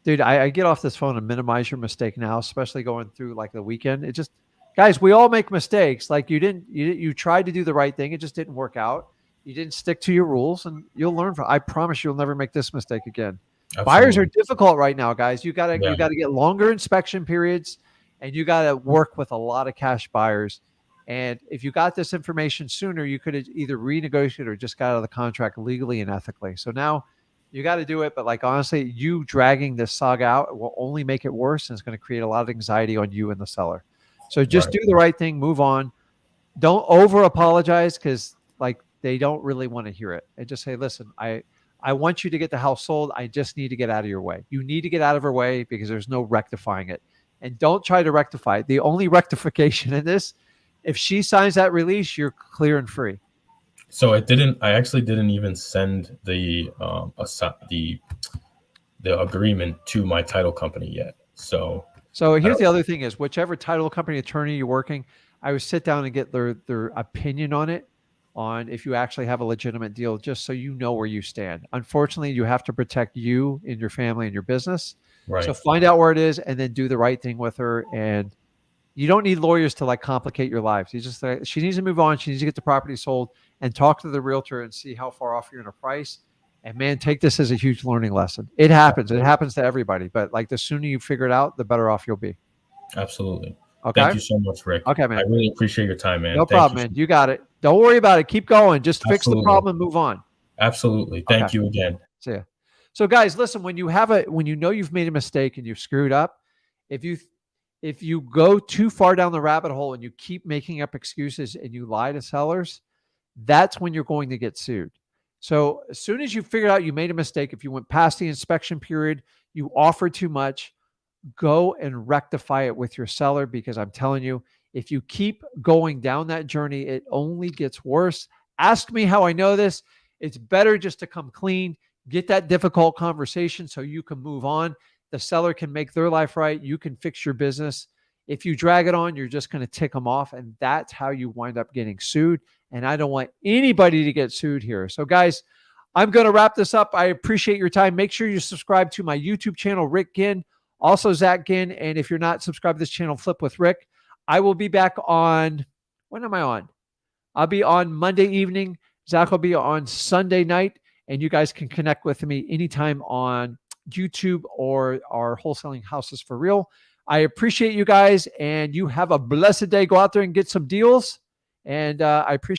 dude, I get off this phone and minimize your mistake now, especially going through like the weekend. It just, guys, we all make mistakes. Like you tried to do the right thing. It just didn't work out. You didn't stick to your rules, and you'll learn from it. I promise you'll never make this mistake again. Absolutely. Buyers are difficult right now, guys. You gotta get longer inspection periods, and you gotta work with a lot of cash buyers. And if you got this information sooner, you could have either renegotiated or just got out of the contract legally and ethically. So now you got to do it. But like, honestly, you dragging this saga out will only make it worse, and it's going to create a lot of anxiety on you and the seller. So just do the right thing, move on. Don't over apologize, because like, they don't really want to hear it. And just say, listen, I want you to get the house sold. I just need to get out of your way. You need to get out of her way, because there's no rectifying it. And don't try to rectify it. The only rectification in this, if she signs that release, you're clear and free. So I actually didn't even send the agreement to my title company yet. So here's the other thing is, whichever title company attorney you're working, I would sit down and get their opinion on it, on if you actually have a legitimate deal, just so you know where you stand. Unfortunately, you have to protect you and your family and your business. Right. So find out where it is and then do the right thing with her. And you don't need lawyers to like complicate your lives. You just, she needs to move on. She needs to get the property sold, and talk to the realtor and see how far off you're in a price. And man, take this as a huge learning lesson. It happens. It happens to everybody. But like, the sooner you figure it out, the better off you'll be. Absolutely. Okay. Thank you so much, Rick. Okay, man. I really appreciate your time, man. No problem, man. You got it. Don't worry about it. Keep going. Just fix the problem and move on. Absolutely. Thank you again. See ya. So guys, listen, when you know you've made a mistake and you've screwed up, if you go too far down the rabbit hole and you keep making up excuses and you lie to sellers, that's when you're going to get sued. So as soon as you figure out you made a mistake, if you went past the inspection period, you offered too much, go and rectify it with your seller, because I'm telling you, if you keep going down that journey, it only gets worse. Ask me how I know this. It's better just to come clean, get that difficult conversation so you can move on. The seller can make their life right. You can fix your business. If you drag it on, you're just going to tick them off, and that's how you wind up getting sued. And I don't want anybody to get sued here. So guys, I'm going to wrap this up. I appreciate your time. Make sure you subscribe to my YouTube channel, Rick Ginn, also Zach Ginn. And if you're not subscribed to this channel, Flip with Rick. I will be back on, when am I on? I'll be on Monday evening. Zach will be on Sunday night, and you guys can connect with me anytime on YouTube or our Wholesaling Houses for Real. I appreciate you guys, and you have a blessed day. Go out there and get some deals. And I appreciate